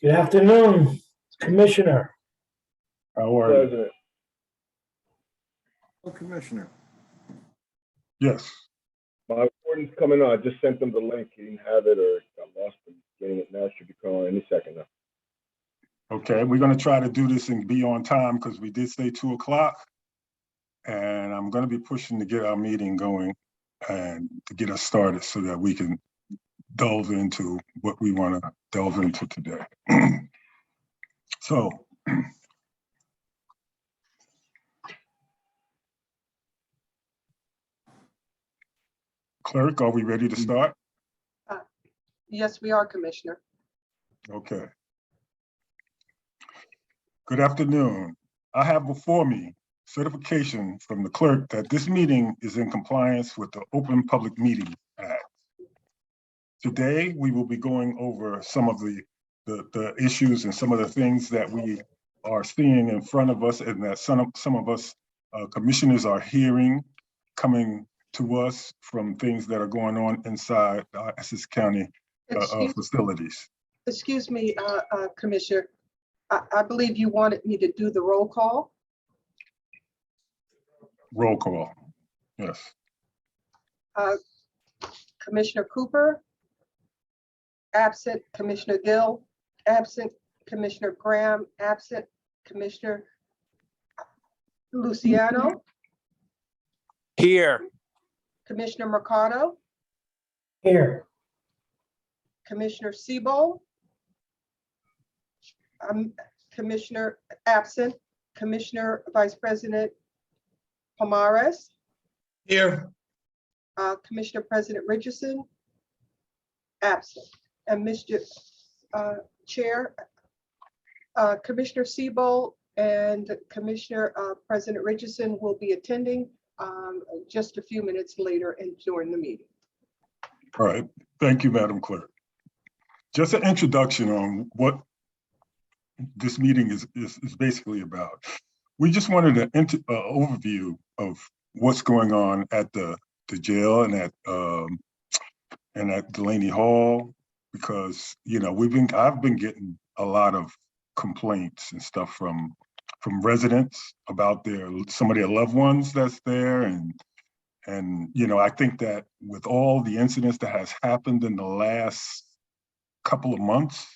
Good afternoon, Commissioner. How are you? President. Commissioner. Yes. My warden's coming on. I just sent them the link. He didn't have it or got lost in getting it now. Should be calling any second now. Okay, we're going to try to do this and be on time because we did say 2 o'clock. And I'm going to be pushing to get our meeting going and to get us started so that we can delve into what we want to delve into today. So, Clerk, are we ready to start? Yes, we are, Commissioner. Okay. Good afternoon. I have before me certification from the clerk that this meeting is in compliance with the Open Public Meetings Act. Today, we will be going over some of the issues and some of the things that we are seeing in front of us and that some of us commissioners are hearing coming to us from things that are going on inside Essex County facilities. Excuse me, Commissioner. I believe you wanted me to do the roll call. Roll call, yes. Commissioner Cooper, absent. Commissioner Gill, absent. Commissioner Graham, absent. Commissioner Luciano, Here. Commissioner Mercado, Here. Commissioner Sebo, Commissioner absent. Commissioner Vice President Pomares, Here. Commissioner President Richardson, absent. And Mr. Chair, Commissioner Sebo and Commissioner President Richardson will be attending just a few minutes later and during the meeting. All right, thank you, Madam Clerk. Just an introduction on what this meeting is basically about. We just wanted an overview of what's going on at the jail and at Delaney Hall, because I've been getting a lot of complaints and stuff from residents about some of their loved ones that's there, and I think that with all the incidents that has happened in the last couple of months,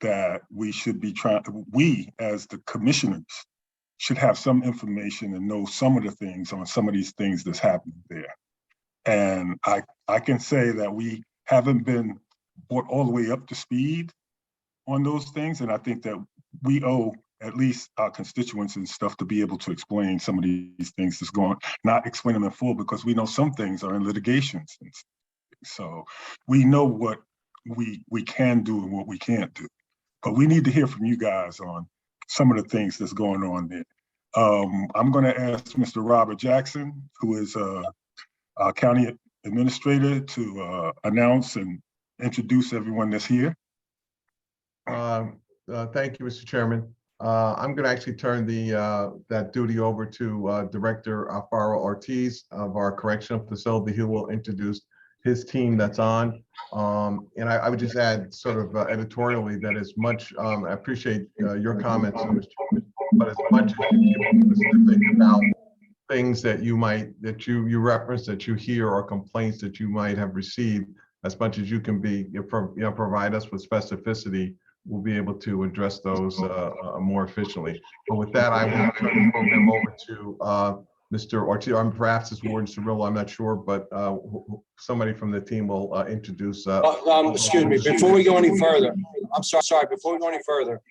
that we should be we as the commissioners should have some information and know some of the things on some of these things that's happening there. And I can say that we haven't been brought all the way up to speed on those things. And I think that we owe at least our constituents and stuff to be able to explain some of these things that's going on, not explain them in full, because we know some things are in litigations. So we know what we can do and what we can't do. But we need to hear from you guys on some of the things that's going on there. I'm going to ask Mr. Robert Jackson, who is our county administrator, to announce and introduce everyone that's here. Thank you, Mr. Chairman. I'm going to actually turn that duty over to Director Alfaro Ortiz of our correctional facility, who will introduce his team that's on. And I would just add sort of editorially that as much, I appreciate your comments, Mr. Chairman, but as much as you can be specific about things that you reference, that you hear, or complaints that you might have received, as much as you can provide us with specificity, we'll be able to address those more efficiently. But with that, I will turn the program over to Mr. Ortiz, perhaps it's Warden Cirillo, I'm not sure, but somebody from the team will introduce. Excuse me, before we go any further, I'm sorry, before we go any further,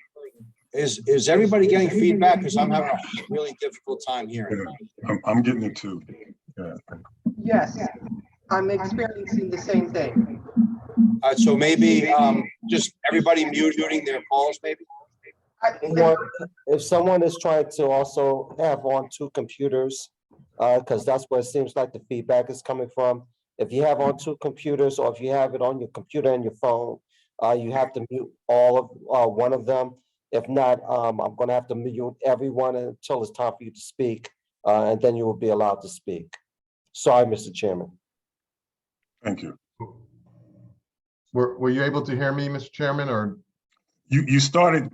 is everybody getting feedback? Because I'm having a really difficult time hearing. Yeah, I'm getting it too. Yeah. Yes, I'm experiencing the same thing. So maybe just everybody muting their calls, maybe? If someone is trying to also have on 2 computers, because that's where it seems like the feedback is coming from. If you have on 2 computers, or if you have it on your computer and your phone, you have to mute all of one of them. If not, I'm going to have to mute everyone until it's time for you to speak, and then you will be allowed to speak. Sorry, Mr. Chairman. Thank you. Were you able to hear me, Mr. Chairman, or? You started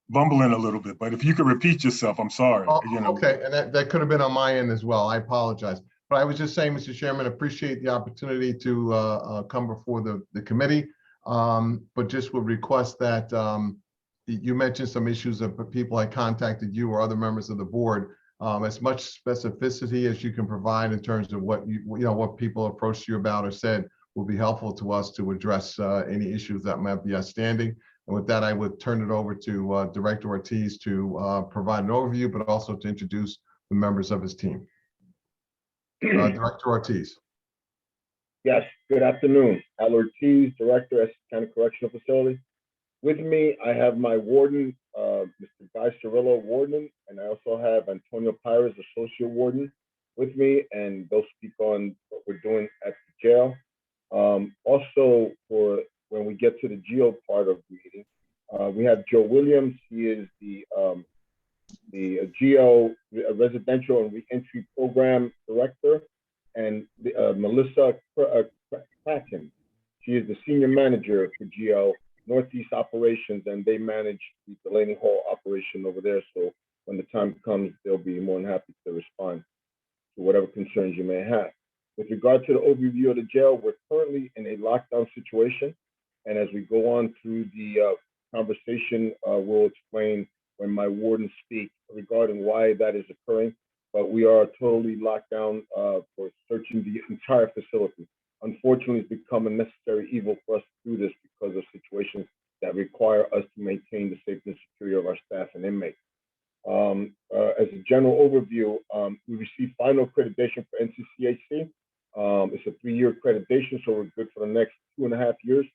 bumbling a little bit, but if you could repeat yourself, I'm sorry. Oh, You know. okay, and that could have been on my end as well. I apologize. But I was just saying, Mr. Chairman, appreciate the opportunity to come before the committee. But just would request that you mentioned some issues of people had contacted you or other members of the board. As much specificity as you can provide in terms of what what people approached you about or said will be helpful to us to address any issues that might be outstanding. And with that, I would turn it over to Director Ortiz to provide an overview, but also to introduce the members of his team. Director Ortiz. Yes, good afternoon. Al Ortiz, Director, Essex County Correctional Facility. With me, I have my warden, Mr. Guy Cirillo, warden, and I also have Antonio Pires, Associate Warden, with me, and they'll speak on what we're doing at the jail. Also, for when we get to the GEO part of the meeting, we have Joe Williams. He is the GEO Residential and Reentry Program Director, and Melissa Kraken. She is the Senior Manager for GEO Northeast Operations, and they manage the Delaney Hall operation over there. So when the time comes, they'll be more than happy to respond to whatever concerns you may have. With regard to the overview of the jail, we're currently in a lockdown situation. And as we go on through the conversation, we'll explain when my wardens speak regarding why that is occurring. But we are totally locked down for searching the entire facility. Unfortunately, it's become a necessary evil for us to do this because of situations that require us to maintain the safety and security of our staff and inmates. As a general overview, we received final accreditation for NCCHC. It's a 3-year accreditation, so we're good for the next 2.5 years.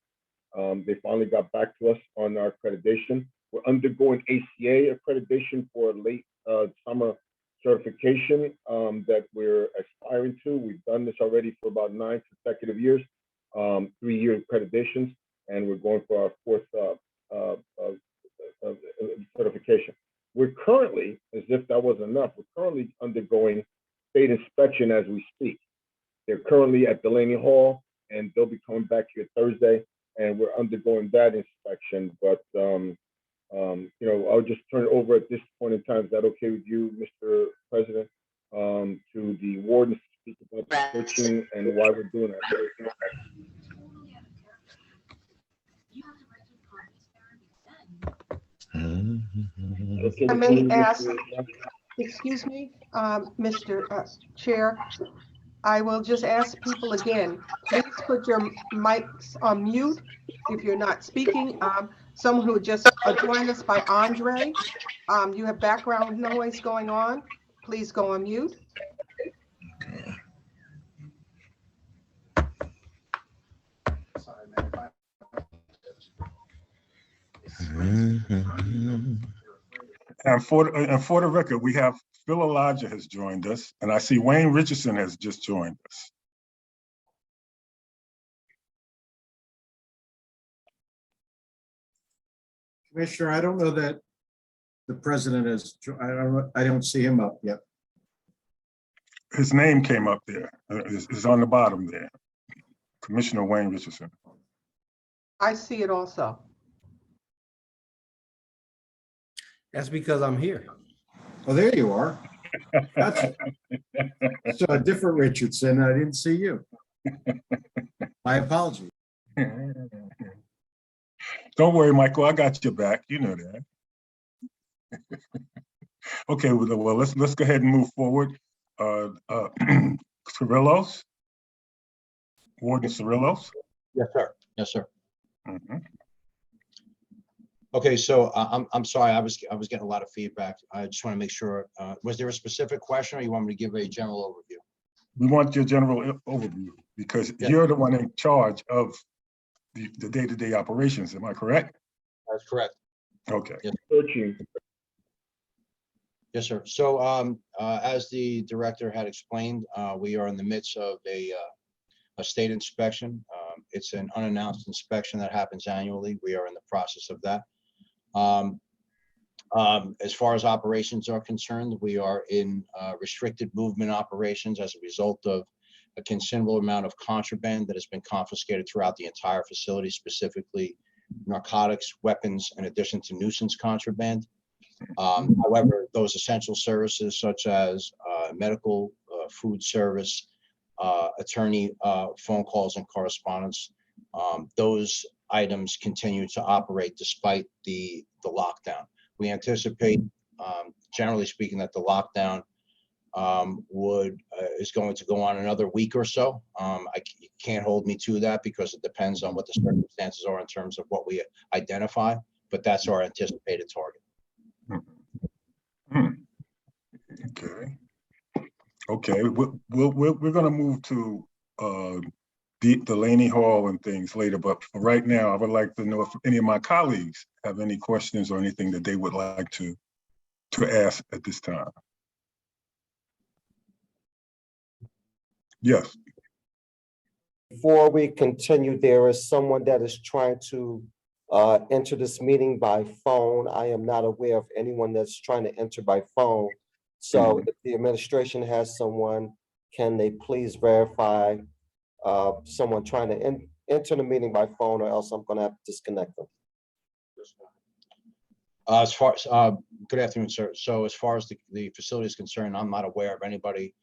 They finally got back to us on our accreditation. We're undergoing ACA accreditation for late summer certification that we're aspiring to. We've done this already for about 9 consecutive years, 3-year accreditations, and we're going for our 4th certification. We're currently, as if that wasn't enough, we're currently undergoing state inspection as we speak. They're currently at Delaney Hall, and they'll be coming back here Thursday, and we're undergoing that inspection. But I'll just turn it over at this point in time. Is that okay with you, Mr. President, to the warden to speak about the searching and why we're doing that? I may ask, excuse me, Mr. Chair, I will just ask people again, please put your mics on mute if you're not speaking. Someone who just joined us by Andre, you have background noise going on. Please go on mute. And for the record, we have Phil Elijah has joined us, and I see Wayne Richardson has just joined us. Commissioner, I don't know that the president is, I don't see him up yet. His name came up there. It's on the bottom there. Commissioner Wayne Richardson. I see it also. That's because I'm here. Oh, there you are. That's a different Richardson. I didn't see you. My apologies. Don't worry, Michael, I got your back. You know that. Okay, well, let's go ahead and move forward. Cirillos, Warden Cirillos. Yes, sir. Yes, sir. Mm-hmm. Okay, so I'm sorry, I was getting a lot of feedback. I just want to make sure, was there a specific question or you want me to give a general overview? We want your general overview because you're the one in charge of the day-to-day operations. Am I correct? That's correct. Okay. Yes. Searching. Yes, sir. So as the director had explained, we are in the midst of a state inspection. It's an unannounced inspection that happens annually. We are in the process of that. As far as operations are concerned, we are in restricted movement operations as a result of a considerable amount of contraband that has been confiscated throughout the entire facility, specifically narcotics, weapons, in addition to nuisance contraband. However, those essential services such as medical, food service, attorney phone calls and correspondence, those items continue to operate despite the lockdown. We anticipate, generally speaking, that the lockdown is going to go on another week or so. You can't hold me to that because it depends on what the circumstances are in terms of what we identify, but that's our anticipated target. Okay. Okay, we're gonna move to Delaney Hall and things later, but for right now, I would like to know if any of my colleagues have any questions or anything that they would like to ask at this time. Yes. Before we continue, there is someone that is trying to enter this meeting by phone. I am not aware of anyone that's trying to enter by phone. So if the administration has someone, can they please verify someone trying to enter the meeting by phone, or else I'm gonna have to disconnect them. As far as, good afternoon, sir. So as far as the facility is concerned, I'm not aware of anybody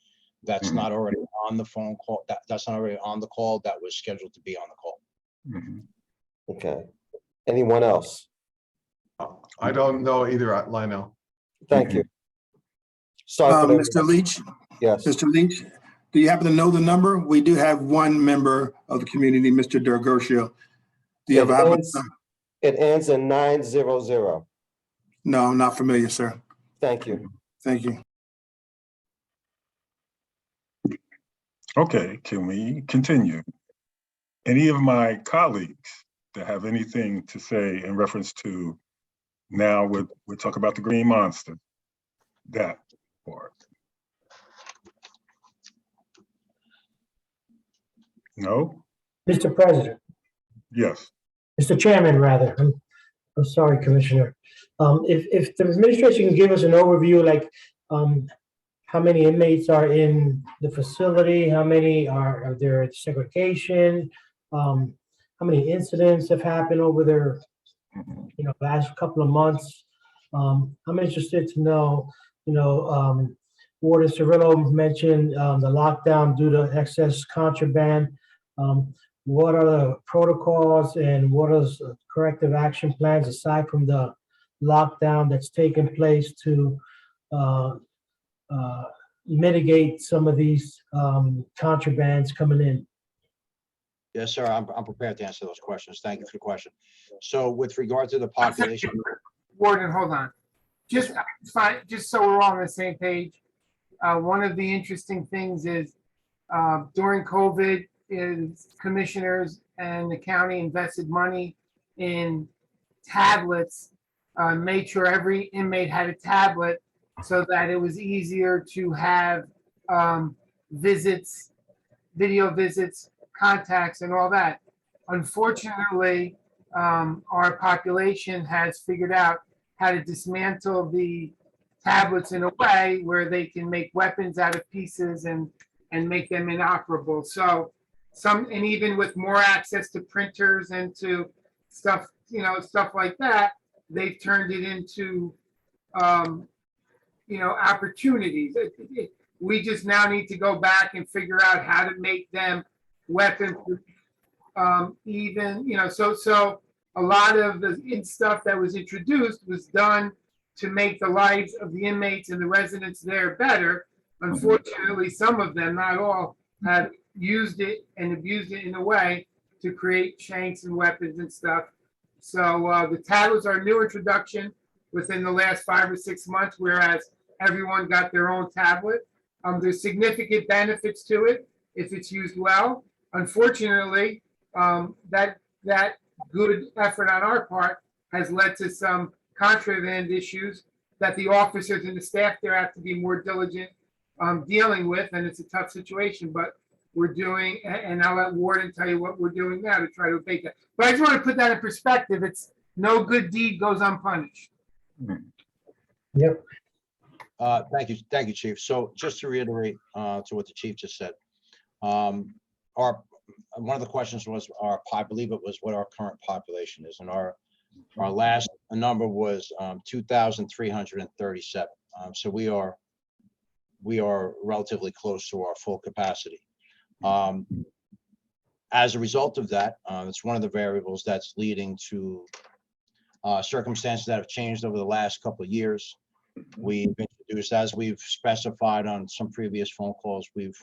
that's not already on the phone call, that's not already on the call, that was scheduled to be on the call. Okay. Anyone else? I don't know either, Lionel. Thank you. Sorry for that. Mr. Leach, Yes. Mr. Leach, do you happen to know the number? We do have one member of the community, Mr. Dergoshio. Do you have? It ends in 900. No, I'm not familiar, sir. Thank you. Thank you. Okay, can we continue? Any of my colleagues that have anything to say in reference to, now we'll talk about the Green Monster, that part. No? Mr. President, Yes. Mr. Chairman, rather, I'm sorry, Commissioner. If the administration can give us an overview, like, how many inmates are in the facility, how many are there at segregation, how many incidents have happened over there, last couple of months. I'm interested to know, Warden Cirillo mentioned the lockdown due to excess contraband. What are the protocols and what are the corrective action plans aside from the lockdown that's taken place to mitigate some of these contrabands coming in? Yes, sir. I'm prepared to answer those questions. Thank you for the question. So with regard to the population. Warden, hold on. Just so we're all on the same page. One of the interesting things is during COVID, commissioners and the county invested money in tablets, made sure every inmate had a tablet so that it was easier to have visits, video visits, contacts, and all that. Unfortunately, our population has figured out how to dismantle the tablets in a way where they can make weapons out of pieces and make them inoperable. So and even with more access to printers and to stuff, stuff like that, they've turned it into, opportunities. We just now need to go back and figure out how to make them weapons, so a lot of the stuff that was introduced was done to make the lives of the inmates and the residents there better. Unfortunately, some of them, not all, have used it and abused it in a way to create shanks and weapons and stuff. So the tablets are a new introduction within the last 5 or 6 months, whereas everyone got their own tablet. There's significant benefits to it if it's used well. Unfortunately, that good effort on our part has led to some contraband issues that the officers and the staff there have to be more diligent dealing with, and it's a tough situation, but we're doing, and I'll let Warden tell you what we're doing now to try to abate that. But I just want to put that in perspective. It's no good deed goes unpunished. Yep. Thank you, Chief. So just to reiterate to what the Chief just said, our one of the questions was I believe it was what our current population is, and our last number was 2,337. So we are relatively close to our full capacity. As a result of that, it's one of the variables that's leading to circumstances that have changed over the last couple of years. We've introduced, as we've specified on some previous phone calls, we've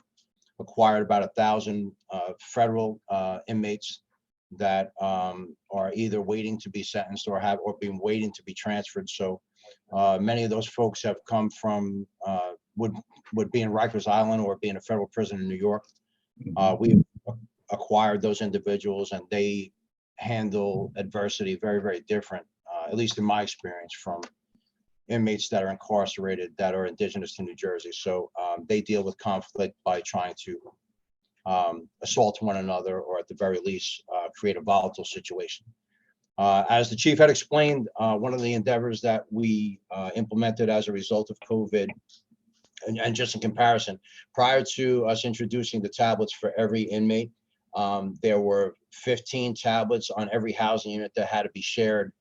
acquired about 1,000 federal inmates that are either waiting to be sentenced or been waiting to be transferred. So many of those folks have come from would be in Rikers Island or be in a federal prison in New York. We've acquired those individuals, and they handle adversity very, very different, at least in my experience, from inmates that are incarcerated that are indigenous to New Jersey. So they deal with conflict by trying to assault one another, or at the very least, create a volatile situation. As the chief had explained, one of the endeavors that we implemented as a result of COVID, and just in comparison, prior to us introducing the tablets for every inmate, there were 15 tablets on every housing unit that had to be shared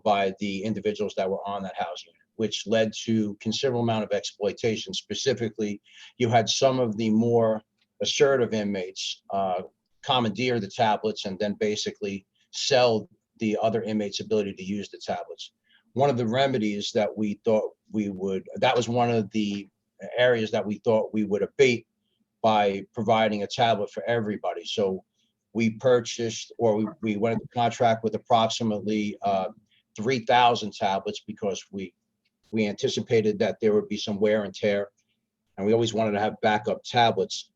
by the individuals that were on that housing unit, which led to considerable amount of exploitation. Specifically, you had some of the more assertive inmates commandeer the tablets and then basically sell the other inmates' ability to use the tablets. One of the remedies that we thought that was one of the areas that we thought we would abate by providing a tablet for everybody. So we purchased, or we went into contract with approximately 3,000 tablets, because we anticipated that there would be some wear and tear, and we always wanted to have backup tablets.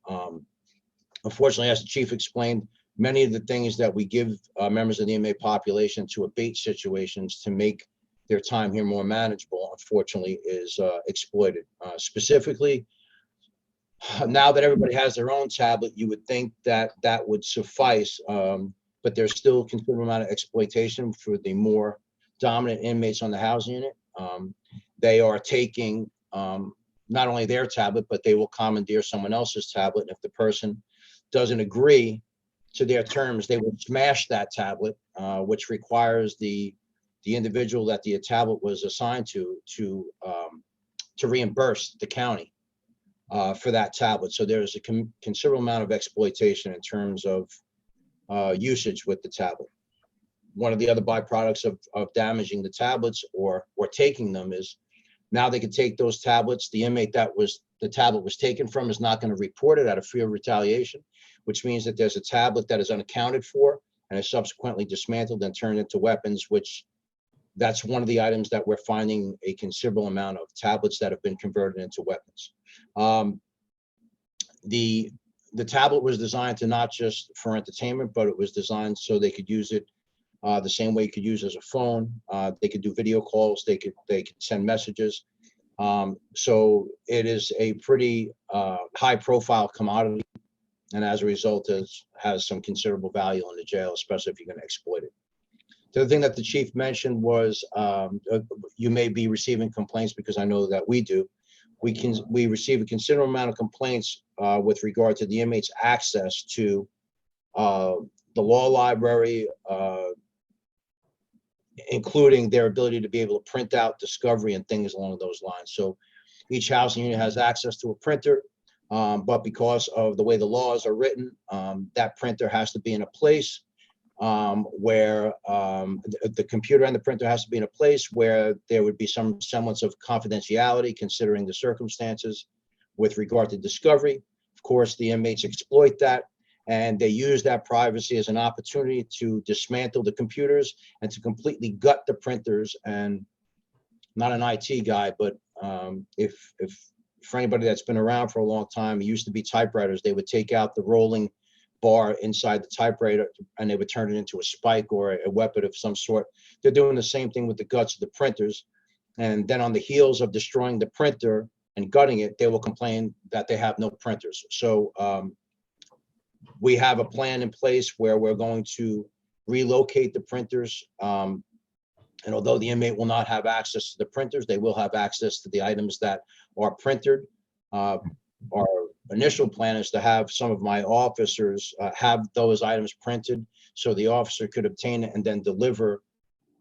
Unfortunately, as the chief explained, many of the things that we give members of the inmate population to abate situations to make their time here more manageable, unfortunately, is exploited. Specifically, now that everybody has their own tablet, you would think that that would suffice, but there's still a considerable amount of exploitation for the more dominant inmates on the housing unit. They are taking not only their tablet, but they will commandeer someone else's tablet. And if the person doesn't agree to their terms, they will smash that tablet, which requires the individual that the tablet was assigned to reimburse the county for that tablet. So there's a considerable amount of exploitation in terms of usage with the tablet. One of the other byproducts of damaging the tablets or taking them is now they can take those tablets. The inmate that the tablet was taken from is not going to report it out of fear of retaliation, which means that there's a tablet that is unaccounted for and is subsequently dismantled and turned into weapons, which that's one of the items that we're finding a considerable amount of tablets that have been converted into weapons. The tablet was designed to not just for entertainment, but it was designed so they could use it the same way you could use as a phone. They could do video calls. They could send messages. So it is a pretty high-profile commodity, and as a result, has some considerable value in the jail, especially if you're going to exploit it. The other thing that the chief mentioned was you may be receiving complaints, because I know that we do. We receive a considerable amount of complaints with regard to the inmates' access to the law library, including their ability to be able to print out discovery and things along those lines. So each housing unit has access to a printer, but because of the way the laws are written, that printer has to be in a place where the computer and the printer has to be in a place where there would be some semblance of confidentiality, considering the circumstances with regard to discovery. Of course, the inmates exploit that, and they use that privacy as an opportunity to dismantle the computers and to completely gut the printers. And not an IT guy, but if for anybody that's been around for a long time, it used to be typewriters. They would take out the rolling bar inside the typewriter and they would turn it into a spike or a weapon of some sort. They're doing the same thing with the guts of the printers. And then on the heels of destroying the printer and gutting it, they will complain that they have no printers. So we have a plan in place where we're going to relocate the printers. And although the inmate will not have access to the printers, they will have access to the items that are printed, are initial plan is to have some of my officers have those items printed so the officer could obtain it and then deliver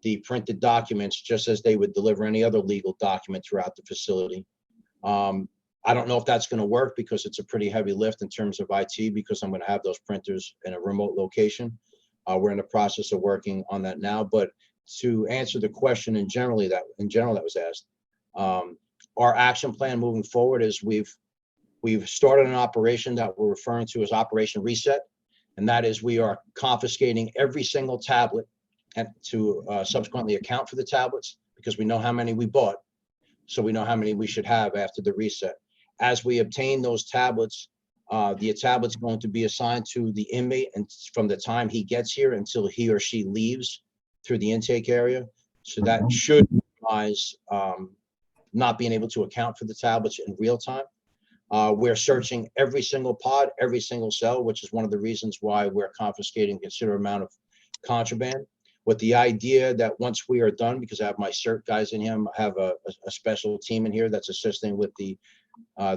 the printed documents just as they would deliver any other legal document throughout the facility. I don't know if that's going to work because it's a pretty heavy lift in terms of IT because I'm going to have those printers in a remote location. We're in the process of working on that now, but to answer the question in general that was asked, our action plan moving forward is we've started an operation that we're referring to as Operation Reset, and that is we are confiscating every single tablet and to subsequently account for the tablets because we know how many we bought, so we know how many we should have after the reset. As we obtain those tablets, the tablet's going to be assigned to the inmate and from the time he gets here until he or she leaves through the intake area. So that should minimize not being able to account for the tablets in real time. We're searching every single pod, every single cell, which is one of the reasons why we're confiscating a considerable amount of contraband, with the idea that once we are done, because I have my CERT guys in here, I have a special team in here that's assisting with the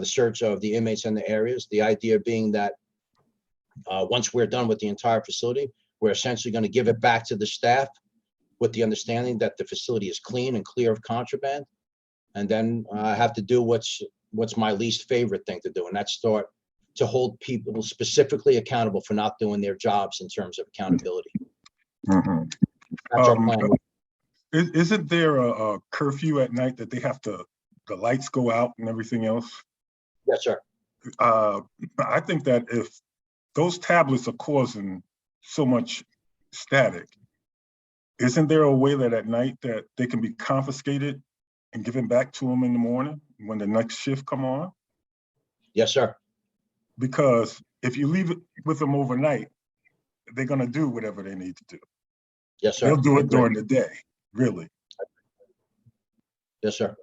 search of the inmates in the areas. The idea being that once we're done with the entire facility, we're essentially going to give it back to the staff with the understanding that the facility is clean and clear of contraband. And then I have to do what's my least favorite thing to do, and that's start to hold people specifically accountable for not doing their jobs in terms of accountability. That's our plan. Isn't there a curfew at night that they have to, the lights go out and everything else? Yes, sir. I think that if those tablets are causing so much static, isn't there a way that at night that they can be confiscated and given back to them in the morning when the next shift come on? Yes, sir. Because if you leave it with them overnight, they're gonna do whatever they need to do. Yes, sir. They'll do it during the day, really. Yes, sir.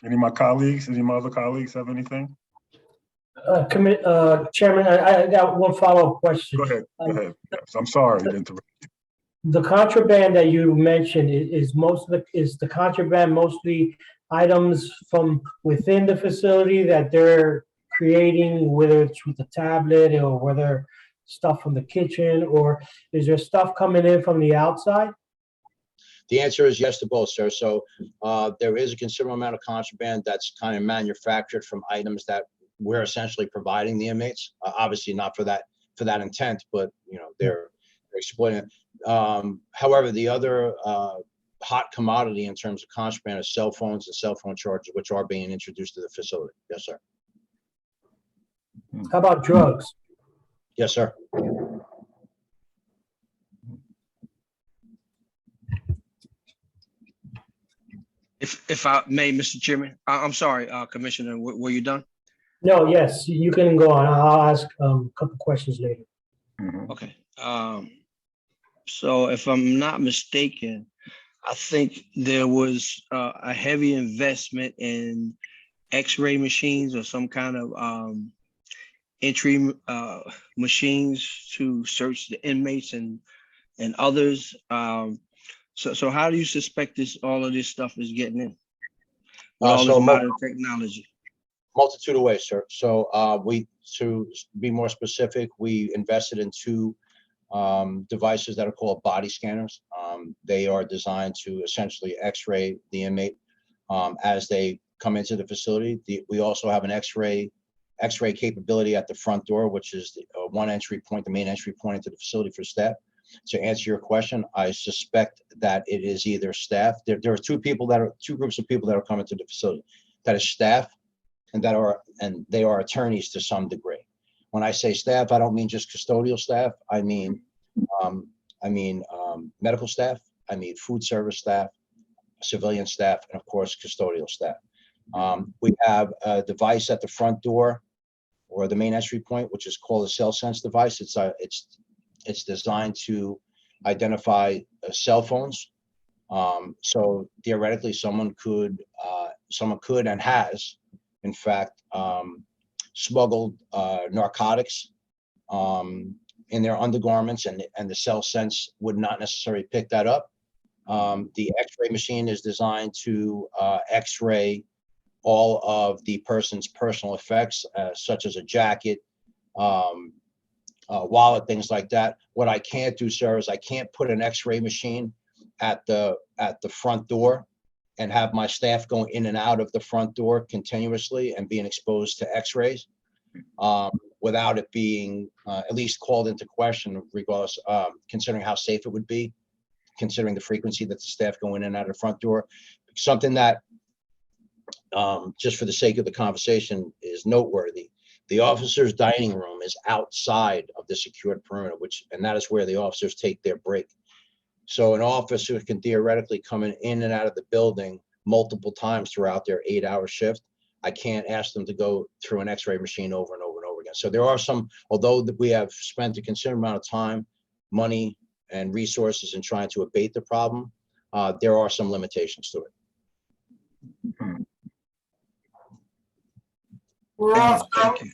Any of my other colleagues have anything? Chairman, I got one follow-up question. Go ahead. Yes, I'm sorry to interrupt. The contraband that you mentioned is the contraband mostly items from within the facility that they're creating, whether it's with the tablet or whether stuff from the kitchen, or is there stuff coming in from the outside? The answer is yes to both, sir. So there is a considerable amount of contraband that's kind of manufactured from items that we're essentially providing the inmates. Obviously not for that intent, but you know they're exploiting it. However, the other hot commodity in terms of contraband is cell phones and cell phone chargers, which are being introduced to the facility. Yes, sir. How about drugs? Yes, sir. If I may, Mr. Chairman, I'm sorry, Commissioner, were you done? No, yes, you can go on. I'll ask a couple questions later. Okay. So if I'm not mistaken, I think there was a heavy investment in X-ray machines or some kind of entry machines to search the inmates and others. So how do you suspect all of this stuff is getting in? With all this modern technology? Multitude of ways, sir. So to be more specific, we invested in two devices that are called body scanners. They are designed to essentially X-ray the inmate as they come into the facility. We also have an X-ray capability at the front door, which is the one entry point, the main entry point into the facility for staff. To answer your question, I suspect that it is either staff. There are two groups of people that are coming to the facility. That is staff, and they are attorneys to some degree. When I say staff, I don't mean just custodial staff. I mean medical staff. I mean food service staff, civilian staff, and of course custodial staff. We have a device at the front door or the main entry point, which is called a cell sense device. It's designed to identify cell phones. So theoretically, someone could and has, in fact, smuggled narcotics in their undergarments, and the cell sense would not necessarily pick that up. The X-ray machine is designed to X-ray all of the person's personal effects, such as a jacket, wallet, things like that. What I can't do, sir, is I can't put an X-ray machine at the front door and have my staff going in and out of the front door continuously and being exposed to X-rays without it being at least called into question, regardless, considering how safe it would be, considering the frequency that the staff go in and out of the front door. Something that, just for the sake of the conversation, is noteworthy. The officer's dining room is outside of the secured perimeter, and that is where the officers take their break. So an officer can theoretically come in and out of the building multiple times throughout their 8-hour shift. I can't ask them to go through an X-ray machine over and over and over again. So there are some, although we have spent a considerable amount of time, money, and resources in trying to abate the problem, there are some limitations to it. We're also, Thank you.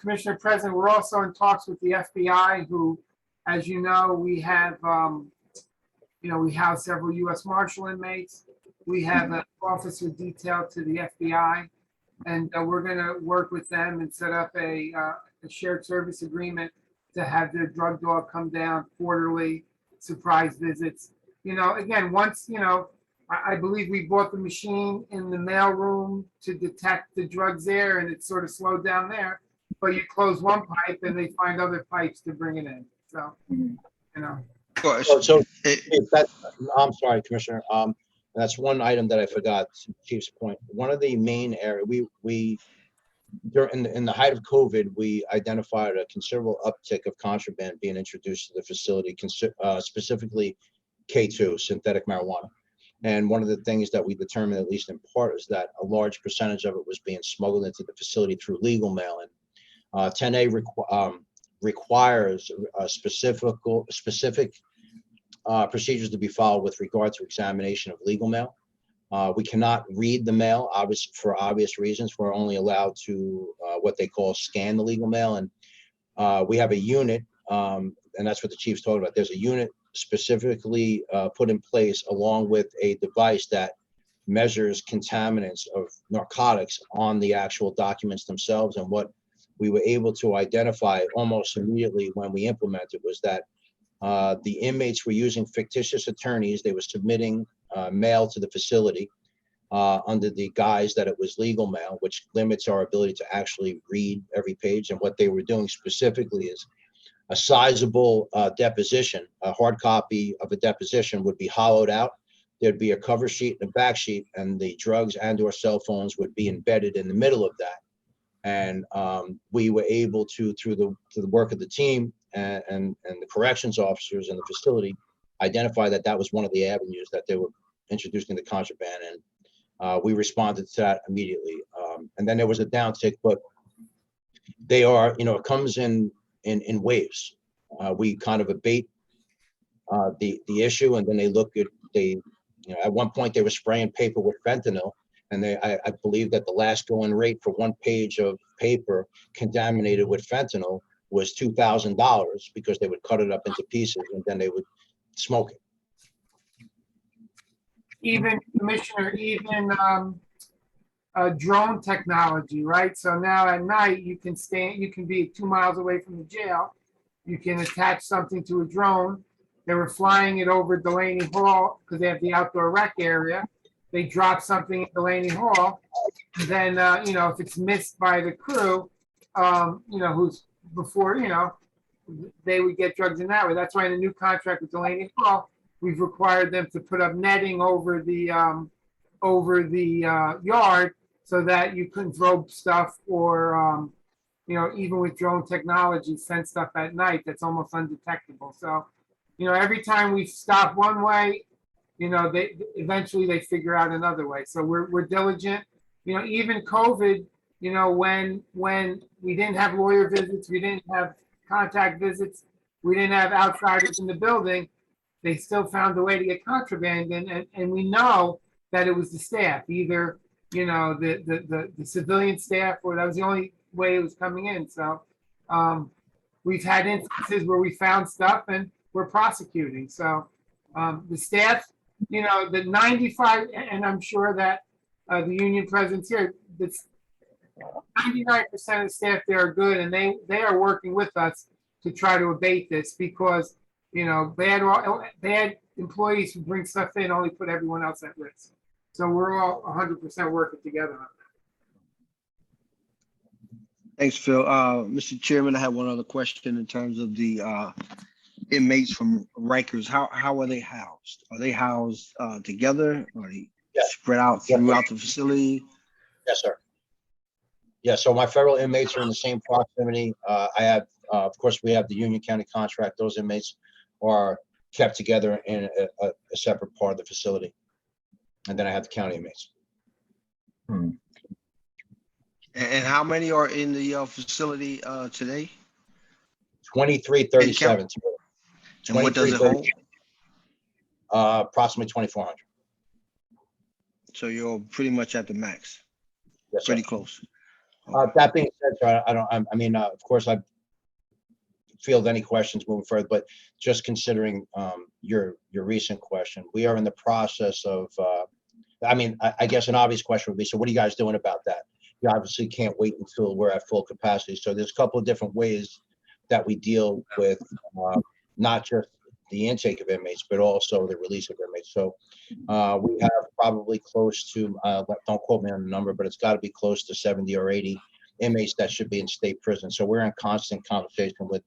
Commissioner President, we're also in talks with the FBI, who, as you know, we have, we house several U.S. Marshal inmates. We have an officer detailed to the FBI, and we're going to work with them and set up a shared service agreement to have their drug dog come down quarterly, surprise visits. Again, once, I believe we bought the machine in the mail room to detect the drugs there, and it sort of slowed down there. But you close one pipe and they find other pipes to bring it in. So, Of course. So I'm sorry, Commissioner. That's one item that I forgot, to Chief's point. One of the main areas in the height of COVID, we identified a considerable uptick of contraband being introduced to the facility, specifically K2, synthetic marijuana. And one of the things that we determined, at least in part, is that a large percentage of it was being smuggled into the facility through legal mail. And 10A requires specific procedures to be followed with regard to examination of legal mail. We cannot read the mail, for obvious reasons. We're only allowed to what they call scan the legal mail. And we have a unit, and that's what the chief's talking about. There's a unit specifically put in place along with a device that measures contaminants of narcotics on the actual documents themselves. And what we were able to identify almost immediately when we implemented was that the inmates were using fictitious attorneys. They were submitting mail to the facility under the guise that it was legal mail, which limits our ability to actually read every page. And what they were doing specifically is a sizable deposition, a hard copy of a deposition would be hollowed out. There'd be a cover sheet and a back sheet, and the drugs and/or cell phones would be embedded in the middle of that. And we were able to, through the work of the team and the corrections officers in the facility, identify that that was one of the avenues that they were introducing the contraband. And we responded to that immediately. And then there was a downtick, but they are, it comes in waves. We kind of abate the issue, and then at one point they were spraying paper with fentanyl, and I believe that the last going rate for one page of paper contaminated with fentanyl was $2,000, because they would cut it up into pieces and then they would smoke it. even Commissioner, drone technology, right? So now at night you can be 2 miles away from the jail. You can attach something to a drone. They were flying it over Delaney Hall because they have the outdoor rec area. They drop something at Delaney Hall. Then, if it's missed by the crew, who's before, they would get drugs in that way. That's why in the new contract with Delaney Hall, we've required them to put up netting over the yard so that you couldn't throw stuff or, even with drone technology, send stuff at night that's almost undetectable. So, every time we stop one way, they eventually figure out another way. So we're diligent. Even COVID, when we didn't have lawyer visits, we didn't have contact visits, we didn't have outsiders in the building, they still found a way to get contraband in, and we know that it was the staff, either the civilian staff, or that was the only way it was coming in. So we've had instances where we found stuff and we're prosecuting. So the staff, the 95, and I'm sure that the union presence here, that's 99% of the staff there are good, and they are working with us to try to abate this, because, you know, bad employees who bring stuff in only put everyone else at risk. So we're all 100% working together on that. Thanks, Phil. Mr. Chairman, I have one other question in terms of the inmates from Rikers. How are they housed? Are they housed together? Or are they Yes. spread out throughout the facility? Yes, sir. Yeah, so my federal inmates are in the same proximity. I have, of course, we have the Union County contract. Those inmates are kept together in a separate part of the facility. And then I have the county inmates. And how many are in the facility today? 2337. And what does it hold? Approximately 2,400. So you're pretty much at the max, Yes, sir. pretty close. That being said, sir, I mean, of course, I field any questions moving further, but just considering your recent question, we are in the process of, I mean, I guess an obvious question would be, so what are you guys doing about that? You obviously can't wait until we're at full capacity. So there's a couple of different ways that we deal with not just the intake of inmates, but also the release of inmates. So we have probably close to, don't quote me on the number, but it's got to be close to 70 or 80 inmates that should be in state prison. So we're in constant conversation with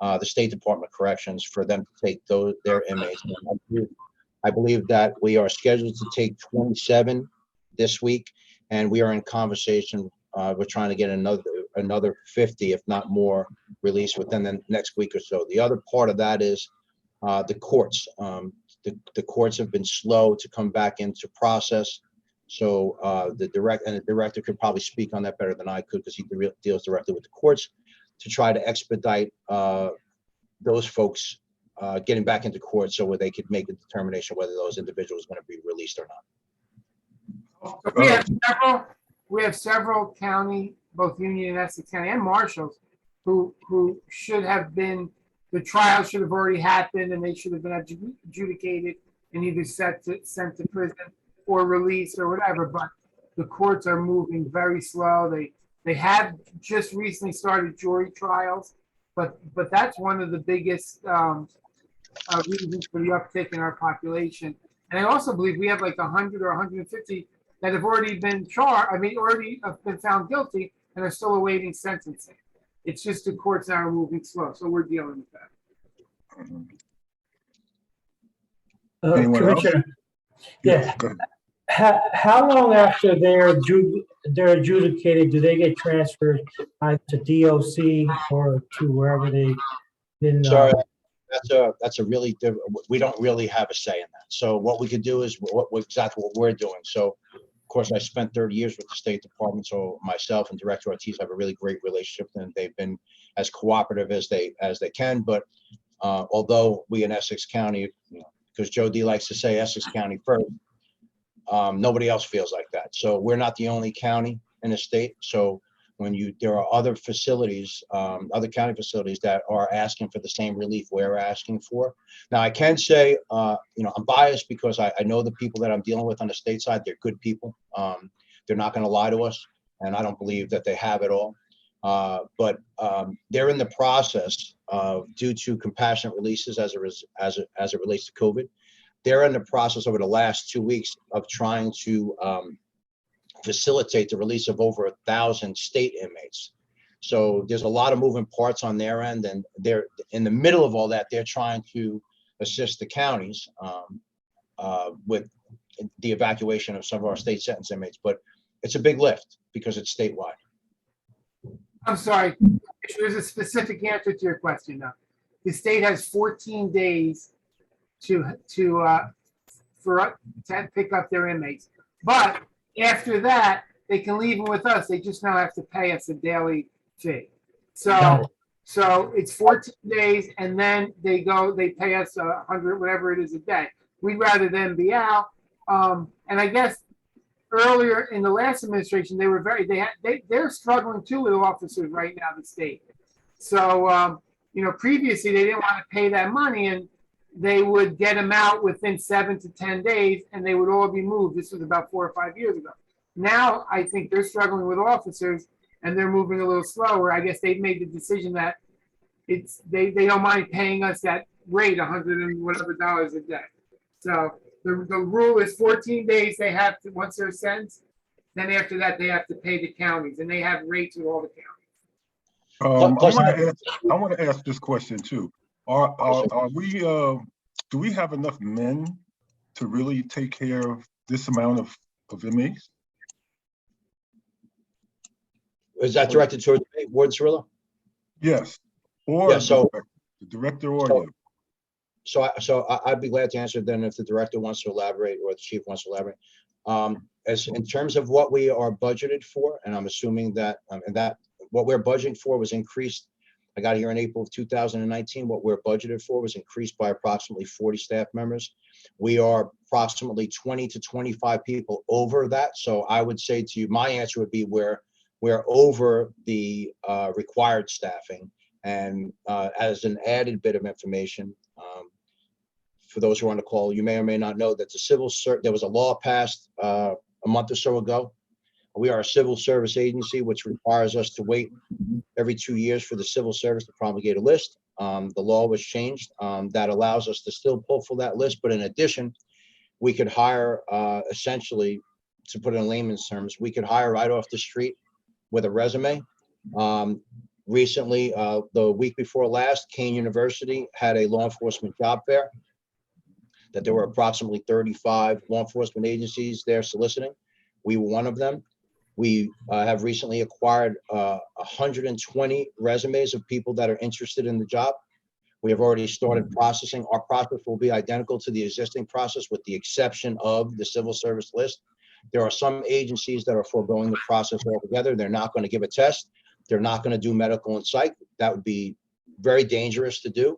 the State Department of Corrections for them to take their inmates. I believe that we are scheduled to take 27 this week, and we are in conversation. We're trying to get another 50, if not more, released within the next week or so. The other part of that is the courts. The courts have been slow to come back into process. So the director could probably speak on that better than I could, because he deals directly with the courts, to try to expedite those folks getting back into court, so where they could make a determination whether those individuals are going to be released or not. We have several county, both Union and Essex County, and marshals, who should have been, the trial should have already happened, and they should have been adjudicated and either sent to prison or released or whatever. But the courts are moving very slow. They have just recently started jury trials, but that's one of the biggest reasons for the uptick in our population. And I also believe we have like 100 or 150 that have already been charged. I mean, already have been found guilty and are still awaiting sentencing. It's just the courts now are moving slow, so we're dealing with that. Anyone else? Commissioner, yeah. Go ahead. How long after they're adjudicated do they get transferred either to DOC or to wherever they've been? Sorry, that's a really we don't really have a say in that. So what we could do is exactly what we're doing. So of course, I spent 30 years with the State Department, so myself and Director Ortiz have a really great relationship, and they've been as cooperative as they can. But although we in Essex County, because Joe D likes to say Essex County first, nobody else feels like that. So we're not the only county in the state. So when there are other facilities, other county facilities that are asking for the same relief we're asking for. Now I can say, I'm biased because I know the people that I'm dealing with on the state side. They're good people. They're not going to lie to us, and I don't believe that they have it all. But they're in the process of, due to compassionate releases as it relates to COVID. They're in the process over the last 2 weeks of trying to facilitate the release of over 1,000 state inmates. So there's a lot of moving parts on their end, and they're in the middle of all that. They're trying to assist the counties with the evacuation of some of our state sentence inmates, but it's a big lift because it's statewide. I'm sorry, there's a specific answer to your question now. The state has 14 days to pick up their inmates, but after that they can leave them with us. They just now have to pay us a daily fee. So it's 14 days, and then they pay us 100, whatever it is a day. We'd rather them be out. And I guess earlier in the last administration, they're struggling too with officers right now, the state. So previously they didn't want to pay that money, and they would get them out within 7 to 10 days, and they would all be moved. This was about 4 or 5 years ago. Now, I think they're struggling with officers and they're moving a little slower. I guess they've made the decision that they don't mind paying us that rate, 100 and whatever dollars a day. So the rule is 14 days they have to, once they're sentenced, then after that, they have to pay the counties, and they have rates with all the counties. I want to ask this question too. Are we, do we have enough men to really take care of this amount of inmates? Is that directed toward Warden Cirillo? Yes, or Yeah, so- the director or you. So I'd be glad to answer then if the director wants to elaborate or the chief wants to elaborate. As in terms of what we are budgeted for, and I'm assuming that, and that what we're budgeting for was increased. I got here in April of 2019. What we're budgeted for was increased by approximately 40 staff members. We are approximately 20 to 25 people over that. So I would say to you, my answer would be we're over the required staffing. And as an added bit of information, for those who are on the call, you may or may not know that there was a law passed a month or so ago. We are a civil service agency, which requires us to wait every 2 years for the civil service to promulgate a list. The law was changed that allows us to still pull for that list, but in addition, we could hire essentially, to put it in layman's terms, we could hire right off the street with a resume. Recently, the week before last, Kane University had a law enforcement job fair that there were approximately 35 law enforcement agencies there soliciting. We were one of them. We have recently acquired 120 resumes of people that are interested in the job. We have already started processing. Our process will be identical to the existing process with the exception of the civil service list. There are some agencies that are foregoing the process altogether. They're not going to give a test. They're not going to do medical and psych. That would be very dangerous to do.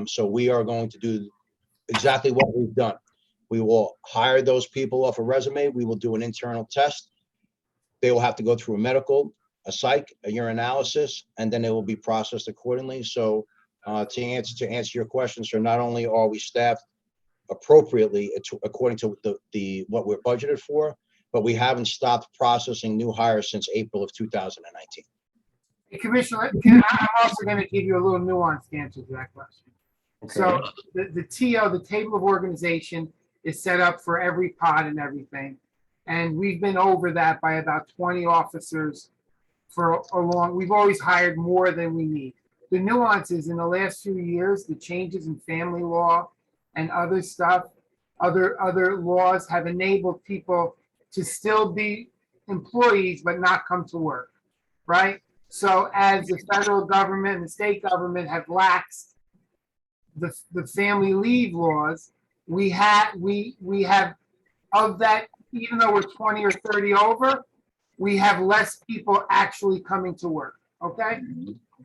So we are going to do exactly what we've done. We will hire those people off a resume. We will do an internal test. They will have to go through a medical, a psych, a urinalysis, and then they will be processed accordingly. So to answer your question, sir, not only are we staffed appropriately according to what we're budgeted for, but we haven't stopped processing new hires since April of 2019. Hey, Commissioner, I'm also going to give you a little nuanced answer to that question. Okay. So the TO, the table of organization, is set up for every pod and everything. And we've been over that by about 20 officers for a long, we've always hired more than we need. The nuances in the last few years, the changes in family law and other stuff, other laws have enabled people to still be employees but not come to work, right? So as the federal government and the state government have laxed the family leave laws, we have of that, even though we're 20 or 30 over, we have less people actually coming to work. Okay,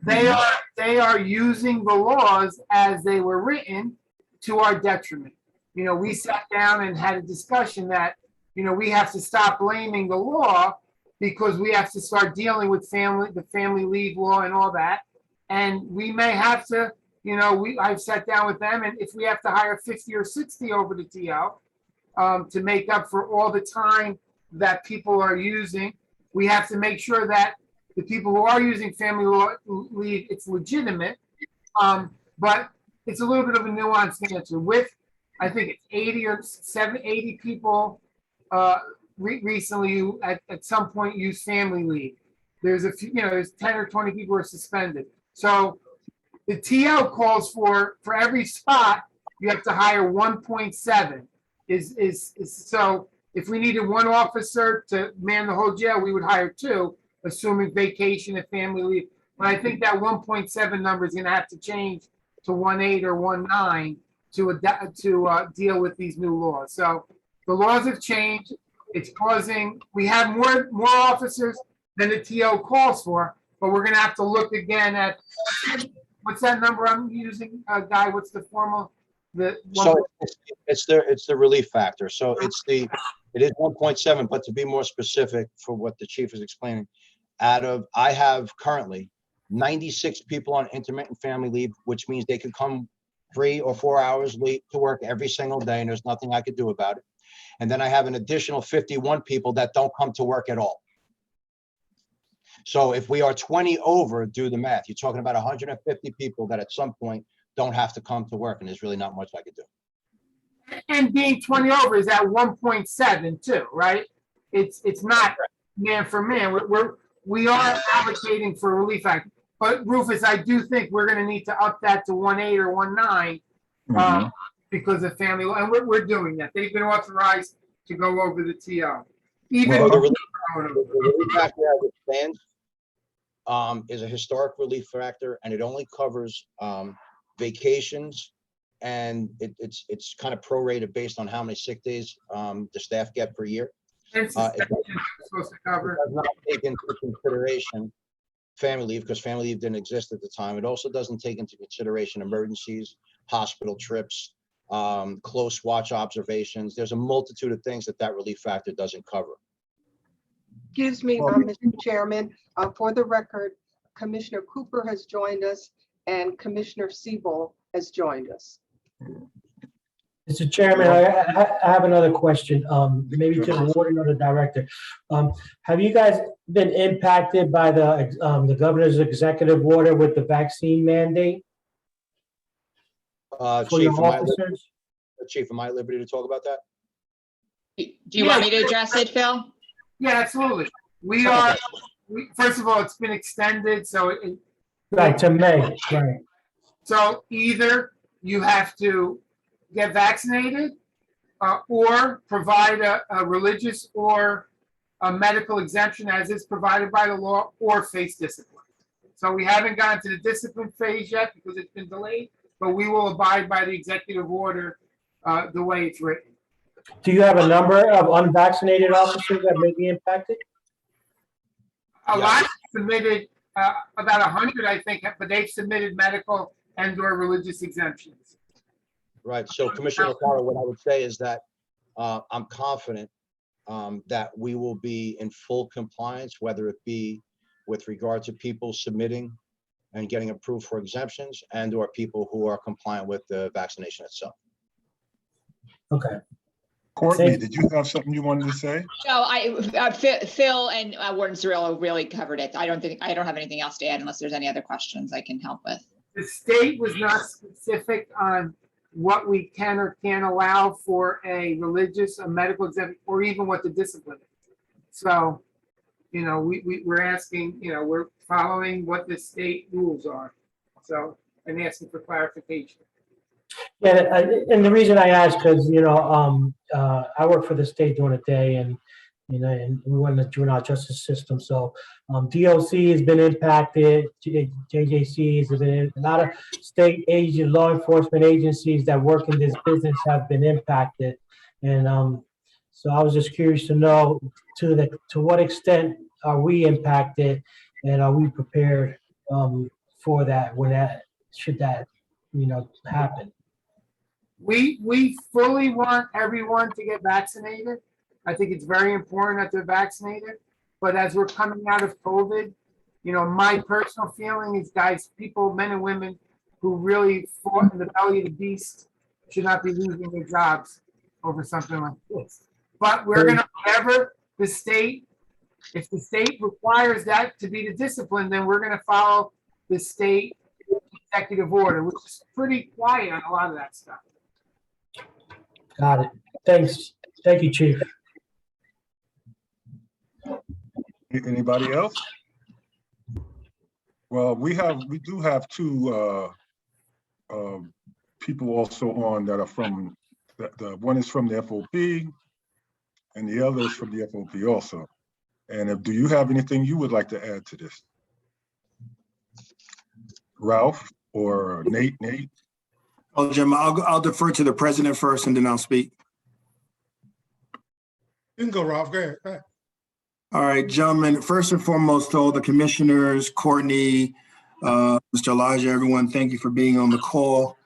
they are using the laws as they were written to our detriment. You know, we sat down and had a discussion that, you know, we have to stop blaming the law because we have to start dealing with the family leave law and all that. And we may have to, you know, I've sat down with them, and if we have to hire 50 or 60 over the TO to make up for all the time that people are using, we have to make sure that the people who are using family law leave, it's legitimate. But it's a little bit of a nuanced answer. With, I think it's 80 people recently who at some point use family leave. There's a few, you know, there's 10 or 20 people who are suspended. So the TL calls for every spot, you have to hire 1.7. So if we needed one officer to man the whole jail, we would hire 2, assuming vacation and family leave. But I think that 1.7 number is going to have to change to 1.8 or 1.9 to deal with these new laws. So the laws have changed. It's causing, we have more officers than the TO calls for, but we're going to have to look again at, what's that number I'm using, Guy? What's the formal? So it's the relief factor. So it is 1.7, but to be more specific for what the chief is explaining, I have currently 96 people on intermittent family leave, which means they could come 3 or 4 hours late to work every single day, and there's nothing I could do about it. And then I have an additional 51 people that don't come to work at all. So if we are 20 over, do the math. You're talking about 150 people that at some point don't have to come to work, and there's really not much I could do. And being 20 over is at 1.7 too, right? It's not man for man. We are allocating for relief act. But Rufus, I do think we're going to need to up that to 1.8 or 1.9 because of family law, and we're doing that. They've been authorized to go over the TO. Even Well, the relief factor as it stands is a historic relief factor, and it only covers vacations, and it's kind of prorated based on how many sick days the staff get per year. and suspension is supposed to cover. It does not take into consideration family leave, because family leave didn't exist at the time. It also doesn't take into consideration emergencies, hospital trips, close watch observations. There's a multitude of things that relief factor doesn't cover. Excuse me, Mr. Chairman, for the record, Commissioner Cooper has joined us and Commissioner Siebel has joined us. Mr. Chairman, I have another question, maybe to the warden or the director. Have you guys been impacted by the governor's executive order with the vaccine mandate for your officers? Chief, am I at liberty to talk about that? Do you want me to address it, Phil? Yeah, absolutely. First of all, it's been extended, so Right, to May, right. So either you have to get vaccinated or provide a religious or a medical exemption as is provided by the law, or face discipline. So we haven't gotten to the discipline phase yet because it's been delayed, but we will abide by the executive order the way it's written. Do you have a number of unvaccinated officers that may be impacted? A lot submitted, about 100, I think, but they've submitted medical and/or religious exemptions. Right. So Commissioner O'Connor, what I would say is that I'm confident that we will be in full compliance, whether it be with regard to people submitting and getting approved for exemptions, and/or people who are compliant with the vaccination itself. Okay. Courtney, did you have something you wanted to say? No, Phil and Warden Cirillo really covered it. I don't have anything else to add unless there's any other questions I can help with. The state was not specific on what we can or can't allow for a religious, a medical exemption, or even what the discipline is. So, we're asking, we're following what the state rules are. So, and asking for clarification. Yeah, and the reason I ask, because, I work for the state during the day, and, and we run the juvenile justice system. So DOC has been impacted, JJCs have been, a lot of state agent law enforcement agencies that work in this business have been impacted. And so I was just curious to know to what extent are we impacted, and are we prepared for that should that happen? We fully want everyone to get vaccinated. I think it's very important that they're vaccinated. But as we're coming out of COVID, my personal feeling is, guys, people, men and women who really fought in the belly of the beast should not be losing their jobs over something like this. But we're going to, whatever the state, if the state requires that to be the discipline, then we're going to follow the state executive order, which is pretty quiet on a lot of that stuff. Got it. Thanks. Thank you, Chief. Anybody else? Well, we do have two people also on that are from, the one is from the FOP and the other is from the FOP also. And do you have anything you would like to add to this? Ralph or Nate? Oh, Jim, I'll defer to the president first and then I'll speak. You can go, Ralph. Go ahead. All right, gentlemen, first and foremost, to all the commissioners, Courtney, Mr. Elijah, everyone, thank you for being on the call.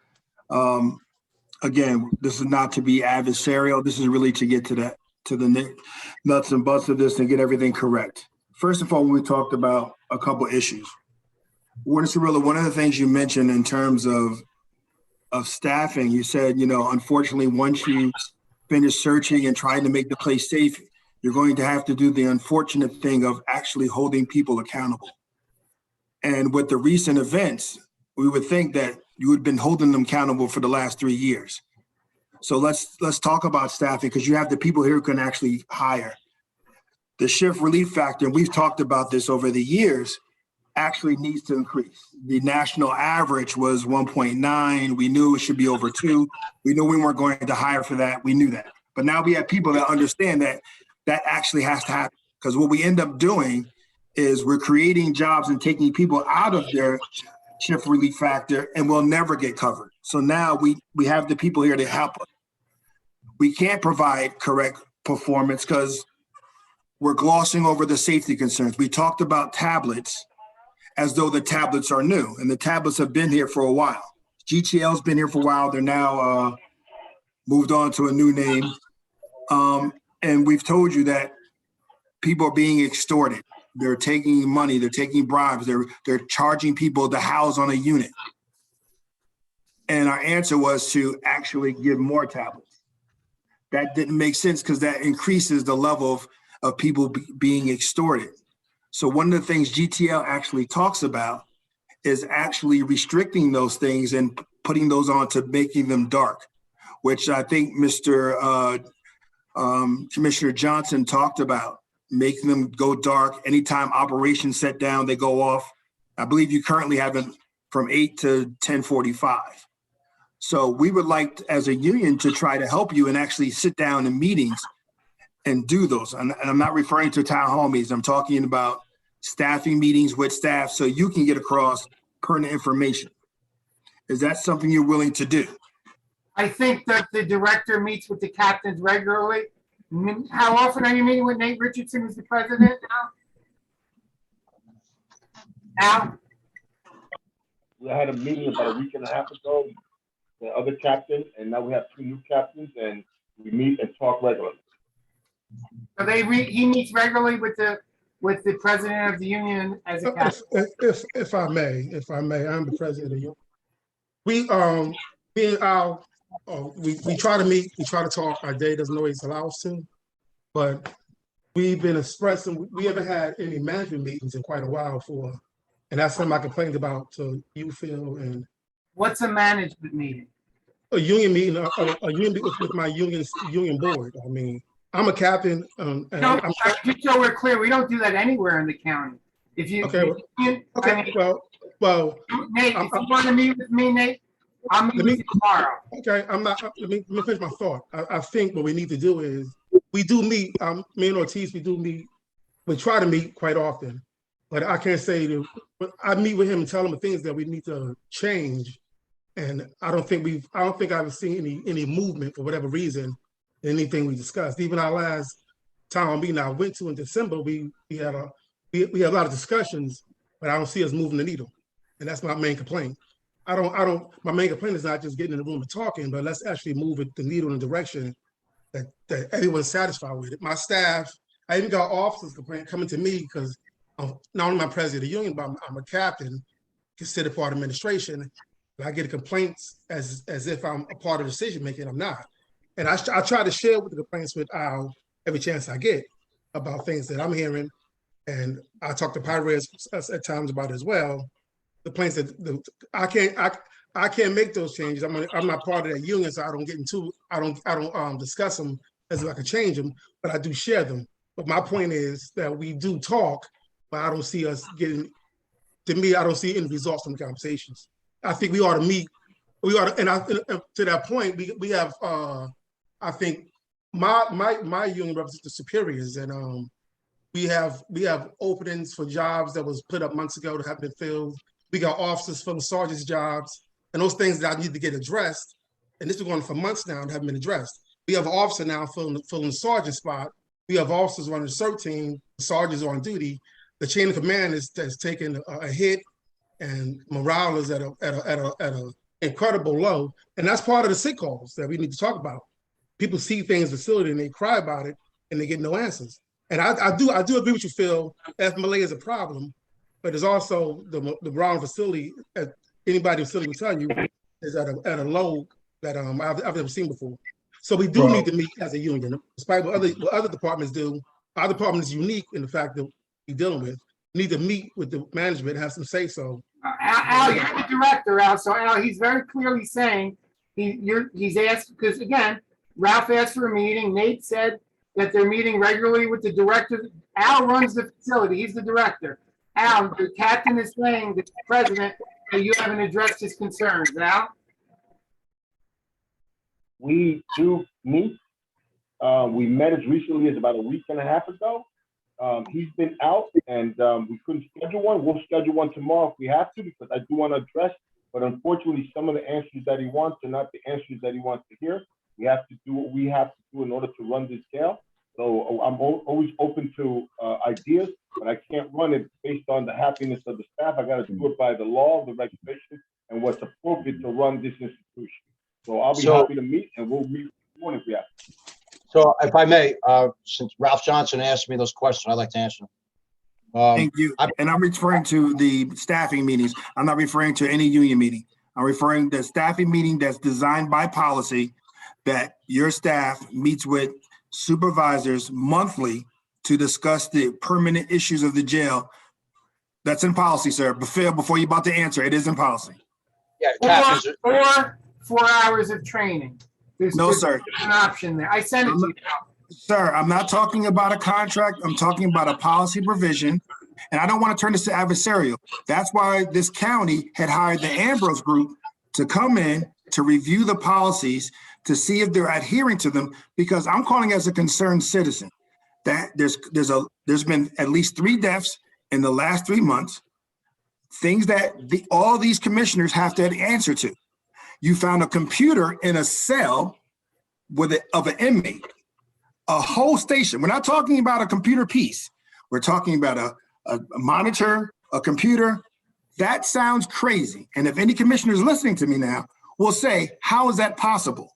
Again, this is not to be adversarial. This is really to get to the nuts and bolts of this and get everything correct. First of all, we talked about a couple issues. Warden Cirillo, one of the things you mentioned in terms of staffing, you said, unfortunately, once you finish searching and trying to make the place safe, you're going to have to do the unfortunate thing of actually holding people accountable. And with the recent events, we would think that you had been holding them accountable for the last 3 years. So let's talk about staffing, because you have the people here who can actually hire. The shift relief factor, and we've talked about this over the years, actually needs to increase. The national average was 1.9. We knew it should be over 2. We knew we weren't going to hire for that. We knew that. But now we have people that understand that that actually has to happen, because what we end up doing is we're creating jobs and taking people out of their shift relief factor, and we'll never get covered. So now we have the people here to help us. We can't provide correct performance because we're glossing over the safety concerns. We talked about tablets as though the tablets are new, and the tablets have been here for a while. GTL's been here for a while. They're now moved on to a new name. And we've told you that people are being extorted. They're taking money, they're taking bribes, they're charging people to house on a unit. And our answer was to actually give more tablets. That didn't make sense because that increases the level of people being extorted. So one of the things GTL actually talks about is actually restricting those things and putting those on to making them dark, which I think Commissioner Johnson talked about, making them go dark. Anytime operations set down, they go off. I believe you currently have them from 8 to 10:45. So we would like, as a union, to try to help you and actually sit down in meetings and do those. And I'm not referring to town hall meetings. I'm talking about staffing meetings with staff so you can get across pertinent information. Is that something you're willing to do? I think that the director meets with the captains regularly. How often are you meeting with Nate Richardson as the president now? We had a meeting about a week and a half ago, the other captain, and now we have 2 new captains, and we meet and talk regularly. So he meets regularly with the president of the union as a captain. If I may, I'm the president of the union. We try to meet, we try to talk. Our day doesn't always allow us to, but we've been expressing, we haven't had any management meetings in quite a while and that's something I complained about to you, Phil. And What's a management meeting? a union meeting, a union meeting with my union board. I mean, I'm a captain. And No, just so we're clear, we don't do that anywhere in the county. If you, okay, well, Nate, if you want to meet with me, Nate, I'll meet with you tomorrow. Okay, let me finish my thought. I think what we need to do is, we do meet, me and Ortiz, we try to meet quite often, but I can't say that, but I meet with him and tell him the things that we need to change. And I don't think I've seen any movement for whatever reason, anything we discussed. Even our last town meeting I went to in December, we had a lot of discussions, but I don't see us moving the needle. And that's my main complaint. My main complaint is not just getting in the room and talking, but let's actually move the needle in a direction that everyone's satisfied with it. My staff, I even got officers coming to me because not only am I president of the union, but I'm a captain, considered part of administration. And I get complaints as if I'm a part of decision making. I'm not. And I try to share with the complaints with Al every chance I get about things that I'm hearing. And I talk to Pirates at times about it as well. The plans that I can't make those changes. I'm not part of that union, so I don't get into. I don't discuss them as if I can change them, but I do share them. But my point is that we do talk, but I don't see us getting. To me, I don't see any results from the conversations. I think we ought to meet. We ought to, and to that point, we have. I think my union represents the superiors, and we have openings for jobs that was put up months ago that have been filled. We got officers filling sergeants' jobs, and those things that need to get addressed. And this is going on for months now and haven't been addressed. We have an officer now filling the sergeant spot. We have officers running the CERT team. The sergeants are on duty. The chain of command is taking a hit, and morale is at a incredible low. And that's part of the sick calls that we need to talk about. People see things in the facility and they cry about it, and they get no answers. And I do agree with you, Phil. FMLA is a problem. But there's also the Brown facility, anybody in the facility will tell you, is at a low that I've never seen before. So we do Well- need to meet as a union, despite what other departments do. Our department is unique in the fact that we're dealing with. We need to meet with the management, have some say so. Al, you're the director, Al, so Al, he's very clearly saying, he's asked, because again, Ralph asked for a meeting, Nate said that they're meeting regularly with the director. Al runs the facility, he's the director. Al, the captain is saying, the president, that you haven't addressed his concerns, Al? We do meet. We met as recently as about a week and a half ago. He's been out and we couldn't schedule one. We'll schedule one tomorrow if we have to, because I do want to address, but unfortunately, some of the answers that he wants are not the answers that he wants to hear. We have to do what we have to do in order to run this jail. So I'm always open to ideas, but I can't run it based on the happiness of the staff. I got to do it by the law, the regulation, and what's appropriate to run this institution. So I'll be happy to meet, and we'll meet if we have to. So if I may, since Ralph Johnson asked me those questions, I'd like to answer them. Thank you. And I'm referring to the staffing meetings. I'm not referring to any union meeting. I'm referring to the staffing meeting that's designed by policy that your staff meets with supervisors monthly to discuss the permanent issues of the jail. That's in policy, sir. But Phil, before you're about to answer, it is in policy. Yeah, Captain, Or 4 hours of training. There's sir. an option there. I sent it to you. Sir, I'm not talking about a contract. I'm talking about a policy provision. And I don't want to turn this to adversarial. That's why this county had hired the Ambrose Group to come in to review the policies to see if they're adhering to them, because I'm calling as a concerned citizen that there's been at least 3 deaths in the last 3 months, things that all these commissioners have to answer to. You found a computer in a cell of an inmate, a whole station. We're not talking about a computer piece. We're talking about a monitor, a computer. That sounds crazy. And if any commissioners listening to me now will say, how is that possible?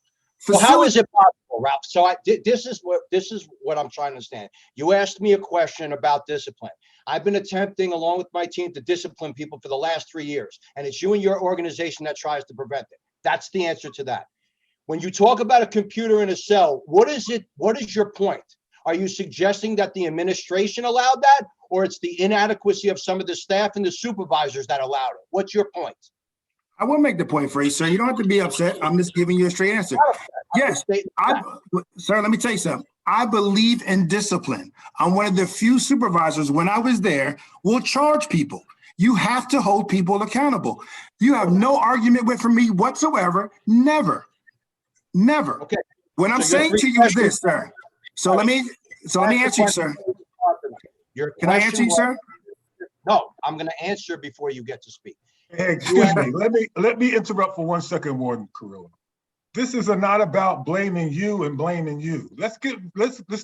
well, how is it possible, Ralph? So this is what I'm trying to understand. You asked me a question about discipline. I've been attempting, along with my team, to discipline people for the last 3 years, and it's you and your organization that tries to prevent it. That's the answer to that. When you talk about a computer in a cell, what is it? What is your point? Are you suggesting that the administration allowed that, or it's the inadequacy of some of the staff and the supervisors that allowed it? What's your point? I will make the point for you, sir. You don't have to be upset. I'm just giving you a straight answer. Yes, sir, let me tell you something. I believe in discipline. I'm one of the few supervisors, when I was there, will charge people. You have to hold people accountable. You have no argument with me whatsoever. Never. Never. Okay. What I'm saying to you is this, sir. So let me answer you, sir. Can I answer you, sir? No, I'm going to answer before you get to speak. Hey, excuse me. Let me interrupt for 1 second, Warden Carrillo. This is not about blaming you and blaming you. Let's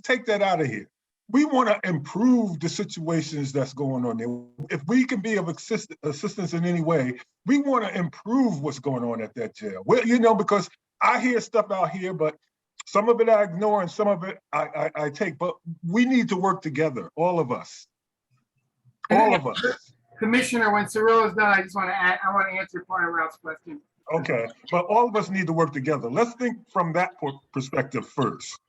take that out of here. We want to improve the situations that's going on there. If we can be of assistance in any way, we want to improve what's going on at that jail. Well, because I hear stuff out here, but some of it I ignore and some of it I take. But we need to work together, all of us. All of us. Commissioner, when Cirillo's done, I want to answer part of Ralph's question. Okay, but all of us need to work together. Let's think from that perspective first.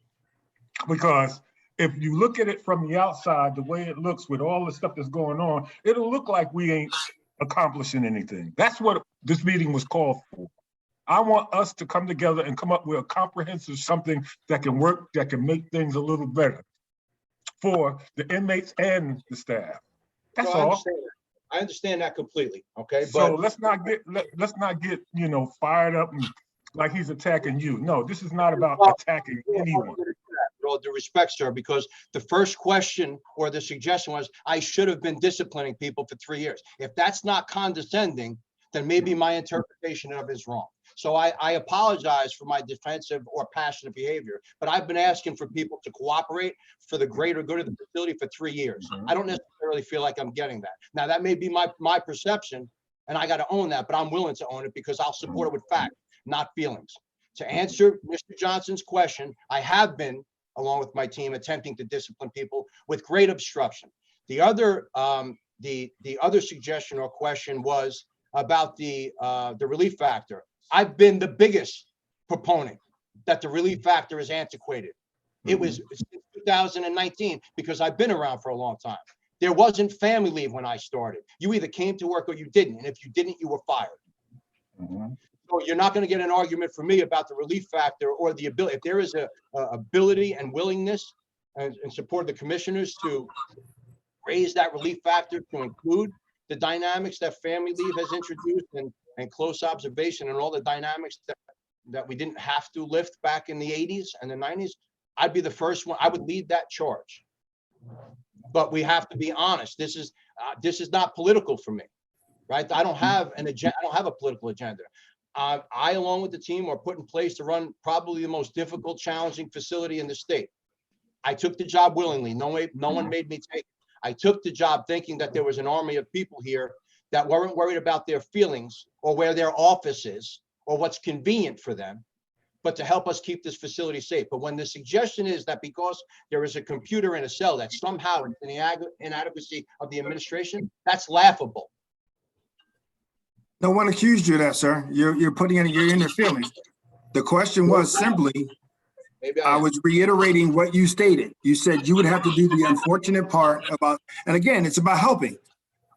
Because if you look at it from the outside, the way it looks with all the stuff that's going on, it'll look like we ain't accomplishing anything. That's what this meeting was called for. I want us to come together and come up with a comprehensive something that can work, that can make things a little better for the inmates and the staff. That's all. I understand that completely. Okay, so let's not get fired up and like he's attacking you. No, this is not about attacking anyone. With all due respect, sir, because the first question or the suggestion was I should have been disciplining people for 3 years. If that's not condescending, then maybe my interpretation of it is wrong. So I apologize for my defensive or passionate behavior, but I've been asking for people to cooperate for the greater good of the facility for 3 years. I don't necessarily feel like I'm getting that. Now, that may be my perception, and I got to own that, but I'm willing to own it because I'll support it with fact, not feelings. To answer Mr. Johnson's question, I have been, along with my team, attempting to discipline people with great obstruction. The other suggestion or question was about the relief factor. I've been the biggest proponent that the relief factor is antiquated. It was since 2019, because I've been around for a long time. There wasn't family leave when I started. You either came to work or you didn't. And if you didn't, you were fired. So you're not going to get an argument from me about the relief factor or the ability. If there is a ability and willingness and support of the commissioners to raise that relief factor to include the dynamics that family leave has introduced and close observation and all the dynamics that we didn't have to lift back in the 80s and the 90s, I'd be the first one. I would lead that charge. But we have to be honest. This is not political for me, right? I don't have an agenda. I don't have a political agenda. I, along with the team, are put in place to run probably the most difficult, challenging facility in the state. I took the job willingly. No one made me take it. I took the job thinking that there was an army of people here that weren't worried about their feelings or where their office is or what's convenient for them, but to help us keep this facility safe. But when the suggestion is that because there is a computer in a cell, that somehow it's an inadequacy of the administration, that's laughable. No one accused you of that, sir. You're in your feelings. The question was simply, I was reiterating what you stated. You said you would have to do the unfortunate part about, and again, it's about helping.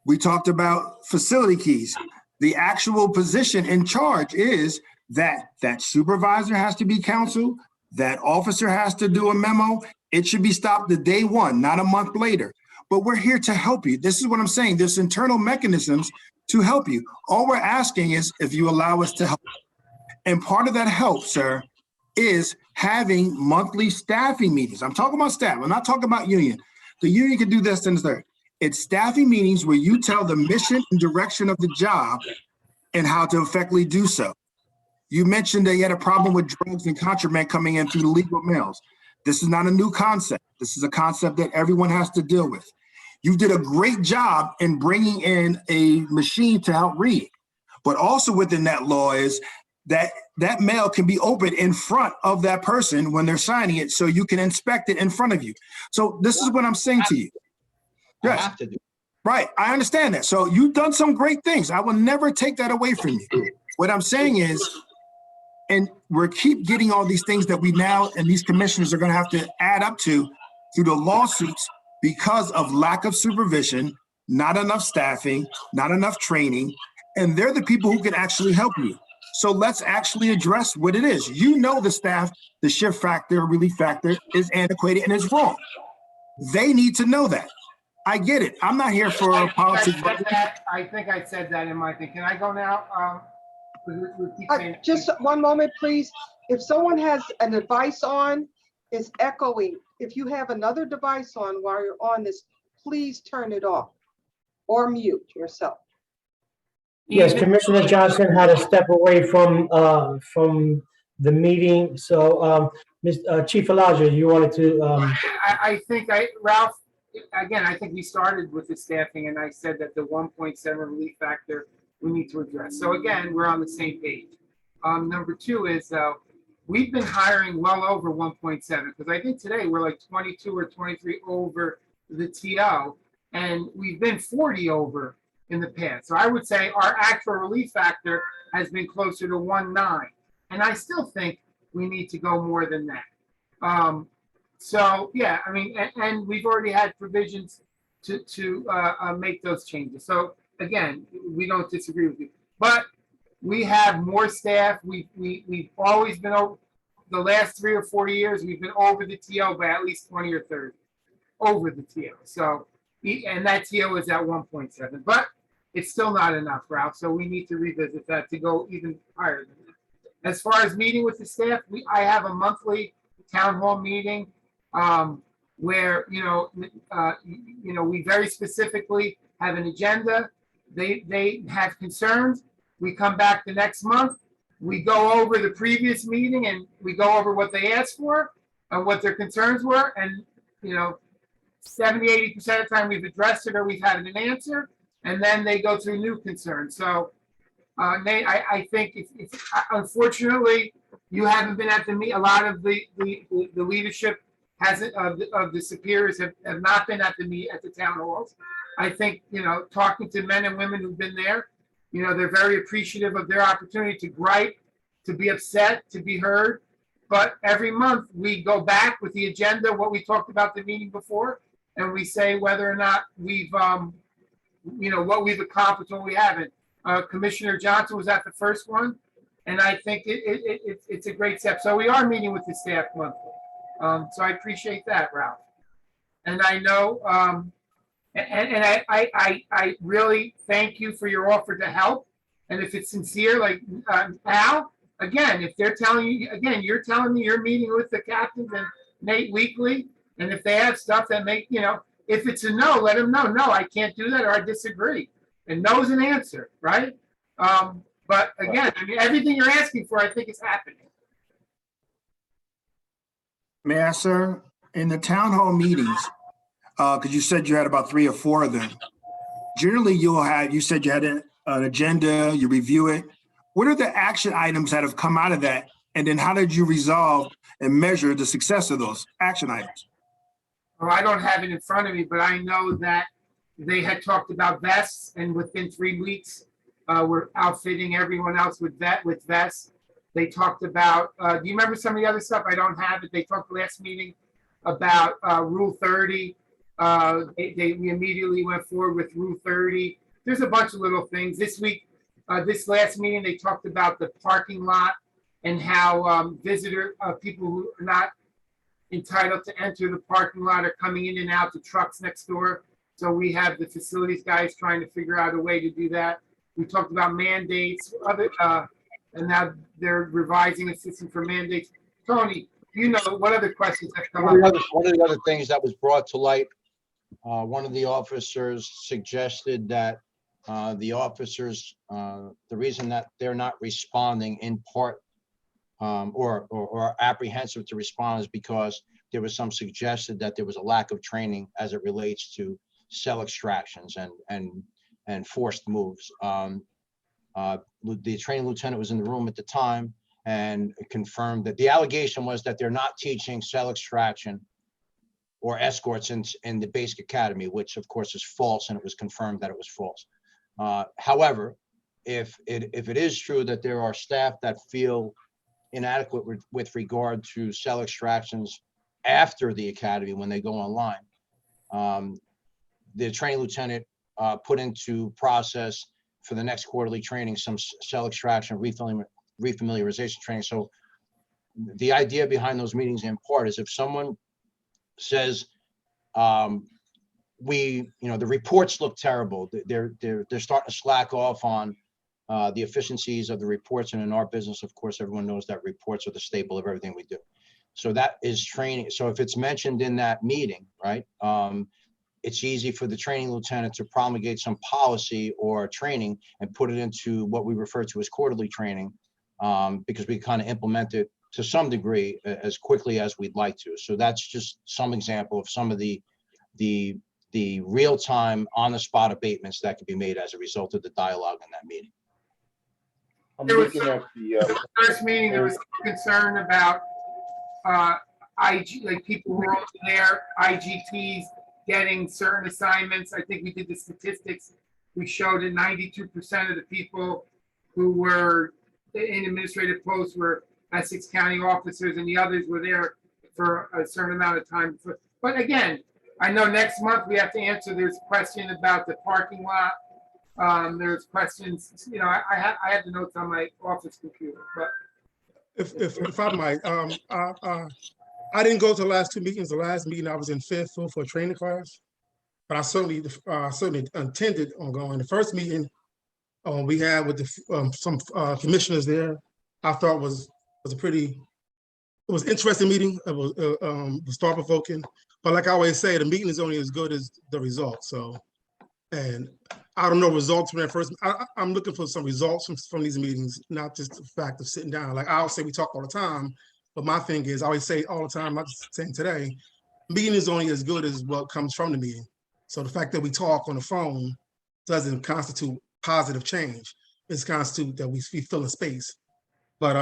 We talked about facility keys. The actual position in charge is that supervisor has to be counseled, that officer has to do a memo. It should be stopped the day one, not a month later. But we're here to help you. This is what I'm saying. There's internal mechanisms to help you. All we're asking is if you allow us to help. And part of that help, sir, is having monthly staffing meetings. I'm talking about staff. I'm not talking about union. The union can do this and third. It's staffing meetings where you tell the mission and direction of the job and how to effectively do so. You mentioned that you had a problem with drugs and contraband coming in through the legal mails. This is not a new concept. This is a concept that everyone has to deal with. You did a great job in bringing in a machine to help read. But also within that law is that mail can be opened in front of that person when they're signing it, so you can inspect it in front of you. So this is what I'm saying to you. Yes. I have to do. Right, I understand that. So you've done some great things. I will never take that away from you. What I'm saying is, and we're keep getting all these things that we now, and these commissioners are gonna have to add up to through the lawsuits because of lack of supervision, not enough staffing, not enough training, and they're the people who can actually help you. So let's actually address what it is. You know the staff, the shift factor, relief factor is antiquated and it's wrong. They need to know that. I get it. I'm not here for politics. I think I said that in my thing. Can I go now? Just one moment, please. If someone has a device on, it's echoing. If you have another device on while you're on this, please turn it off or mute yourself. Yes, Commissioner Johnson had to step away from the meeting. So, Chief Elijah, you wanted to. I think Ralph, again, I think we started with the staffing and I said that the 1.7 relief factor we need to address. So again, we're on the same page. Number two is we've been hiring well over 1.7 because I think today we're like 22 or 23 over the TO and we've been 40 over in the past. So I would say our actual relief factor has been closer to 1.9. And I still think we need to go more than that. So yeah, I mean, and we've already had provisions to make those changes. So again, we don't disagree with you, but we have more staff. We've always been over the last 3 or 4 years. We've been over the TO by at least 20 or 30 over the TO. So, and that TO is at 1.7, but it's still not enough, Ralph. So we need to revisit that to go even higher than that. As far as meeting with the staff, I have a monthly town hall meeting where we very specifically have an agenda. They have concerns. We come back the next month. We go over the previous meeting and we go over what they asked for and what their concerns were. And 70–80% of the time we've addressed it or we've had an answer. And then they go through new concerns. So I think it's unfortunately you haven't been at the meet. A lot of the leadership hasn't of the superiors have not been at the town halls. I think talking to men and women who've been there, they're very appreciative of their opportunity to gripe, to be upset, to be heard, But every month we go back with the agenda, what we talked about the meeting before, and we say whether or not we've, what we've accomplished, what we haven't. Commissioner Johnson was at the first one, and I think it's a great step. So we are meeting with the staff monthly. So I appreciate that, Ralph. And I know, I really thank you for your offer to help. And if it's sincere, like Al, again, if they're telling you, again, you're telling me you're meeting with the captains and Nate weekly, and if they have stuff that make, if it's a no, let them know, no, I can't do that, or I disagree. And no's an answer, right? But again, I mean, everything you're asking for, I think is happening. May I, sir? In the town hall meetings, because you said you had about 3 or 4 of them, generally you said you had an agenda, you review it. What are the action items that have come out of that? And then how did you resolve and measure the success of those action items? Well, I don't have it in front of me, but I know that they had talked about vests, and within 3 weeks, we're outfitting everyone else with vests. They talked about, do you remember some of the other stuff? I don't have it. They talked last meeting about Rule 30. We immediately went forward with Rule 30. There's a bunch of little things. This week, this last meeting, they talked about the parking lot and how people who are not entitled to enter the parking lot are coming in and out the trucks next door. So we have the facilities guys trying to figure out a way to do that. We talked about mandates, and now they're revising a system for mandates. Tony, what other questions have come up? One of the other things that was brought to light, one of the officers suggested that the officers, the reason that they're not responding in part or apprehensive to respond is because there was some suggested that there was a lack of training as it relates to cell extractions and forced moves. The training lieutenant was in the room at the time and confirmed that the allegation was that they're not teaching cell extraction or escorts in the basic academy, which of course is false, and it was confirmed that it was false. However, if it is true that there are staff that feel inadequate with regard to cell extractions after the academy when they go online, the training lieutenant put into process for the next quarterly training some cell extraction refamiliarization training. So the idea behind those meetings in part is if someone says the reports look terrible, they're starting to slack off on the efficiencies of the reports, and in our business, of course, everyone knows that reports are the staple of everything we do. So that is training. So if it's mentioned in that meeting, right, it's easy for the training lieutenant to promulgate some policy or training and put it into what we refer to as quarterly training, because we kind of implement it to some degree as quickly as we'd like to. So that's just some example of some of the real-time, on-the-spot abatements that can be made as a result of the dialogue in that meeting. I'm looking at the First meeting, there was concern about IG, like people who were over there, IGTs getting certain assignments. I think we did the statistics. We showed that 92% of the people who were in administrative posts were Essex County officers, and the others were there for a certain amount of time. But again, I know next month we have to answer. There's a question about the parking lot. There's questions, I have the notes on my office computer, but. If I might, I didn't go to the last 2 meetings. The last meeting I was in Fairfield for a training class, but I certainly intended on going. The first meeting we had with some commissioners there, I thought was it was interesting meeting. It was thought provoking, but like I always say, the meeting is only as good as the results. So, and I don't know results from that first. I'm looking for some results from these meetings, not just the fact of sitting down. Like I always say, we talk all the time, but my thing is, I always say all the time, not just saying today, meeting is only as good as what comes from the meeting. So the fact that we talk on the phone doesn't constitute positive change. It's constitute that we fill a space. But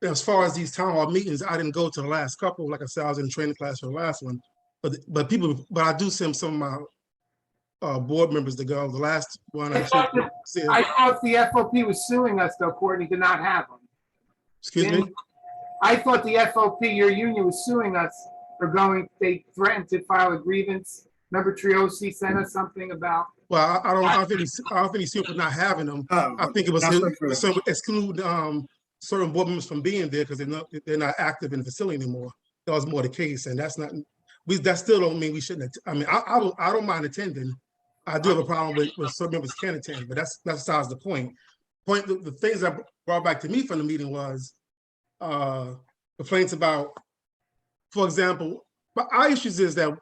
as far as these town hall meetings, I didn't go to the last couple. Like I said, I was in training class for the last one. But I do send some of my board members to go. The last one I thought the FOP was suing us though, Courtney, to not have them. Excuse me? I thought the FOP, your union, was suing us for they threatened to file a grievance. Remember Triosi sent us something about. Well, I don't think he's sued for not having them. I think it was exclude certain board members from being there because they're not active in the facility anymore. That was more the case, and that's not. That still don't mean we shouldn't. I mean, I don't mind attending. I do have a problem with certain members can't attend, but that's besides the point. The things that brought back to me from the meeting was complaints about, for example, but our issues is that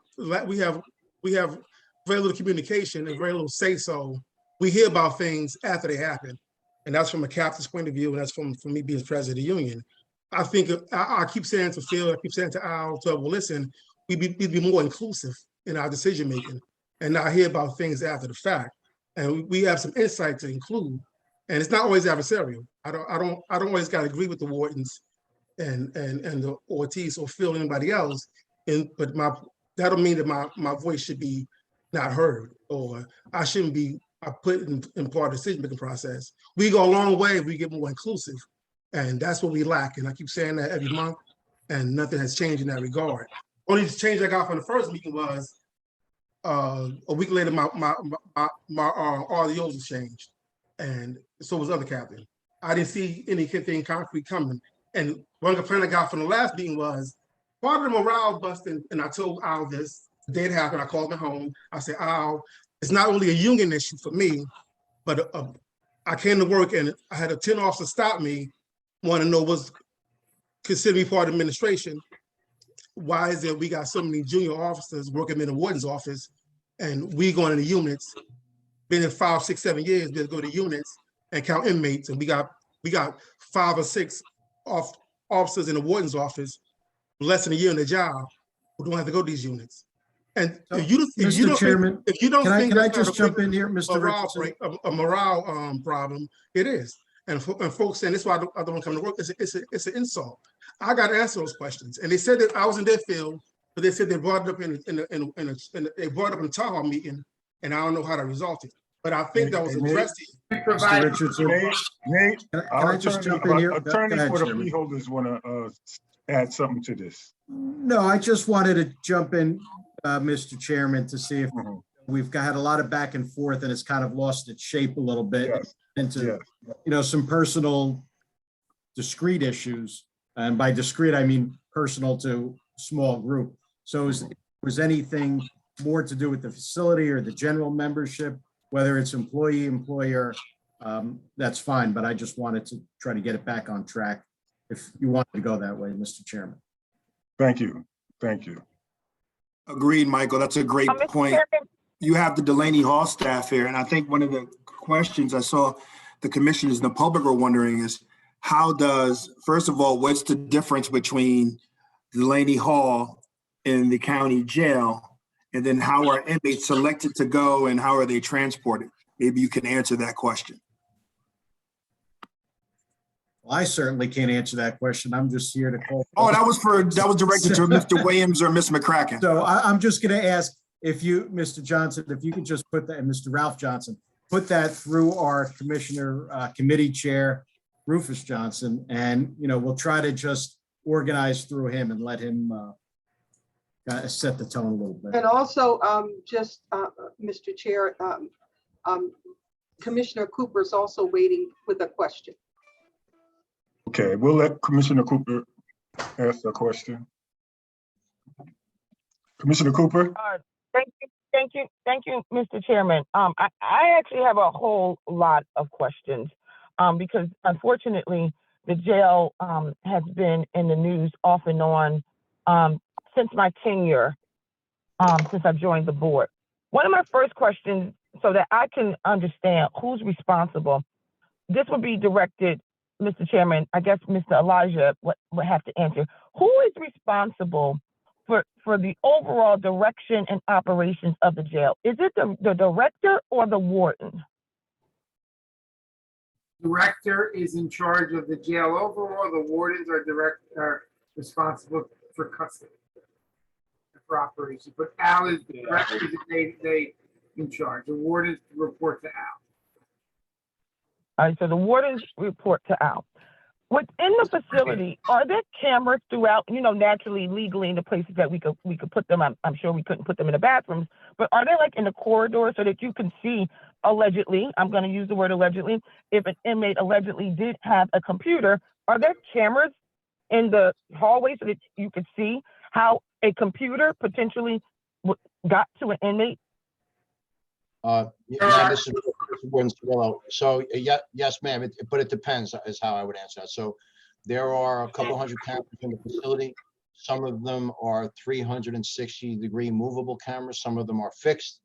we have very little communication and very little say so. We hear about things after they happen, and that's from a captain's point of view, and that's from me being president of the union. I think I keep saying to Phil, I keep saying to Al, well, listen, we'd be more inclusive in our decision making, and not hear about things after the fact. And we have some insight to include, and it's not always adversarial. I don't always got to agree with the Wardens and the Ortiz or Phil or anybody else, but that don't mean that my voice should be not heard, or I shouldn't be put in part of the decision-making process. We go a long way if we get more inclusive, and that's what we lack. And I keep saying that every month, and nothing has changed in that regard. Only change I got from the first meeting was a week later, my RDOs was changed, and so was other captain. I didn't see anything concrete coming. And one complaint I got from the last meeting was part of the morale busting, and I told Al this. The day it happened, I called him home. I said, Al, it's not only a union issue for me, but I came to work and I had a 10 officer stop me, want to know what's considered me part of administration. Why is it we got so many junior officers working in the warden's office and we going into units, been in 5, 6, 7 years, we go to units and count inmates, and we got 5 or 6 officers in the warden's office, less than a year in the job, who don't have to go to these units. And if you don't think can I just jump in here, Mr. Richardson? A morale problem, it is. And folks saying this is why I don't want to come to work. It's an insult. I got to answer those questions. And they said that I was in their field, but they said they brought it up they brought it up in the town hall meeting, and I don't know how to resolve it. But I think that was addressed. Mr. Richardson, Nate, can I just jump in here? Attorneys for the freeholders want to add something to this. No, I just wanted to jump in, Mr. Chairman, to see if we've had a lot of back and forth and it's kind of lost its shape a little bit into, some personal discrete issues. And by discrete, I mean personal to small group. So was anything more to do with the facility or the general membership, whether it's employee, employer, that's fine. But I just wanted to try to get it back on track if you wanted to go that way, Mr. Chairman. Thank you. Thank you. Agreed, Michael. That's a great point. You have the Delaney Hall staff here, and I think one of the questions I saw the commissioners and the public are wondering is first of all, what's the difference between Delaney Hall and the county jail? And then how are inmates selected to go and how are they transported? Maybe you can answer that question. Well, I certainly can't answer that question. I'm just here to call. Oh, that was directed to Mr. Williams or Ms. McCracken. So I'm just going to ask if you, Mr. Johnson, if you could just put that, and Mr. Ralph Johnson, put that through our committee chair, Rufus Johnson, and, we'll try to just organize through him and let him set the tone a little bit. And also, Mr. Chair, Commissioner Cooper is also waiting with a question. Okay, we'll let Commissioner Cooper ask a question. Commissioner Cooper? Thank you, Mr. Chairman. I actually have a whole lot of questions because unfortunately the jail has been in the news off and on since my tenure, since I've joined the board. One of my first questions, so that I can understand who's responsible, this would be directed, Mr. Chairman, I guess Mr. Elijah would have to answer. Who is responsible for the overall direction and operations of the jail? Is it the director or the warden? Director is in charge of the jail overall. The wardens are responsible for custody, for operations. But Al is the director. They in charge. The wardens report to Al. All right, so the wardens report to Al. Within the facility, are there cameras throughout, naturally, legally in the places that we could put them? I'm sure we couldn't put them in the bathrooms, but are they like in the corridor so that you can see allegedly, I'm going to use the word allegedly, if an inmate allegedly did have a computer, are there cameras in the hallway so that you could see how a computer got to an inmate? Yeah, this is Warden Cirillo. So, yes, ma'am, but it depends is how I would answer that. So there are a couple hundred cameras in the facility. Some of them are 360-degree movable cameras. Some of them are fixed.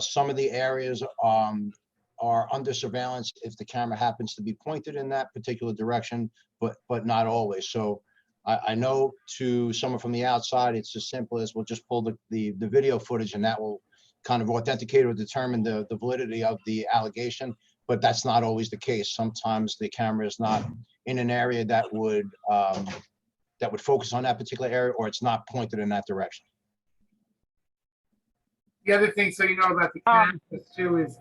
Some of the areas are under surveillance if the camera happens to be pointed in that particular direction, but not always. So I know to someone from the outside, it's as simple as we'll just pull the video footage and that will kind of authenticate or determine the validity of the allegation, but that's not always the case. Sometimes the camera is not in an area that would focus on that particular area, or it's not pointed in that direction. The other thing, so you know about the cameras too, is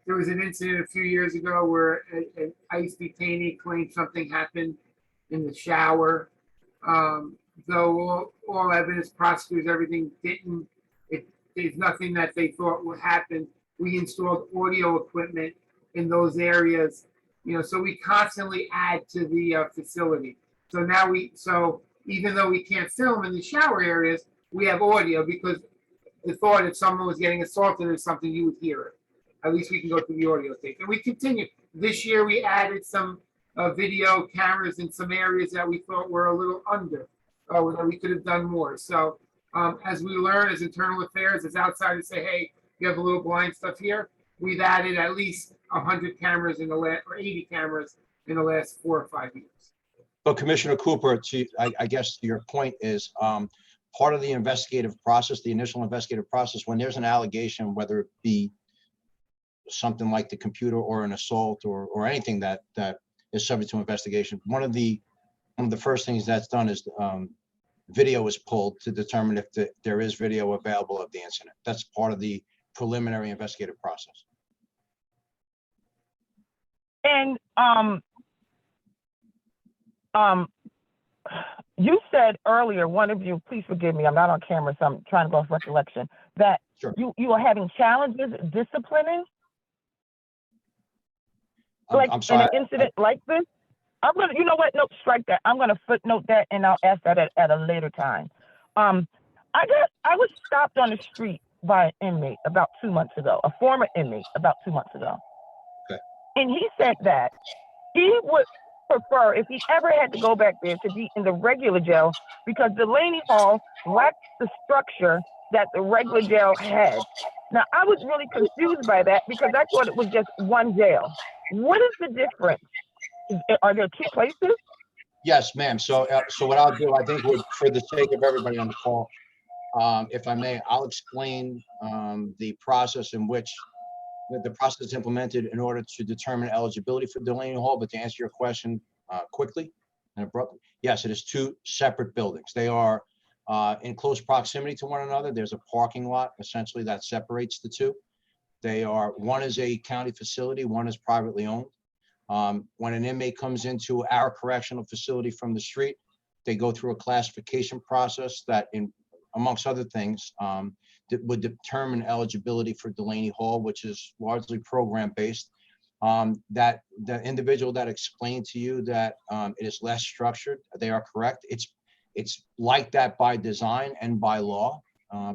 there was an incident a few years ago where an ICE detainee claimed something happened in the shower. Though all evidence, prosecutors, everything didn't, there's nothing that they thought would happen. We installed audio equipment in those areas, so we constantly add to the facility. So now even though we can't film in the shower areas, we have audio because the thought if someone was getting assaulted or something, you would hear it. At least we can go through the audio tape. And we continue. This year we added some video cameras in some areas that we thought were a little under, that we could have done more. So as we learn as internal affairs, as outsiders say, hey, you have a little blind stuff here, we've added at least 100 cameras or 80 cameras in the last 4 or 5 years. But Commissioner Cooper, I guess your point is part of the investigative process, the initial investigative process, when there's an allegation, whether it be something like the computer or an assault or anything that is subject to investigation, one of the first things that's done is video is pulled to determine if there is video available of the incident. That's part of the preliminary investigative process. And you said earlier, one of you, please forgive me, I'm not on camera, so I'm trying to go off recollection, that Sure. you are having challenges disciplining? I'm sorry. In an incident like this? I'm gonna, you know what? No, strike that. I'm gonna footnote that, and I'll ask that at a later time. I was stopped on the street by an inmate about 2 months ago, a former inmate about 2 months ago. Okay. And he said that he would prefer, if he ever had to go back there, to be in the regular jail because Delaney Hall lacked the structure that the regular jail had. Now, I was really confused by that because I thought it was just one jail. What is the difference? Are there 2 places? Yes, ma'am. So what I'll do, I think for the sake of everybody on the call, if I may, I'll explain the process in which the process is implemented in order to determine eligibility for Delaney Hall. But to answer your question quickly and abruptly, yes, it is 2 separate buildings. They are in close proximity to one another. There's a parking lot essentially that separates the 2. One is a county facility, one is privately owned. When an inmate comes into our correctional facility from the street, they go through a classification process that, amongst other things, that would determine eligibility for Delaney Hall, which is largely program-based. That the individual that explained to you that it is less structured, they are correct. It's like that by design and by law,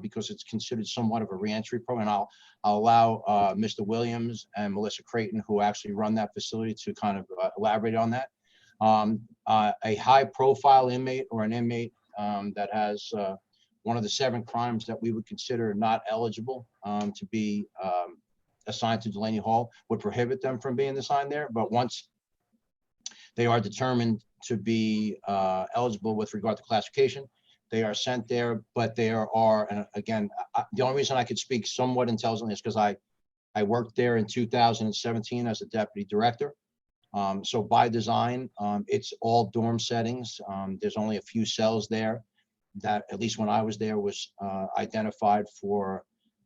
because it's considered somewhat of a reentry program. I'll allow Mr. Williams and Melissa Creighton, who actually run that facility, to kind of elaborate on that. A high-profile inmate or an inmate that has one of the 7 crimes that we would consider not eligible to be assigned to Delaney Hall would prohibit them from being assigned there. But once they are determined to be eligible with regard to classification, they are sent there. But there are, and again, the only reason I could speak somewhat intelligently is because I worked there in 2017 as a deputy director. So by design, it's all dorm settings. There's only a few cells there that, at least when I was there, was identified for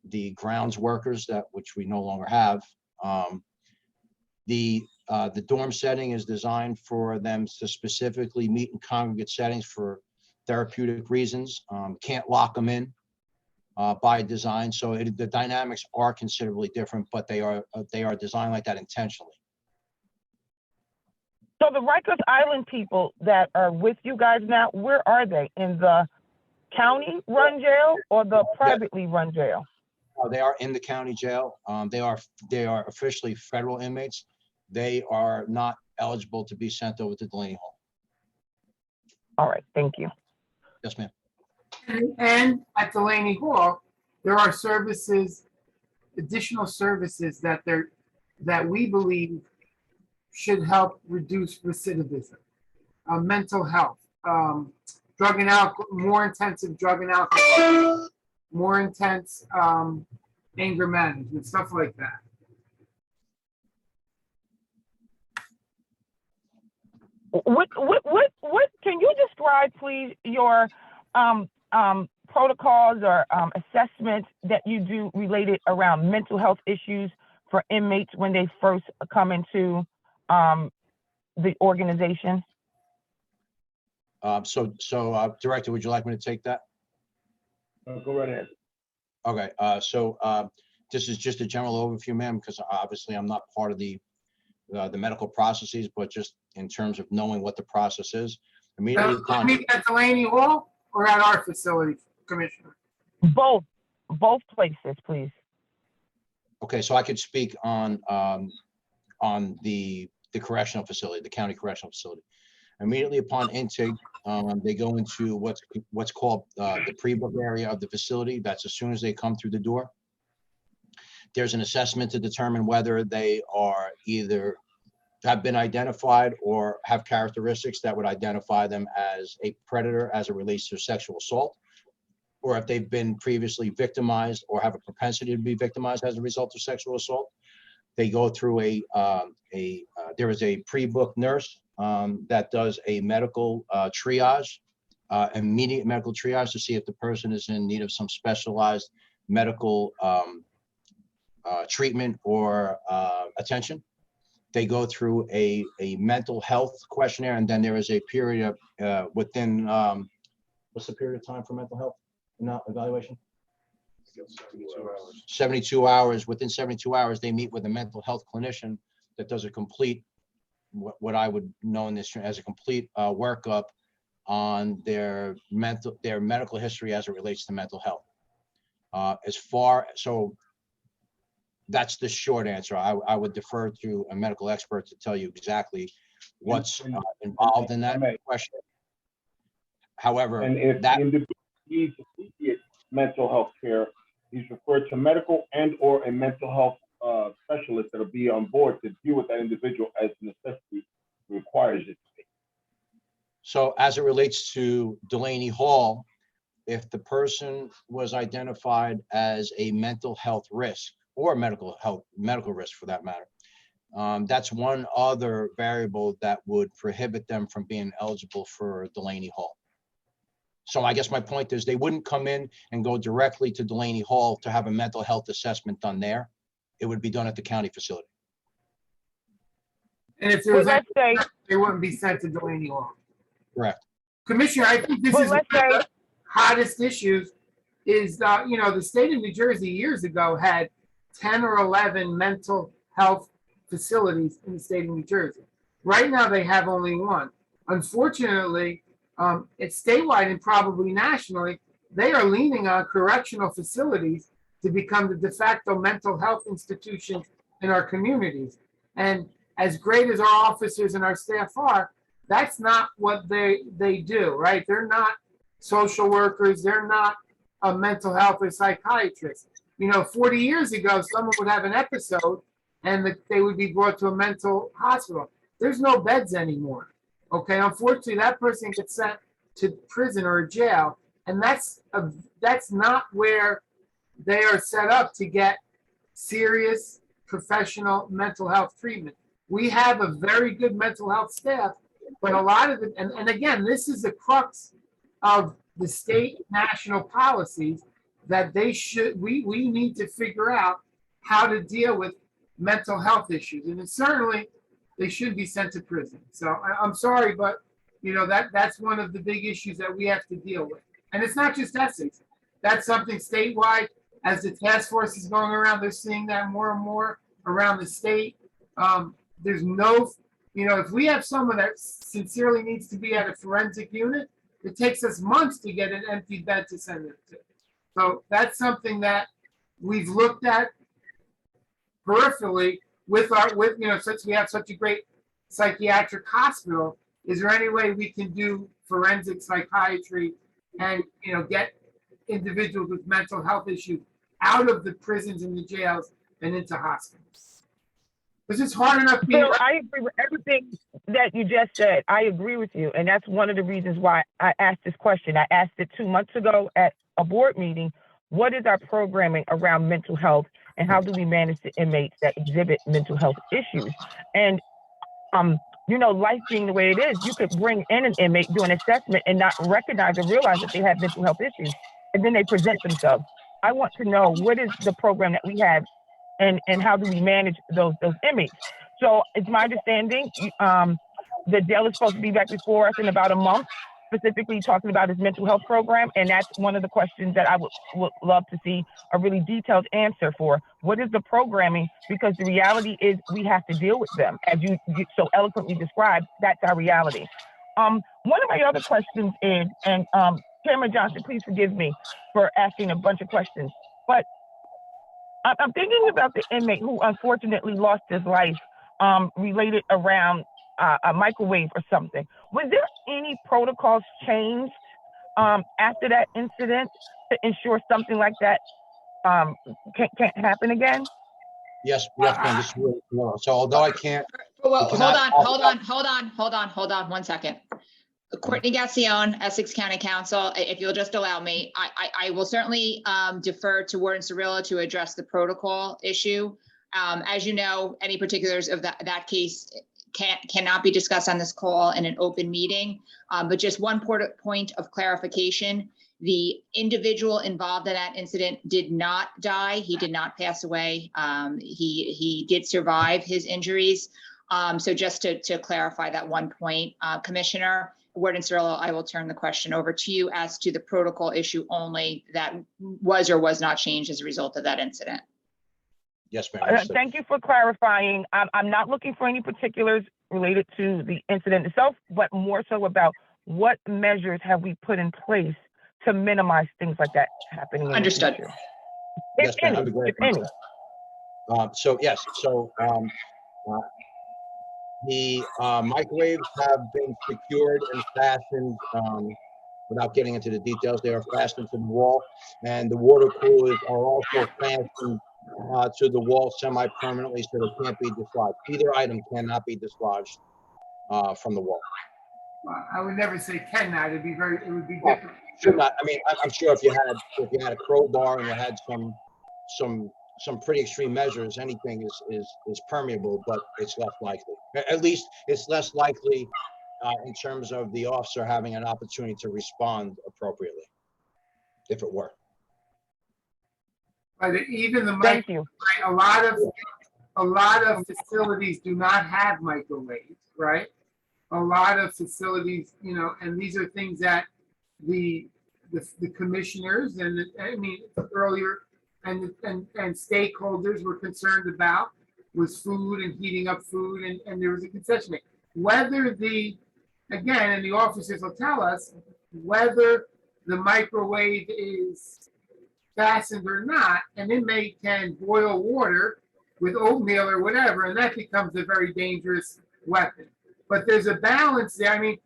the grounds workers, which we no longer have. The The dorm setting is designed for them to specifically meet in congregate settings for therapeutic reasons. Can't lock them in by design. So the dynamics are considerably different, but they are designed like that intentionally. So the Rikers Island people that are with you guys now, where are they? In the county-run jail or the privately run jail? They are in the county jail. They are officially federal inmates. They are not eligible to be sent over to Delaney Hall. All right, thank you. Yes, ma'am. And at Delaney Hall, there are services, additional services that we believe should help reduce recidivism, mental health, drug and alcohol, more intensive drug and alcohol, more intense anger management, stuff like that. What can you describe, please, your protocols or assessments that you do related around mental health issues for inmates when they first come into the organization? Director, would you like me to take that? Go right ahead. Okay, this is just a general overview, ma'am, because obviously I'm not part of the medical processes, but just in terms of knowing what the process is. Immediately upon At Delaney Hall or at our facility, Commissioner? Both places, please. Okay, so I could speak on the correctional facility, the county correctional facility. Immediately upon intake, they go into what's called the pre-book area of the facility. That's as soon as they come through the door. There's an assessment to determine whether they are either have been identified or have characteristics that would identify them as a predator as it relates to sexual assault, or if they've been previously victimized or have a propensity to be victimized as a result of sexual assault. They go through there is a pre-book nurse that does a medical triage, immediate medical triage to see if the person is in need of some specialized medical treatment or attention. They go through a mental health questionnaire, and then there is a period of within what's the period of time for mental health evaluation? 72 hours. Within 72 hours, they meet with a mental health clinician that does a complete, what I would know in this as a complete workup on their medical history as it relates to mental health. So that's the short answer. I would defer to a medical expert to tell you exactly what's involved in that question. However, And if the individual needs immediate mental health care, he's referred to medical and or a mental health specialist that'll be on board to deal with that individual as necessity requires it to be. So as it relates to Delaney Hall, if the person was identified as a mental health risk or medical risk for that matter, that's one other variable that would prohibit them from being eligible for Delaney Hall. So I guess my point is they wouldn't come in and go directly to Delaney Hall to have a mental health assessment done there. It would be done at the county facility. And if there was any, they wouldn't be sent to Delaney Hall. Correct. Commissioner, I think this is one of the hottest issues is, the state of New Jersey years ago had 10 or 11 mental health facilities in the state of New Jersey. Right now, they have only one. Unfortunately, it's statewide and probably nationally, they are leaning on correctional facilities to become the de facto mental health institutions in our communities. And as great as our officers and our staff are, that's not what they do, right? They're not social workers. They're not a mental health or psychiatrist. 40 years ago, someone would have an episode and they would be brought to a mental hospital. There's no beds anymore. Okay, unfortunately, that person gets sent to prison or jail, and that's not where they are set up to get serious professional mental health treatment. We have a very good mental health staff, but a lot of it, and again, this is the crux of the state national policies that we need to figure out how to deal with mental health issues. And certainly they shouldn't be sent to prison. So I'm sorry, but you know, that's one of the big issues that we have to deal with. And it's not just Essex. That's something statewide. As the task force is going around, they're seeing that more and more around the state. There's no, you know, if we have someone that sincerely needs to be at a forensic unit, it takes us months to get an empty bed to send them to. So that's something that we've looked at peripherally with you know, since we have such a great psychiatric hospital, is there any way we can do forensic psychiatry and, you know, get individuals with mental health issues out of the prisons and the jails and into hospitals? Because it's hard enough. Bill, I agree with everything that you just said. I agree with you. And that's one of the reasons why I asked this question. I asked it 2 months ago at a board meeting. What is our programming around mental health and how do we manage the inmates that exhibit mental health issues? And, you know, life being the way it is, you could bring in an inmate, do an assessment and not recognize or realize that they have mental health issues. And then they present themselves. I want to know what is the program that we have and how do we manage those inmates? So it's my understanding, the jail is supposed to be back before us in about a month, specifically talking about his mental health program. And that's one of the questions that I would love to see a really detailed answer for. What is the programming? Because the reality is we have to deal with them. As you so eloquently described, that's our reality. One of my other questions is, and Chairman Johnson, please forgive me for asking a bunch of questions, but I'm thinking about the inmate who unfortunately lost his life related around a microwave or something. Was there any protocols changed after that incident to ensure something like that can't happen again? Yes, ma'am. This is really, so although I can't. Well, we cannot- hold on 1 second. Courtney Gassion, Essex County Council, if you'll just allow me, I will certainly defer to Warden Cirillo to address the protocol issue. As you know, any particulars of that case cannot be discussed on this call in an open meeting. But just one point of clarification, the individual involved in that incident did not die. He did not pass away. He did survive his injuries. So just to clarify that one point, Commissioner, Warden Cirillo, I will turn the question over to you as to the protocol issue only that was or was not changed as a result of that incident. Yes, ma'am. Thank you for clarifying. I'm not looking for any particulars related to the incident itself, but more so about what measures have we put in place to minimize things like that happening in Understood. the future? Yes, ma'am. I'd be glad to answer that. So yes, the microwaves have been secured and fastened, without getting into the details, they are fastened to the wall, and the water coolers are also fastened to the wall semi-permanently so they can't be dislodged. Either item cannot be dislodged from the wall. I would never say cannot. It would be different. Should not. I mean, I'm sure if you had a crowbar and you had some pretty extreme measures, anything is permeable, but it's less likely. At least it's less likely in terms of the officer having an opportunity to respond appropriately, if it were. But even the Thank you. a lot of facilities do not have microwaves, right? A lot of facilities, you know, and these are things that the commissioners and earlier and stakeholders were concerned about was food and heating up food, and there was a concession. Whether again, and the officers will tell us whether the microwave is fastened or not, an inmate can boil water with oatmeal or whatever, and that becomes a very dangerous weapon. But there's a balance there. I mean,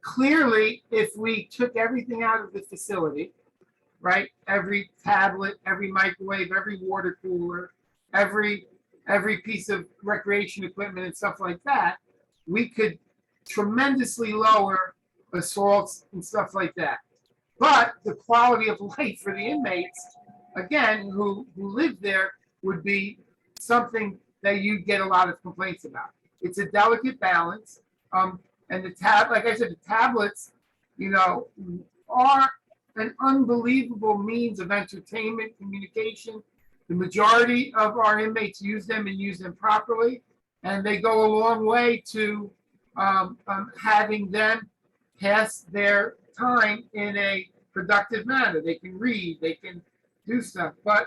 clearly, if we took everything out of the facility, right? Every tablet, every microwave, every water cooler, every piece of recreation equipment and stuff like that, we could tremendously lower assaults and stuff like that. But the quality of life for the inmates, again, who live there, would be something that you get a lot of complaints about. It's a delicate balance. And like I said, the tablets, you know, are an unbelievable means of entertainment, communication. The majority of our inmates use them and use them properly. And they go a long way to having them pass their time in a productive manner. They can read, they can do stuff, but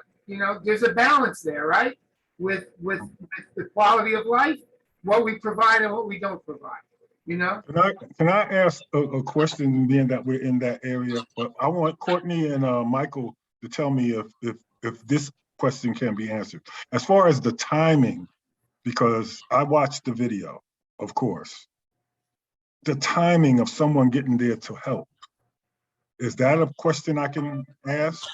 there's a balance there, right? With the quality of life, what we provide and what we don't provide. Can I ask a question, being that we're in that area? But I want Courtney and Michael to tell me if this question can be answered. As far as the timing, because I watched the video, of course. The timing of someone getting there to help. Is that a question I can ask?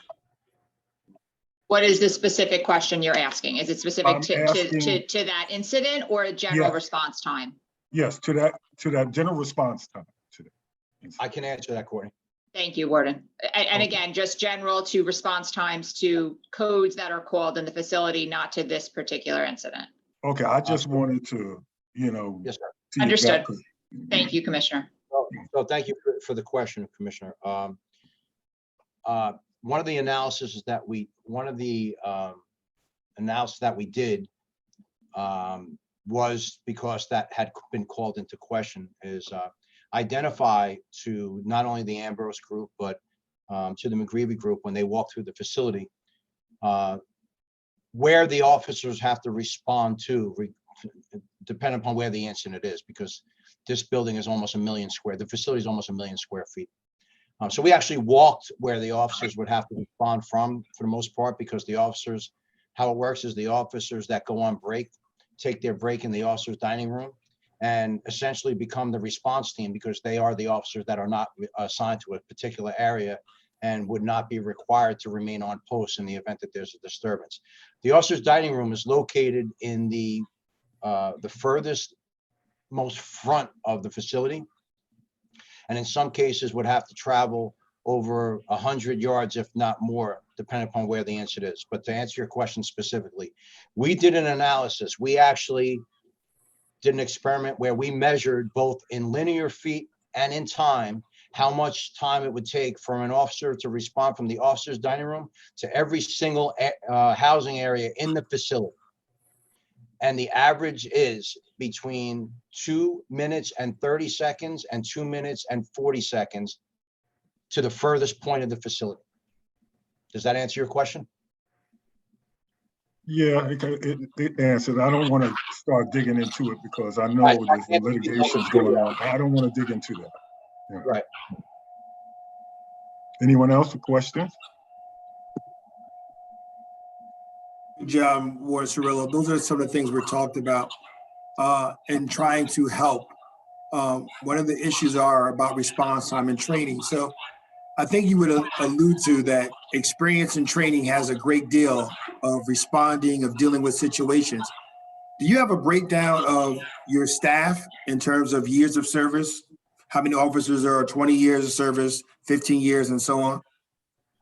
What is the specific question you're asking? Is it specific I'm to asking- that incident or a general Yes. response time? Yes, to that general response time. I can answer that, Courtney. Thank you, Warden. And again, just general to response times to codes that are called in the facility, not to this particular incident. Okay, I just wanted to, Yes, sir. see if Understood. that could- Thank you, Commissioner. So thank you for the question, Commissioner. One of the analysis that we did was, because that had been called into question, is identify to not only the Ambrose group, but to the McGreevy group when they walk through the facility, where the officers have to respond to, depending upon where the incident is, because this building is almost the facility is almost 1 million square feet. So we actually walked where the officers would have to respond from, for the most part, because the officers, how it works is the officers that go on break, take their break in the officers' dining room and essentially become the response team, because they are the officers that are not assigned to a particular area and would not be required to remain on post in the event that there's a disturbance. The officers' dining room is located in the furthest most front of the facility, and in some cases would have to travel over 100 yards, if not more, depending upon where the incident is. But to answer your question specifically, we did an analysis. We actually did an experiment where we measured both in linear feet and in time how much time it would take for an officer to respond from the officer's dining room to every single housing area in the facility. And the average is between 2 minutes and 30 seconds and 2 minutes and 40 seconds to the furthest point of the facility. Does that answer your question? Yeah, it answered. I don't want to start digging into it because I know there's some litigation going on. I don't want to dig into that. Yeah. Right. Anyone else with questions? Warden Cirillo, those are some of the things we talked about in trying to help. One of the issues are about response time and training. So I think you would allude to that experience and training has a great deal of responding, of dealing with situations. Do you have a breakdown of your staff in terms of years of service? How many officers are 20 years of service, 15 years, and so on?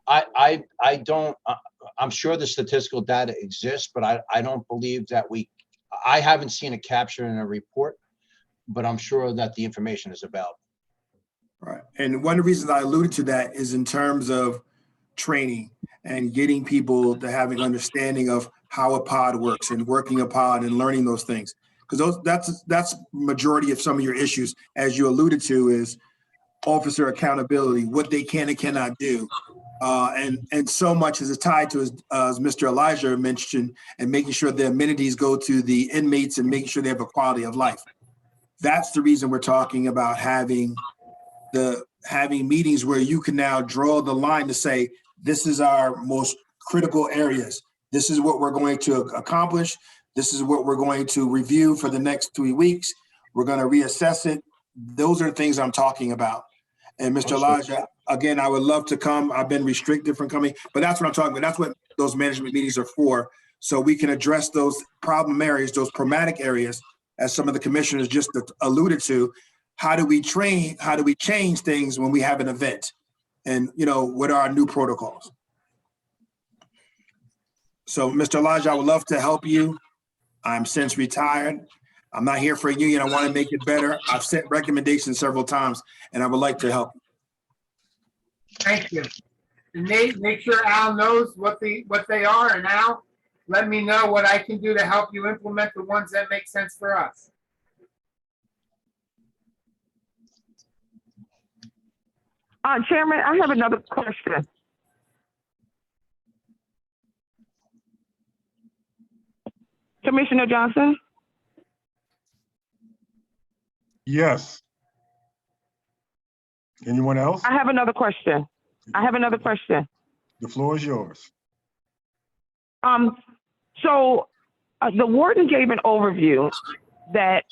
I don't, I'm sure the statistical data exists, but I don't believe that I haven't seen it captured in a report, but I'm sure that the information is available. Right. And one of the reasons I alluded to that is in terms of training and getting people to have an understanding of how a pod works and working a pod and learning those things. Because that's majority of some of your issues, as you alluded to, is officer accountability, what they can and cannot do. And so much is tied to, as Mr. Elijah mentioned, and making sure the amenities go to the inmates and making sure they have a quality of life. That's the reason we're talking about having meetings where you can now draw the line to say, this is our most critical areas. This is what we're going to accomplish. This is what we're going to review for the next 3 weeks. We're going to reassess it. Those are the things I'm talking about. And Mr. Elijah, again, I would love to come. I've been restricted from coming, but that's what I'm talking about. That's what those management meetings are for. So we can address those problem areas, those problematic areas, as some of the commissioners just alluded to. How do we train? How do we change things when we have an event? And, what are our new protocols? So, Mr. Elijah, I would love to help you. I'm since retired. I'm not here for a union. I want to make it better. I've sent recommendations several times, and I would like to help. Thank you. And make sure Al knows what they are, and Al, let me know what I can do to help you implement the ones that make sense for us. Chairman, I have another question. Commissioner Johnson? Yes. Anyone else? I have another question. The floor is yours. So the warden gave an overview that,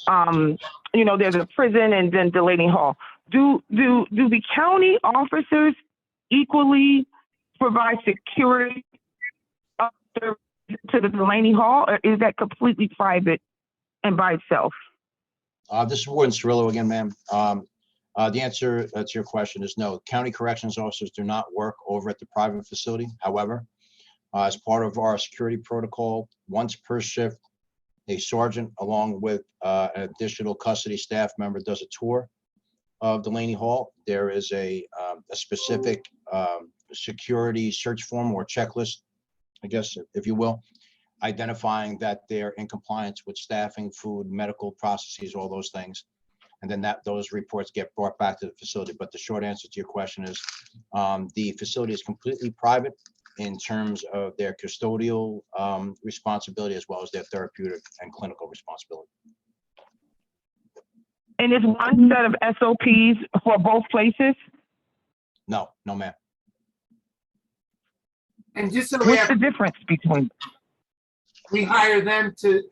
there's a prison and then Delaney Hall. Do the county officers equally provide security to the Delaney Hall, or is that completely private and by itself? This is Warden Cirillo again, ma'am. The answer to your question is no. County corrections officers do not work over at the private facility. However, as part of our security protocol, once per shift, a sergeant along with an additional custody staff member does a tour of Delaney Hall. There is a specific security search form or checklist, I guess, if you will, identifying that they're in compliance with staffing, food, medical processes, all those things. And then those reports get brought back to the facility. But the short answer to your question is the facility is completely private in terms of their custodial responsibility as well as their therapeutic and clinical responsibility. And is one set of SOPs for both places? No, ma'am. And just so What's the difference between? We hire them to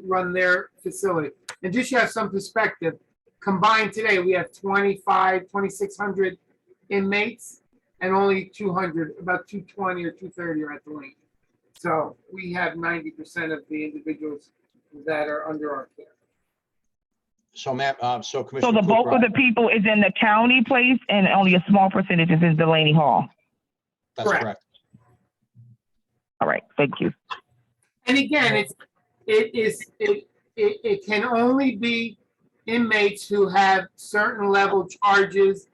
run their facility. And just to have some perspective, combined today, we have 2,600 inmates and only 200, about 220 or 230 are at the lane. So we have 90% of the individuals that are under our care. So, ma'am, So Commissioner the bulk Cooper, of the people is in the county place and only a small percentage is in Delaney Hall. that's correct. All right, thank you. And again, it can only be inmates who have certain level charges,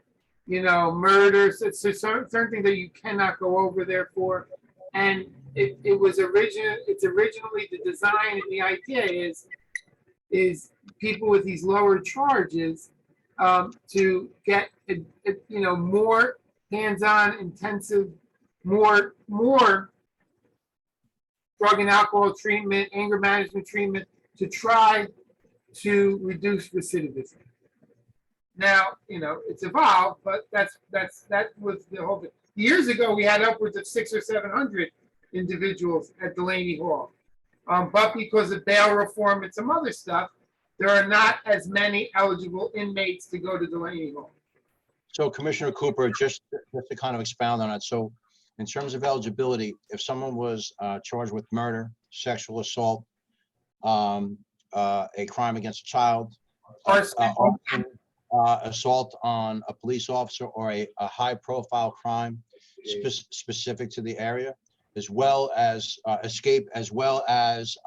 murder, so certain things that you cannot go over there for. And it's originally the design and the idea is people with these lower charges to get more hands-on, intensive, more drug and alcohol treatment, anger management treatment to try to reduce recidivism. Now, it's evolved, but that was the whole thing. Years ago, we had upwards of 600 or 700 individuals at Delaney Hall. But because of bail reform and some other stuff, there are not as many eligible inmates to go to Delaney Hall. So Commissioner Cooper, just to kind of expound on it. So in terms of eligibility, if someone was charged with murder, sexual assault, a crime against a child, assault on a police officer, or a high-profile crime specific to the area, as well as escape, as well as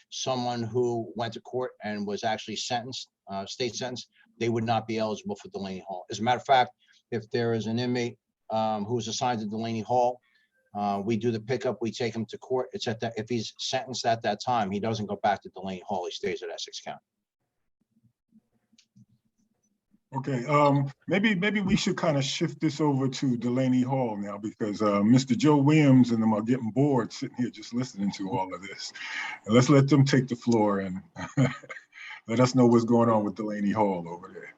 someone who went to court and was actually sentenced, state sentenced, they would not be eligible for Delaney Hall. As a matter of fact, if there is an inmate who is assigned to Delaney Hall, we do the pickup, we take him to court. It's at that, if he's sentenced at that time, he doesn't go back to Delaney Hall, he stays at Essex County. Okay, maybe we should kind of shift this over to Delaney Hall now, because Mr. Joe Williams and them are getting bored sitting here just listening to all of this. And let's let them take the floor and let us know what's going on with Delaney Hall over there.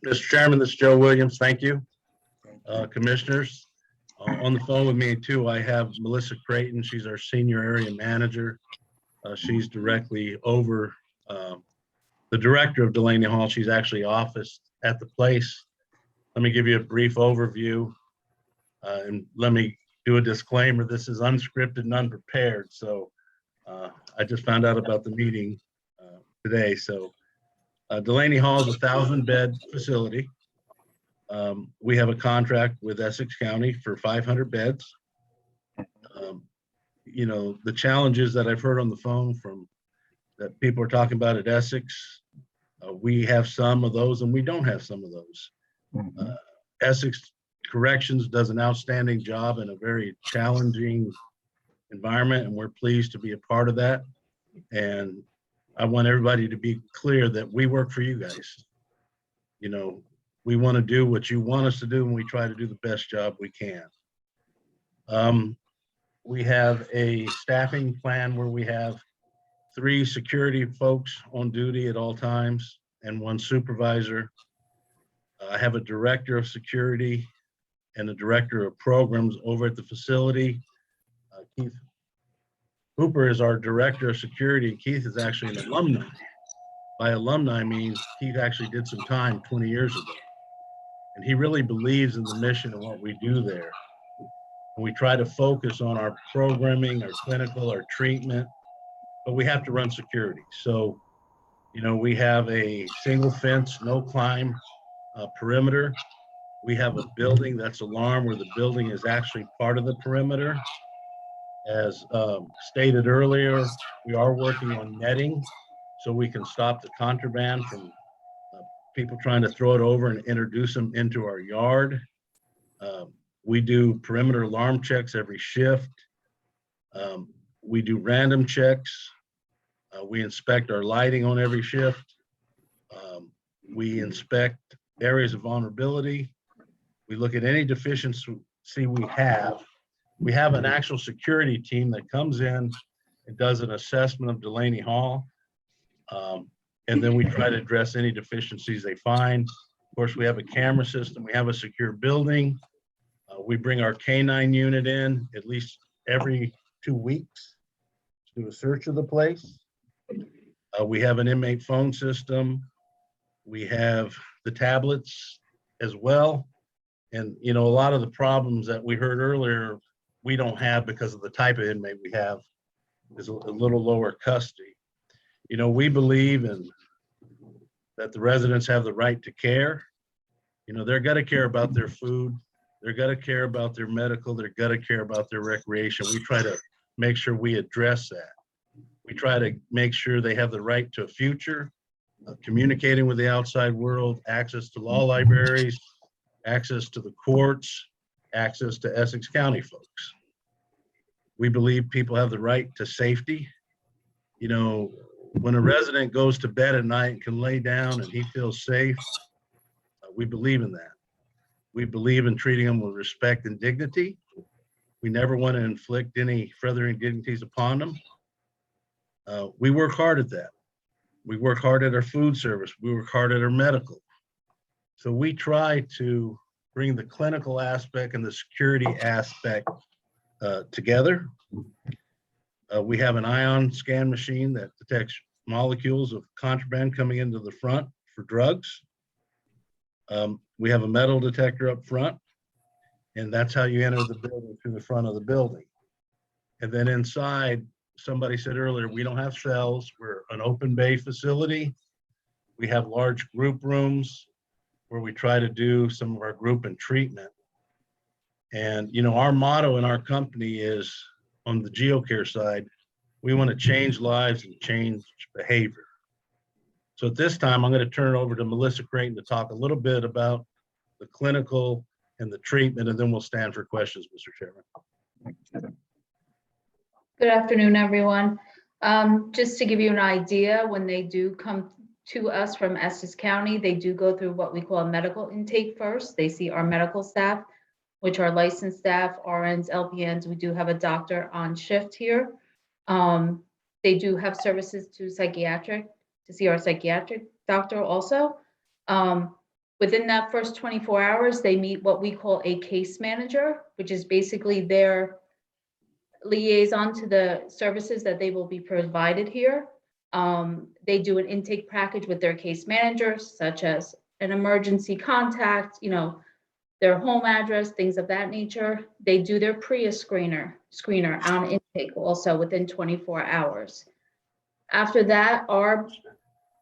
Mr. Chairman, this is Joe Williams. Thank you. Commissioners, on the phone with me too, I have Melissa Creighton. She's our senior area manager. She's directly over the director of Delaney Hall. She's actually officed at the place. Let me give you a brief overview and let me do a disclaimer. This is unscripted and unprepared. So I just found out about the meeting today. So Delaney Hall is a 1,000-bed facility. We have a contract with Essex County for 500 beds. The challenges that I've heard on the phone from that people are talking about at Essex, we have some of those and we don't have some of those. Essex Corrections does an outstanding job in a very challenging environment, and we're pleased to be a part of that. And I want everybody to be clear that we work for you guys. You know, we want to do what you want us to do, and we try to do the best job we can. We have a staffing plan where we have 3 security folks on duty at all times and 1 supervisor. I have a director of security and a director of programs over at the facility. Keith Hooper is our director of security. Keith is actually an alumni. By alumni, I mean Keith actually did some time 20 years ago. And he really believes in the mission and what we do there. And we try to focus on our programming, our clinical, our treatment, but we have to run security. So, you know, we have a single fence, no climb perimeter. We have a building that's alarmed where the building is actually part of the perimeter. As stated earlier, we are working on netting so we can stop the contraband from people trying to throw it over and introduce them into our yard. We do perimeter alarm checks every shift. We do random checks. We inspect our lighting on every shift. We inspect areas of vulnerability. We look at any deficiency we have. We have an actual security team that comes in and does an assessment of Delaney Hall. And then we try to address any deficiencies they find. Of course, we have a camera system. We have a secure building. We bring our K9 unit in at least every 2 weeks to do a search of the place. We have an inmate phone system. We have the tablets as well. And, you know, a lot of the problems that we heard earlier, we don't have because of the type of inmate we have is a little lower custody. You know, we believe in that the residents have the right to care. You know, they're gonna care about their food. They're gonna care about their medical. They're gonna care about their recreation. We try to make sure we address that. We try to make sure they have the right to a future, communicating with the outside world, access to law libraries, access to the courts, access to Essex County folks. We believe people have the right to safety. You know, when a resident goes to bed at night and can lay down and he feels safe, we believe in that. We believe in treating them with respect and dignity. We never want to inflict any further indignities upon them. We work hard at that. We work hard at our food service. We work hard at our medical. So we try to bring the clinical aspect and the security aspect together. We have an ion scan machine that detects molecules of contraband coming into the front for drugs. We have a metal detector up front, and that's how you enter the building, through the front of the building. And then inside, somebody said earlier, we don't have cells. We're an open bay facility. We have large group rooms where we try to do some of our group and treatment. And, you know, our motto in our company is, on the GeoCare side, we want to change lives and change behavior. So at this time, I'm going to turn it over to Melissa Creighton to talk a little bit about the clinical and the treatment, and then we'll stand for questions, Mr. Chairman. Good afternoon, everyone. Just to give you an idea, when they do come to us from Essex County, they do go through what we call a medical intake first. They see our medical staff, which are licensed staff, RNs, LPNs. We do have a doctor on shift here. They do have services to see our psychiatric doctor also. Within that first 24 hours, they meet what we call a case manager, which is basically their liaison to the services that they will be provided here. They do an intake package with their case managers, such as an emergency contact, you know, their home address, things of that nature. They do their PREA screener on intake also within 24 hours. After that, our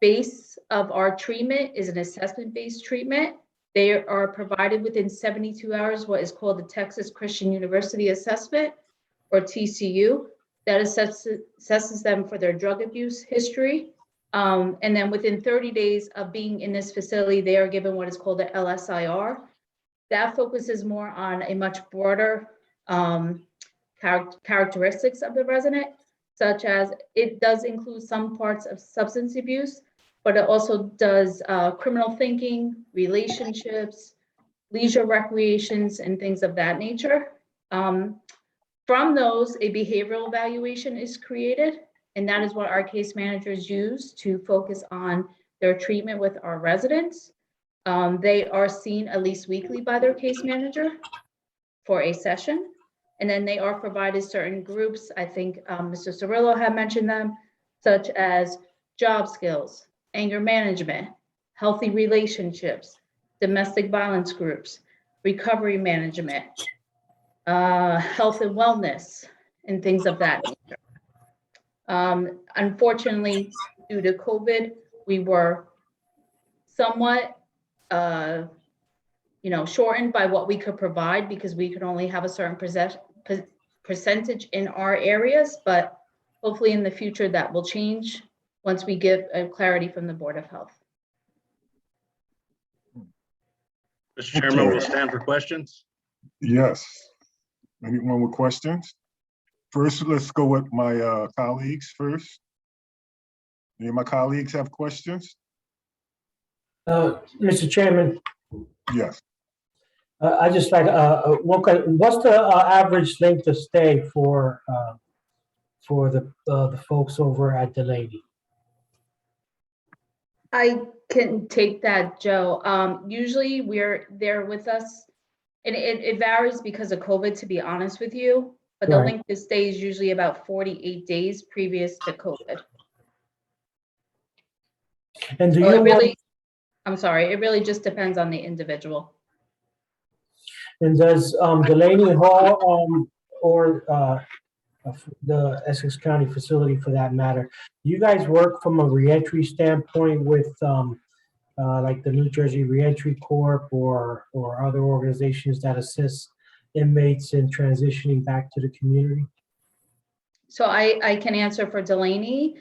base of our treatment is an assessment-based treatment. They are provided within 72 hours, what is called the Texas Christian University Assessment, or TCU, that assesses them for their drug abuse history. And then within 30 days of being in this facility, they are given what is called the LSIR. That focuses more on a much broader characteristics of the resident, such as it does include some parts of substance abuse, but it also does criminal thinking, relationships, leisure recreations, and things of that nature. From those, a behavioral evaluation is created, and that is what our case managers use to focus on their treatment with our residents. They are seen at least weekly by their case manager for a session. And then they are provided certain groups. I think Mr. Cirillo had mentioned them, such as job skills, anger management, healthy relationships, domestic violence groups, recovery management, health and wellness, and things of that nature. Unfortunately, due to COVID, we were somewhat shortened by what we could provide because we could only have a certain percentage in our areas, but hopefully in the future that will change once we get clarity from the Board of Health. Mr. Chairman, we'll stand for questions. Yes. Anyone with questions? First, let's go with my colleagues first. Any of my colleagues have questions? Mr. Chairman, Yes. I just like, what's the average length of stay for the folks over at Delaney? I can take that, Joe. Usually they're with us, and it varies because of COVID, to be honest with you, but the length of stay is usually about 48 days previous to COVID. And do So you want, I'm sorry, it really just depends on the individual. and does Delaney Hall or the Essex County facility for that matter, you guys work from a reentry standpoint with like the New Jersey Reentry Corp or other organizations that assist inmates in transitioning back to the community? So I can answer for Delaney.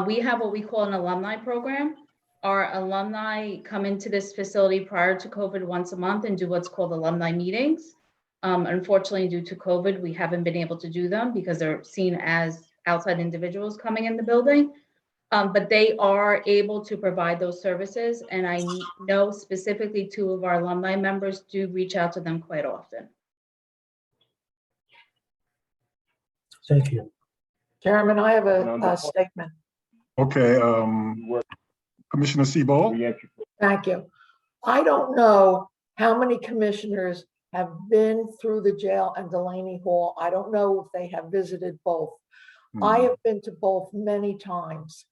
We have what we call an alumni program. Our alumni come into this facility prior to COVID once a month and do what's called alumni meetings. Unfortunately, due to COVID, we haven't been able to do them because they're seen as outside individuals coming in the building. But they are able to provide those services. And I know specifically 2 of our alumni members do reach out to them quite often. Thank you. Chairman, I have a statement. Okay, Commissioner Sebo. Thank you. I don't know how many commissioners have been through the jail and Delaney Hall. I don't know if they have visited both. I have been to both many times.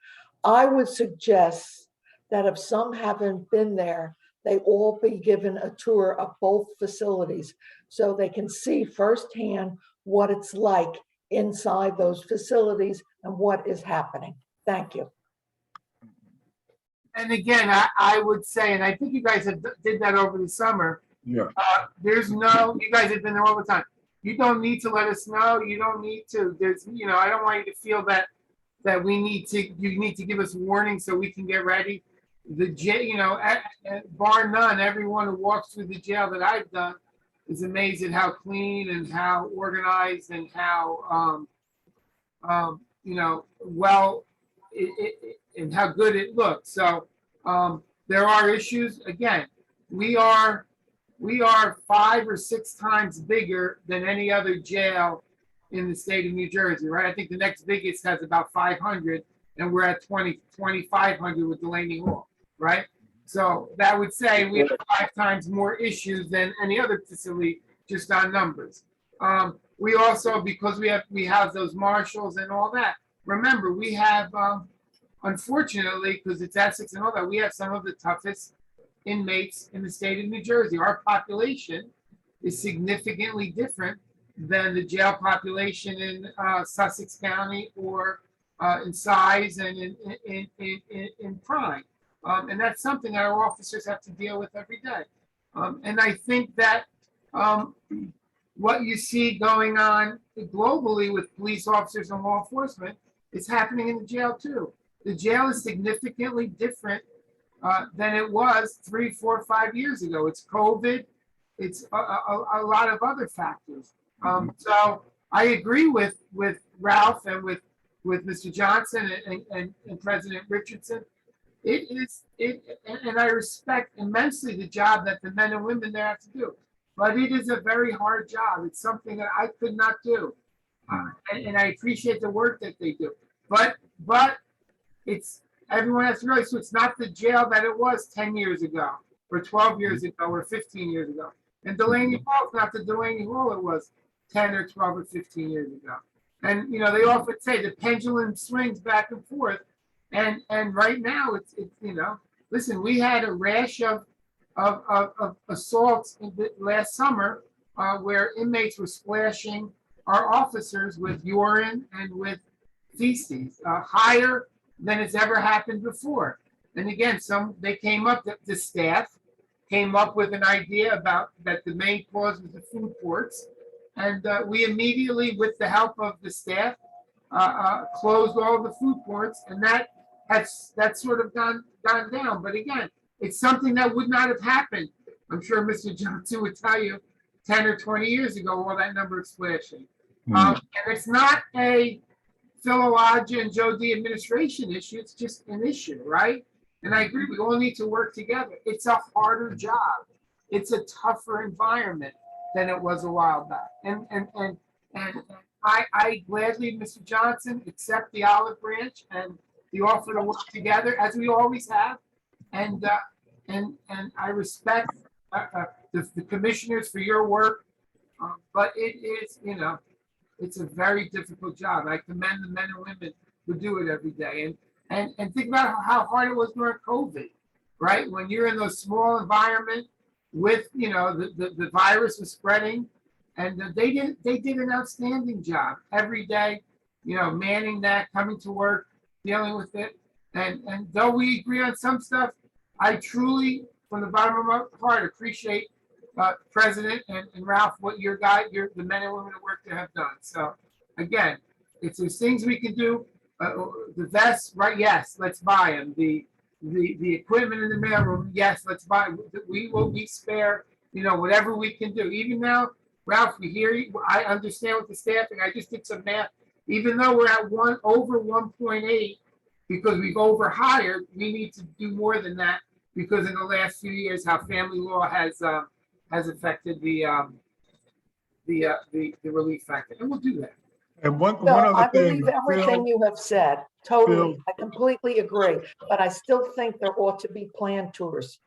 I would suggest that if some haven't been there, they all be given a tour of both facilities so they can see firsthand what it's like inside those facilities and what is happening. Thank you. And again, I would say, and I think you guys did that over the summer. Yeah. You guys have been there all the time. You don't need to let us know. You don't need to. I don't want you to feel that you need to give us warning so we can get ready. The jail, bar none, everyone who walks through the jail that I've done is amazed at how clean and how organized and how well and how good it looks. So there are issues. Again, we are 5 or 6 times bigger than any other jail in the state of New Jersey, right? I think the next biggest has about 500, and we're at 2,500 with Delaney Hall, right? So that would say we have 5 times more issues than any other facility just on numbers. We also, because we have those marshals and all that. Remember, we have, unfortunately, because it's Essex and all that, we have some of the toughest inmates in the state of New Jersey. Our population is significantly different than the jail population in Sussex County or in size and in crime. And that's something that our officers have to deal with every day. And I think that what you see going on globally with police officers and law enforcement is happening in the jail too. The jail is significantly different than it was 3, 4, 5 years ago. It's COVID. It's a lot of other factors. So I agree with Ralph and with Mr. Johnson and President Richardson. And I respect immensely the job that the men and women there have to do. But it is a very hard job. It's something that I could not do. And I appreciate the work that they do. But it's, everyone has to realize, so it's not the jail that it was 10 years ago, or 12 years ago, or 15 years ago. And Delaney Hall is not the Delaney Hall it was 10 or 12 or 15 years ago. And, you know, they often say the pendulum swings back and forth. And right now it's you know, listen, we had a rash of assaults last summer where inmates were splashing our officers with urine and with feces, higher than it's ever happened before. And again, they came up, the staff came up with an idea about that the main cause was the food ports. And we immediately, with the help of the staff, closed all the food ports, and that's sort of gone down. But again, it's something that would not have happened. I'm sure Mr. Johnson would tell you 10 or 20 years ago, all that number of splashing. And it's not a Philologia and Joe D administration issue. It's just an issue, right? And I agree, we all need to work together. It's a harder job. It's a tougher environment than it was a while back. And I gladly, Mr. Johnson, accept the olive branch and the offer to work together as we always have. And I respect the commissioners for your work, but it is, you know, it's a very difficult job. I commend the men and women who do it every day. And think about how hard it was during COVID, right? When you're in those small environment with, you know, the virus was spreading, and they did an outstanding job every day, you know, manning that, coming to work, dealing with it. And though we agree on some stuff, I truly, from the bottom of my heart, appreciate President and Ralph, what the men and women who work there have done. So again, if there's things we can do, the vests, right? Yes, let's buy them. The equipment in the mailroom, yes, let's buy. We will be spare, you know, whatever we can do. Even now, Ralph, we hear you. I understand with the staffing. I just did some math. Even though we're at over 1.8 because we've overhired, we need to do more than that because in the last few years, how family law has affected the relief factor, and we'll do that. And one No, other I thing, believe everything Phil, you have said, totally. Phil. I completely agree, but I still think there ought to be planned tours.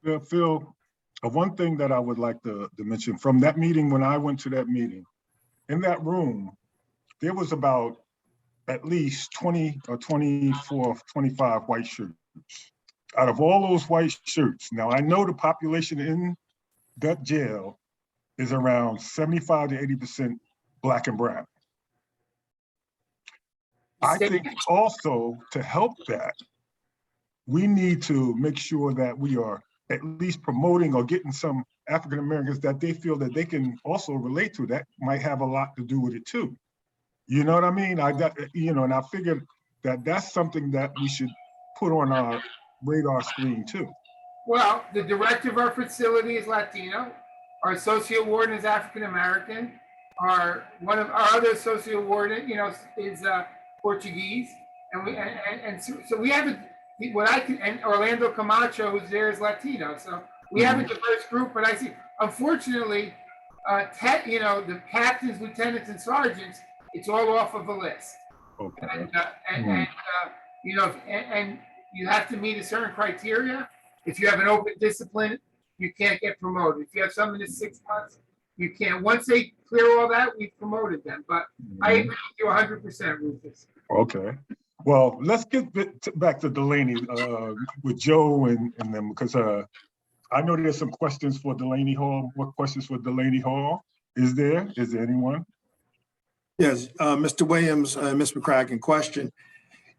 Phil, one thing that I would like to mention from that meeting, when I went to that meeting, in that room, there was about at least 20 or 24, 25 white shirts. Out of all those white shirts, now I know the population in that jail is around 75 to 80% Black and brown. I think also to help that, we need to make sure that we are at least promoting or getting some African Americans that they feel that they can also relate to. That might have a lot to do with it too. You know what I mean? And I figured that that's something that we should put on our radar screen too. Well, the director of our facility is Latino. Our associate warden is African American. One of our other associate warden, is Portuguese, and so we have and Orlando Camacho, who's there, is Latino. So we have a diverse group. But I see, unfortunately, the captains, lieutenants, and sergeants, it's all off of a list. Okay. And you have to meet a certain criteria. If you have an open discipline, you can't get promoted. If you have someone that's 6 months, you can't. Once they clear all that, we've promoted them. But I agree with you 100%, Rufus. Okay. Well, let's get back to Delaney with Joe and them, because I know there's some questions for Delaney Hall. What questions for Delaney Hall? Is there anyone? Yes, Mr. Williams, Ms. McCracken, question.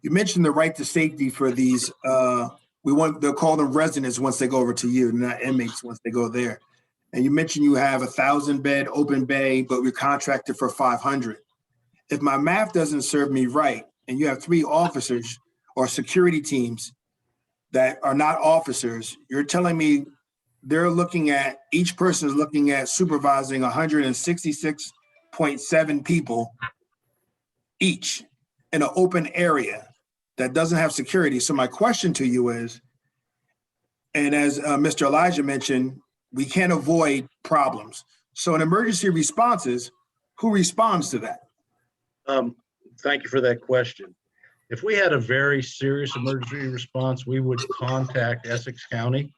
You mentioned the right to safety for these, they'll call them residents once they go over to you, not inmates once they go there. And you mentioned you have 1,000 bed open bay, but we're contracted for 500. If my math doesn't serve me right, and you have 3 officers or security teams that are not officers, you're telling me each person is looking at supervising 166 0.7 people each in an open area that doesn't have security. So my question to you is, and as Mr. Elijah mentioned, we can't avoid problems. So in emergency responses, who responds to that? Thank you for that question. If we had a very serious emergency response, we would contact Essex County,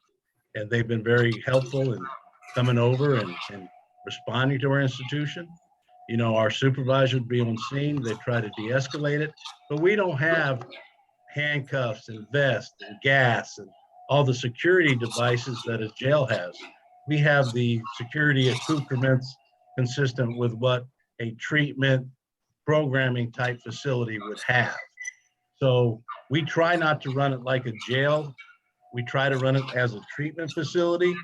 and they've been very helpful in coming over and responding to our institution. You know, our supervisor would be on scene, they try to de-escalate it, but we don't have handcuffs and vests and gas and all the security devices that a jail has. We have the security accoutrements consistent with what a treatment programming type facility would have. So we try not to run it like a jail. We try to run it as a treatment facility,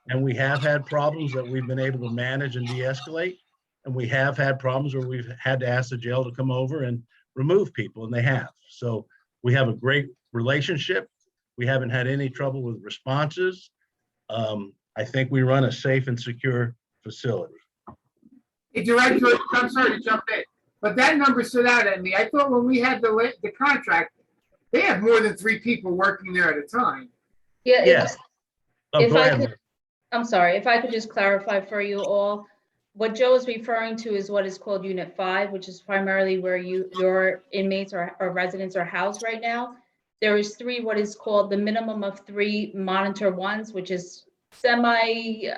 and we have had problems that we've been able to manage and de-escalate. And we have had problems where we've had to ask the jail to come over and remove people, and they have. So we have a great relationship. We haven't had any trouble with responses. I think we run a safe and secure facility. Hey, Director, I'm sorry to jump in, but that number stood out at me. I thought when we had the contract, they have more than 3 people working there at a time. Yeah. Yes. If Go I ahead. could, I'm sorry, if I could just clarify for you all, what Joe is referring to is what is called Unit 5, which is primarily where your inmates or residents are housed right now. There is 3, what is called the minimum of 3 monitor ones, which is semi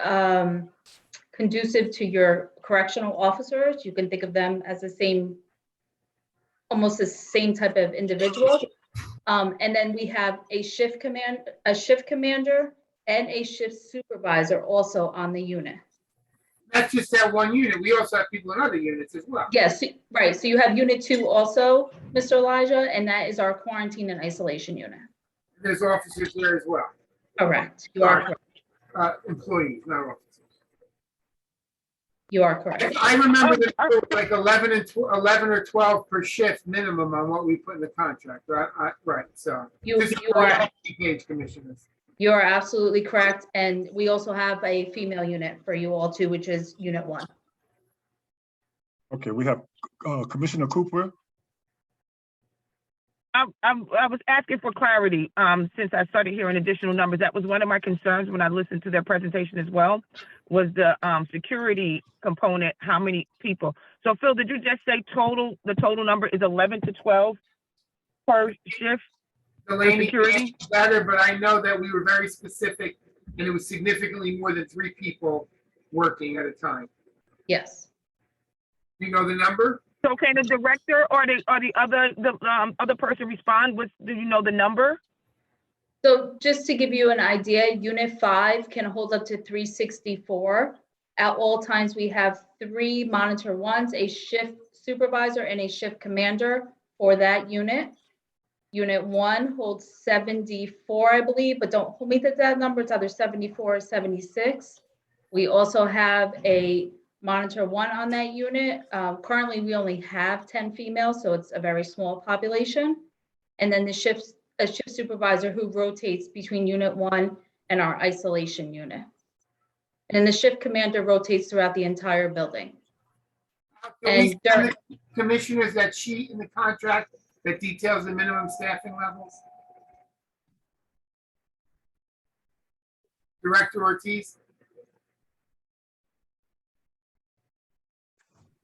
conducive to your correctional officers. You can think of them as the same, almost the same type of individual. And then we have a shift commander and a shift supervisor also on the unit. That's just that one unit. We also have people in other units as well. Yes, right. So you have Unit 2 also, Mr. Elijah, and that is our quarantine and isolation unit. There's officers there as well. Correct. You are correct. Employees, not officers. You are correct. I remember that there was like 11 or 12 per shift minimum on what we put in the contract, right? Right, so. You are. Commissioners. You are absolutely correct. And we also have a female unit for you all too, which is Unit 1. Okay, we have Commissioner Cooper. I was asking for clarity since I started hearing additional numbers. That was one of my concerns when I listened to their presentation as well, was the security component, how many people. So Phil, did you just say the total number is 11 to 12 per shift? Delaney, better, but I know that we were very specific and it was significantly more than 3 people working at a time. Yes. You know the number? So can the director or the other person respond? Do you know the number? So just to give you an idea, Unit 5 can hold up to 364. At all times, we have 3 monitor ones, a shift supervisor and a shift commander for that unit. Unit 1 holds 74, I believe, but don't hold me to that number. It's either 74 or 76. We also have a monitor 1 on that unit. Currently, we only have 10 females, so it's a very small population. And then a shift supervisor who rotates between Unit 1 and our isolation unit. And the shift commander rotates throughout the entire building. And commissioners, that sheet in the contract that details the minimum staffing levels? Director Ortiz?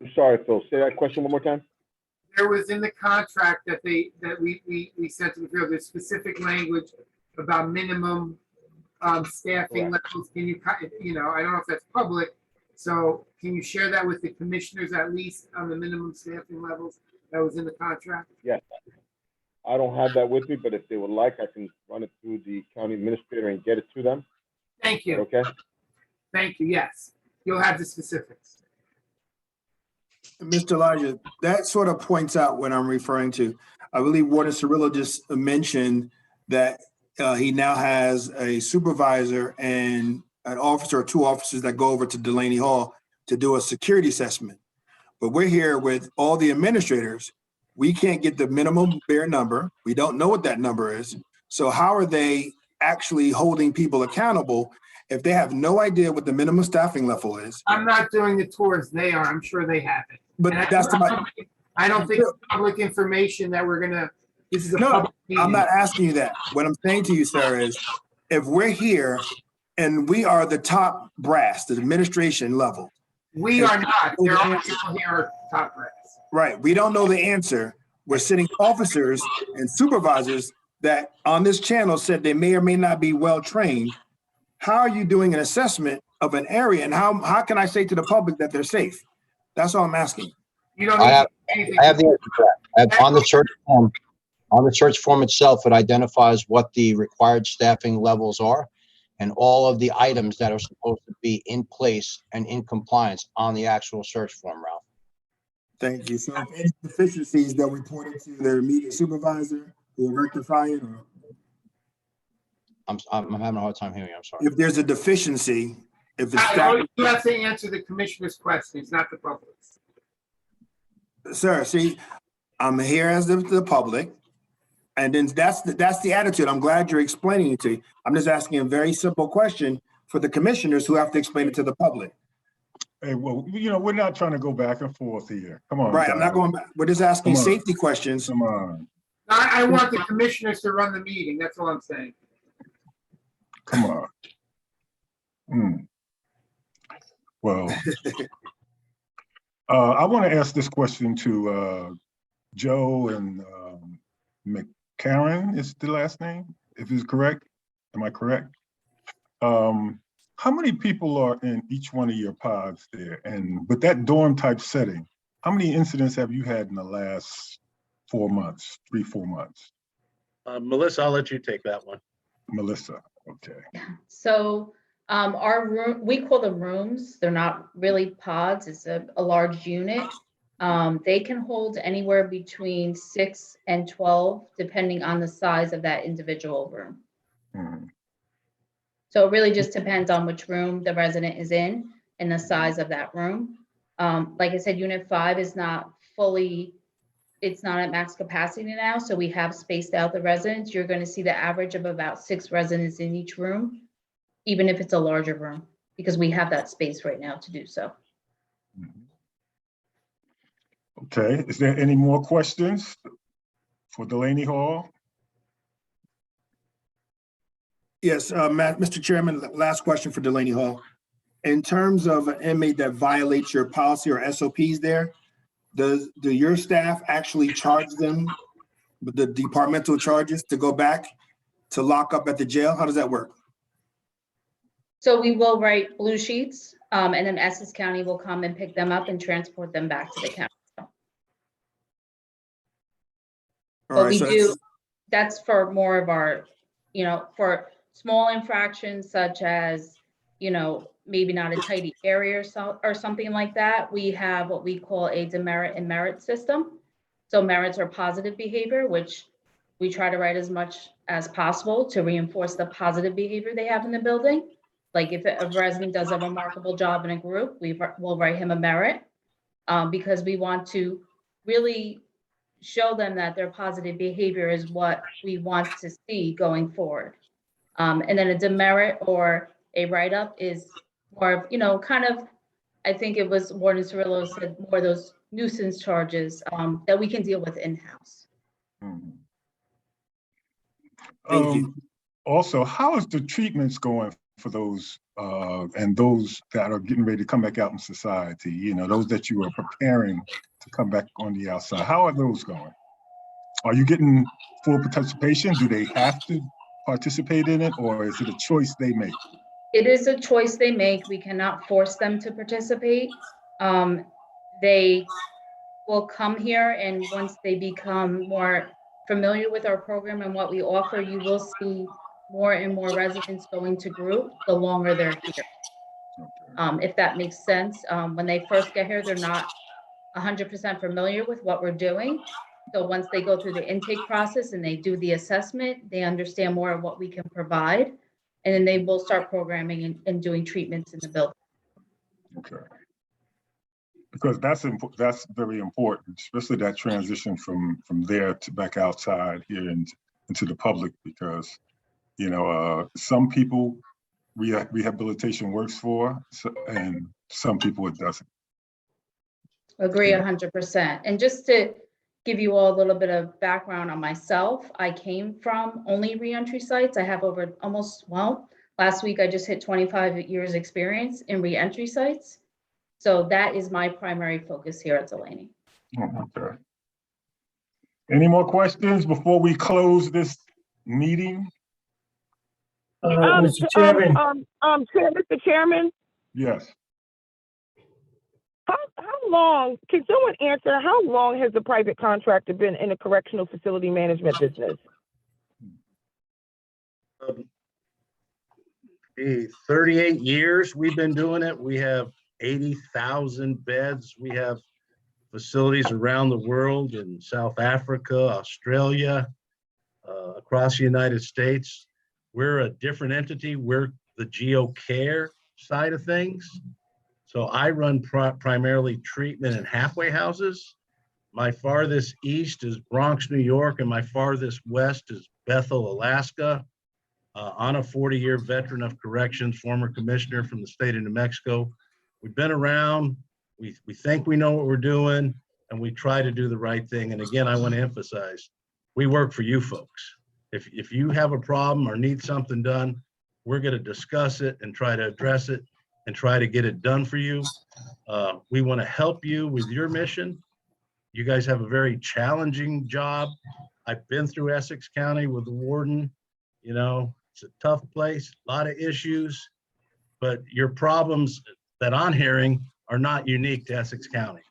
I'm sorry, Phil, say that question one more time. There was in the contract that we sent to the field, there's specific language about minimum staffing levels. Can you, I don't know if that's public, so can you share that with the commissioners at least on the minimum staffing levels that was in the contract? Yes. I don't have that with me, but if they would like, I can run it through the county administrator and get it to them. Thank you. Okay. Thank you. Yes, you'll have the specifics. Mr. Elijah, that sort of points out what I'm referring to. I believe Warden Cirillo just mentioned that he now has a supervisor and an officer or 2 officers that go over to Delaney Hall to do a security assessment. But we're here with all the administrators. We can't get the minimum bare number. We don't know what that number is. So how are they actually holding people accountable if they have no idea what the minimum staffing level is, I'm not doing the tours. They are. I'm sure they have it. but And that's my, I don't think it's public information that we're gonna, this is a no, public I'm meeting. not asking you that. What I'm saying to you, sir, is if we're here and we are the top brass, the administration level. We if are we not. don't know There the are answer- people here are top brass. Right, we don't know the answer. We're sitting officers and supervisors that on this channel said they may or may not be well-trained. How are you doing an assessment of an area and how can I say to the public that they're safe? That's all I'm asking. You don't I need to have, do anything. I have the answer to that. On the search form itself, it identifies what the required staffing levels are and all of the items that are supposed to be in place and in compliance on the actual search form, Ralph. Thank you. So if any deficiencies, they'll report it to their immediate supervisor who will rectify it, or I'm having a hard time hearing you. I'm sorry. if there's a deficiency, if it's You have to answer the commissioner's questions, not the public's. Sir, see, I'm here as the public, and then that's the attitude. I'm glad you're explaining it to you. I'm just asking a very simple question for the commissioners who have to explain it to the public. Hey, well, we're not trying to go back and forth here. Come on. Right, I'm not guys. going back. We're just asking Come on. safety questions. Come on. I want the commissioners to run the meeting. That's all I'm saying. Come on. Well, I want to ask this question to Joe and McCarron is the last name, if it's correct. Am I correct? How many people are in each one of your pods there? And with that dorm type setting, how many incidents have you had in the last 4 months, 3-4 months? Melissa, I'll let you take that one. Melissa, okay. So our room, we call them rooms. They're not really pods. It's a large unit. They can hold anywhere between 6 and 12, depending on the size of that individual room. Mhm. So it really just depends on which room the resident is in and the size of that room. Like I said, unit 5 is not fully, it's not at max capacity now. So we have spaced out the residents. You're going to see the average of about 6 residents in each room, even if it's a larger room, because we have that space right now to do so. Okay, is there any more questions for Delaney Hall? Yes, Mr. Chairman, last question for Delaney Hall. In terms of an inmate that violates your policy or SOPs there, do your staff actually charge them with the departmental charges to go back to lock up at the jail? How does that work? So we will write blue sheets, and then Essex County will come and pick them up and transport them back to the county. But we do, that's for more of our, for small infractions such as, maybe not a tidy area or something like that. We have what we call a demerit and merit system. So merits are positive behavior, which we try to write as much as possible to reinforce the positive behavior they have in the building. Like if a resident does a remarkable job in a group, we'll write him a merit because we want to really show them that their positive behavior is what we want to see going forward. And then a demerit or a write-up is more of, kind of, I think it was Warden Cirillo said, more of those nuisance charges that we can deal with in-house. Also, how is the treatments going for those and those that are getting ready to come back out in society? Those that you are preparing to come back on the outside. How are those going? Are you getting full participation? Do they have to participate in it, or is it a choice they make? It is a choice they make. We cannot force them to participate. They will come here, and once they become more familiar with our program and what we offer, you will see more and more residents going to group the longer they're here. If that makes sense. When they first get here, they're not 100% familiar with what we're doing. So once they go through the intake process and they do the assessment, they understand more of what we can provide. And then they will start programming and doing treatments in the building. Okay. Because that's very important, especially that transition from there to back outside here and into the public, because some people rehabilitation works for, and some people it doesn't. Agree 100%. And just to give you all a little bit of background on myself, I came from only reentry sites. I have over last week I just hit 25 years experience in reentry sites. So that is my primary focus here at Delaney. Okay. Any more questions before we close this meeting? Mr. Chairman. Mr. Chairman, Yes. how long, can someone answer, how long has the private contractor been in the correctional facility management business? 38 years we've been doing it. We have 80,000 beds. We have facilities around the world in South Africa, Australia, across the United States. We're a different entity. We're the GeoCare side of things. So I run primarily treatment and halfway houses. My farthest east is Bronx, New York, and my farthest west is Bethel, Alaska. I'm a 40-year veteran of corrections, former commissioner from the state of New Mexico. We've been around, we think we know what we're doing, and we try to do the right thing. And again, I want to emphasize, we work for you folks. If you have a problem or need something done, we're going to discuss it and try to address it and try to get it done for you. We want to help you with your mission. You guys have a very challenging job. I've been through Essex County with the warden. You know, it's a tough place, a lot of issues, but your problems that I'm hearing are not unique to Essex County.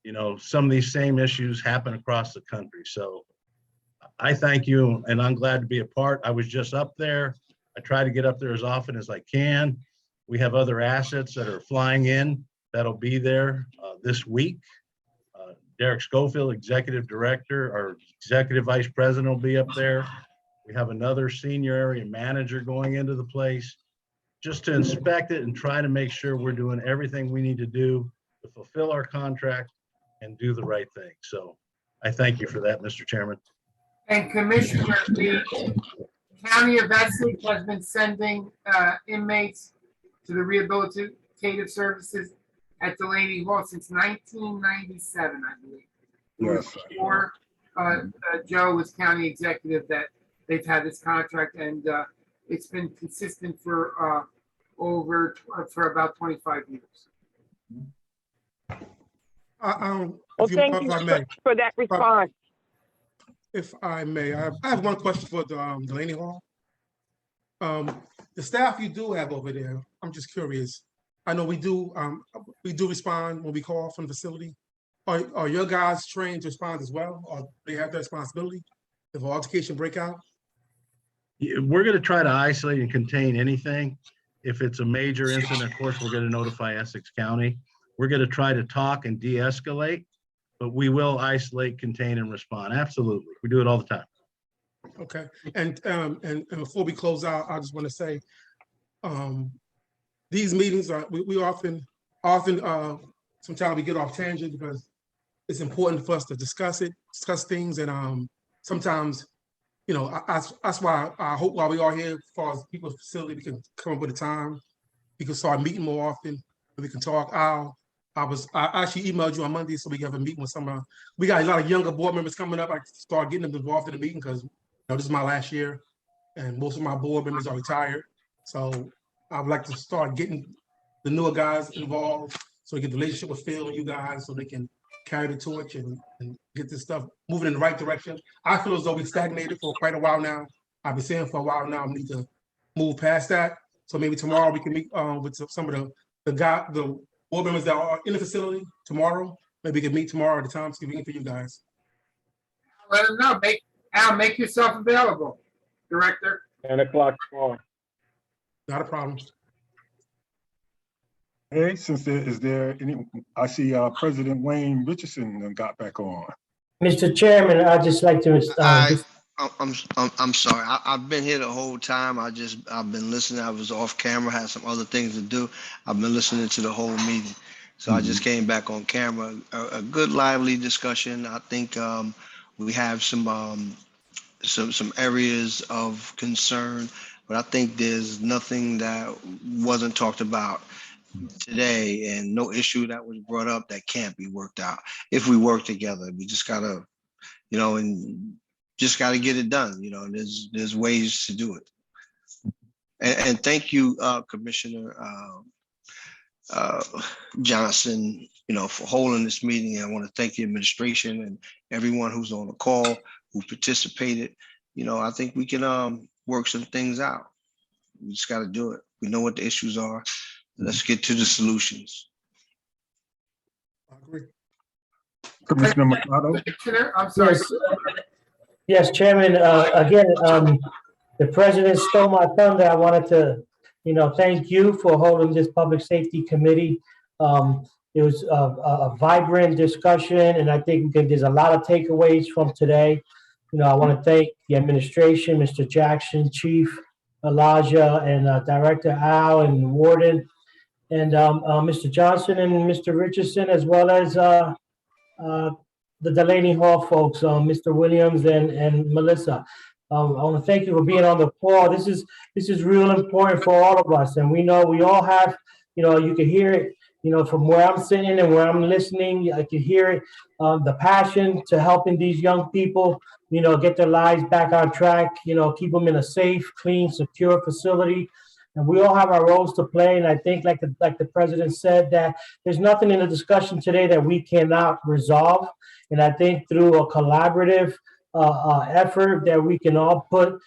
You know, some of these same issues happen across the country. So I thank you, and I'm glad to be a part. I was just up there. I try to get up there as often as I can. We have other assets that are flying in that'll be there this week. Derek Schofield, Executive Director, or Executive Vice President will be up there. We have another senior area manager going into the place just to inspect it and try to make sure we're doing everything we need to do to fulfill our contract and do the right thing. So I thank you for that, Mr. Chairman. And Commissioner, the County of Essex has been sending inmates to the rehabilitative services at Delaney Hall since 1997, I believe. Yes. Before Joe was county executive, that they've had this contract, and it's been consistent for for about 25 years. Well, thank you for that response. If I may, I have one question for the Delaney Hall. The staff you do have over there, I'm just curious. I know we do respond when we call from the facility. Are your guys trained to respond as well, or they have that responsibility if an altercation break out? We're going to try to isolate and contain anything. If it's a major incident, of course, we're going to notify Essex County. We're going to try to talk and de-escalate, but we will isolate, contain, and respond. Absolutely. We do it all the time. Okay. And before we close out, I just want to say, these meetings are, we often, sometimes we get off tangent because it's important for us to discuss things. And sometimes, you know, that's why I hope while we are here, as far as people's facility, we can come up with a time. We can start meeting more often, and we can talk. I actually emailed you on Monday so we can have a meeting with some. We got a lot of younger board members coming up. I start getting them involved in the meeting because, you know, this is my last year, and most of my board members are retired. So I would like to start getting the newer guys involved so we get the relationship with Phil and you guys so they can carry the torch and get this stuff moving in the right direction. I feel as though we stagnated for quite a while now. I've been saying for a while now, we need to move past that. So maybe tomorrow we can meet with some of the board members that are in the facility tomorrow. Maybe we can meet tomorrow at the time, convenient for you guys. Let them know. Make yourself available, Director. 10 o'clock tomorrow. Not a problem. Hey, is there any, I see President Wayne Richardson got back on. Mr. Chairman, I'd just like to. I'm sorry. I've been here the whole time. I've been listening. I was off camera, had some other things to do. I've been listening to the whole meeting. So I just came back on camera. A good lively discussion. I think we have some areas of concern. but I think there's nothing that wasn't talked about today and no issue that was brought up that can't be worked out if we work together. We just gotta, and just gotta get it done. And there's ways to do it. And thank you, Commissioner Johnson, for holding this meeting. And I want to thank the administration and everyone who's on the call, who participated. I think we can work some things out. We just got to do it. We know what the issues are. Let's get to the solutions. I agree. Commissioner Mercado? I'm sorry. Yes, Chairman, again, the president stole my thunder. I wanted to, thank you for holding this Public Safety Committee. It was a vibrant discussion, and I think there's a lot of takeaways from today. I want to thank the administration, Mr. Jackson, Chief Elijah, and Director Al, and the Warden, and Mr. Johnson and Mr. Richardson, as well as the Delaney Hall folks, Mr. Williams and Melissa. I want to thank you for being on the call. This is real important for all of us, and we know we all have. You can hear it. From where I'm sitting and where I'm listening, I can hear it. The passion to helping these young people, get their lives back on track. Keep them in a safe, clean, secure facility. And we all have our roles to play. And I think, like the president said, that there's nothing in the discussion today that we cannot resolve. And I think through a collaborative effort that we can all put,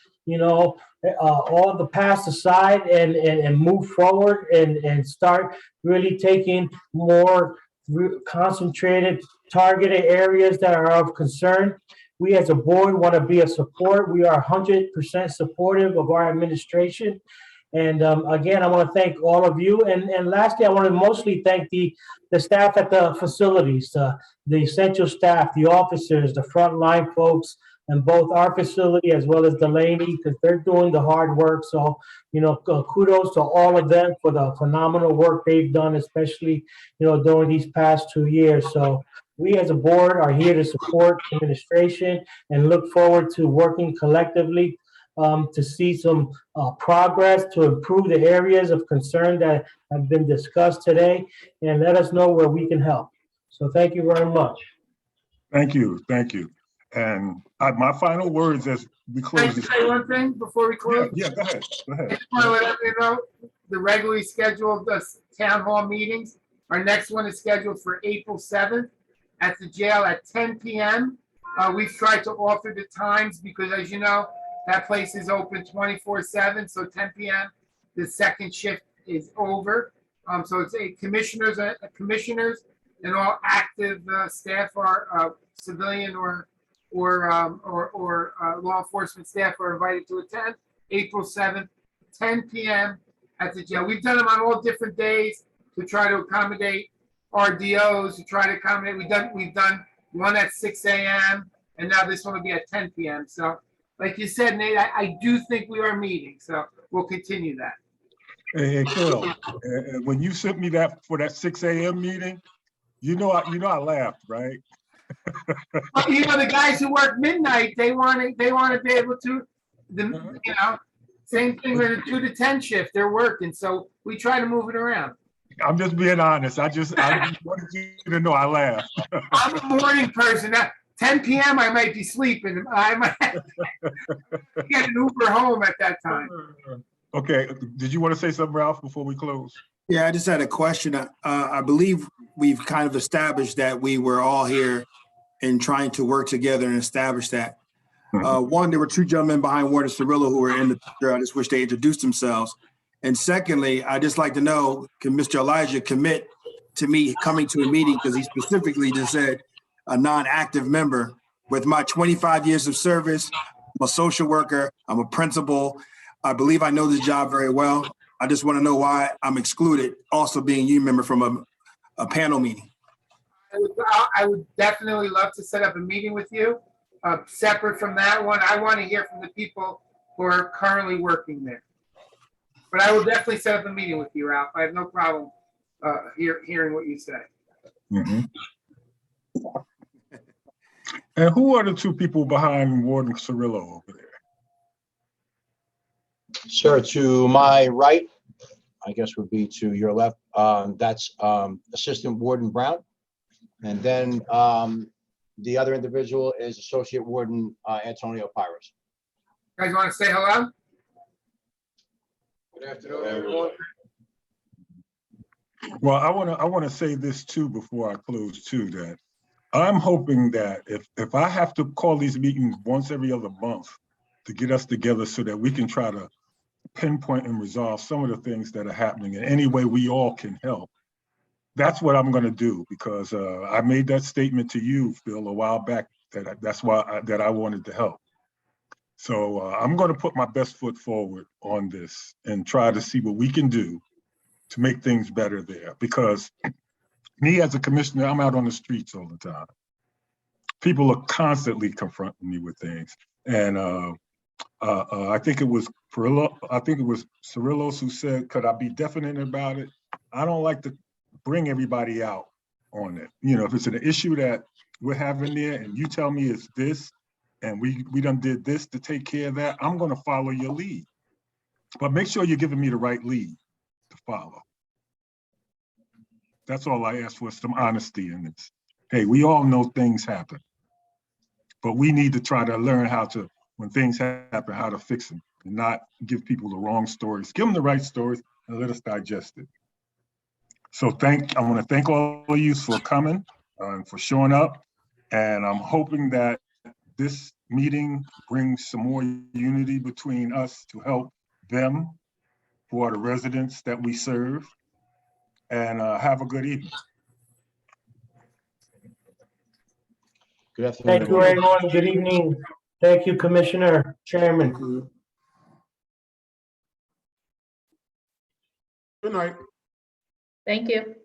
all the past aside and move forward and start really taking more concentrated, targeted areas that are of concern. We as a board want to be a support. We are 100% supportive of our administration. And again, I want to thank all of you. And lastly, I want to mostly thank the staff at the facilities, the essential staff, the officers, the frontline folks, and both our facility as well as Delaney, because they're doing the hard work. So, kudos to all of them for the phenomenal work they've done, especially, during these past 2 years. So we as a board are here to support administration and look forward to working collectively to see some progress to improve the areas of concern that have been discussed today, and let us know where we can help. So thank you very much. Thank you. And my final words as we close. Can I say one thing before we close? Yeah, go ahead. I just want to let everybody know the regularly scheduled town hall meetings. Our next one is scheduled for April 7th at the jail at 10 p.m. We've tried to alter the times because, as you know, that place is open 24/7. So 10 p.m. the second shift is over. So it's commissioners and all active staff are civilian or law enforcement staff are invited to attend April 7th, 10 p.m. at the jail. We've done them on all different days to try to accommodate RDOs, to try to accommodate. We've done one at 6 a.m. and now this one will be at 10 p.m. So like you said, Nate, I do think we are meeting. So we'll continue that. Hey, Phil, when you sent me that for that 6 a.m. meeting, I laughed, right? Well, the guys who work midnight, they want to be able to, same thing with the 2 to 10 shift. They're working, so we try to move it around. I'm just being honest. I just wanted you to know I laughed. I'm a morning person. At 10 p.m. I might be sleeping. I might get an Uber home at that time. Okay. Did you want to say something, Ralph, before we close? Yeah, I just had a question. I believe we've kind of established that we were all here and trying to work together and establish that. One, there were 2 gentlemen behind Warden Cirillo who were in the picture. I just wish they introduced themselves. And secondly, I'd just like to know, can Mr. Elijah commit to me coming to a meeting, because he specifically just said a non-active member. With my 25 years of service, I'm a social worker, I'm a principal. I believe I know this job very well. I just want to know why I'm excluded, also being a union member from a panel meeting. I would definitely love to set up a meeting with you, separate from that one. I want to hear from the people who are currently working there. But I will definitely set up a meeting with you, Ralph. I have no problem hearing what you say. Mm-hmm. And who are the 2 people behind Warden Cirillo over there? Sir, to my right, I guess would be to your left, that's Assistant Warden Brown. And then the other individual is Associate Warden Antonio Pires. You guys want to say hello? Good afternoon, everyone. Well, I want to say this too before I close too, that I'm hoping that if I have to call these meetings once every other month to get us together so that we can try to pinpoint and resolve some of the things that are happening in any way we all can help, that's what I'm going to do, because I made that statement to you, Phil, a while back that's why I wanted to help. So I'm going to put my best foot forward on this and try to see what we can do to make things better there, because me as a commissioner, I'm out on the streets all the time. People are constantly confronting me with things. And I think it was Cirillos who said, could I be definite about it? I don't like to bring everybody out on it. You know, if it's an issue that we're having there and you tell me it's this, and we done did this to take care of that, I'm gonna follow your lead. But make sure you're giving me the right lead to follow. That's all I ask for, some honesty in this. Hey, we all know things happen, but we need to try to learn how to, when things happen, how to fix them and not give people the wrong stories. Give them the right stories and let us digest it. So I want to thank all of you for coming and for showing up. And I'm hoping that this meeting brings some more unity between us to help them, who are the residents that we serve. And have a good evening. Good afternoon. Thank you, everyone. Good evening. Thank you, Commissioner, Chairman. Good night. Thank you.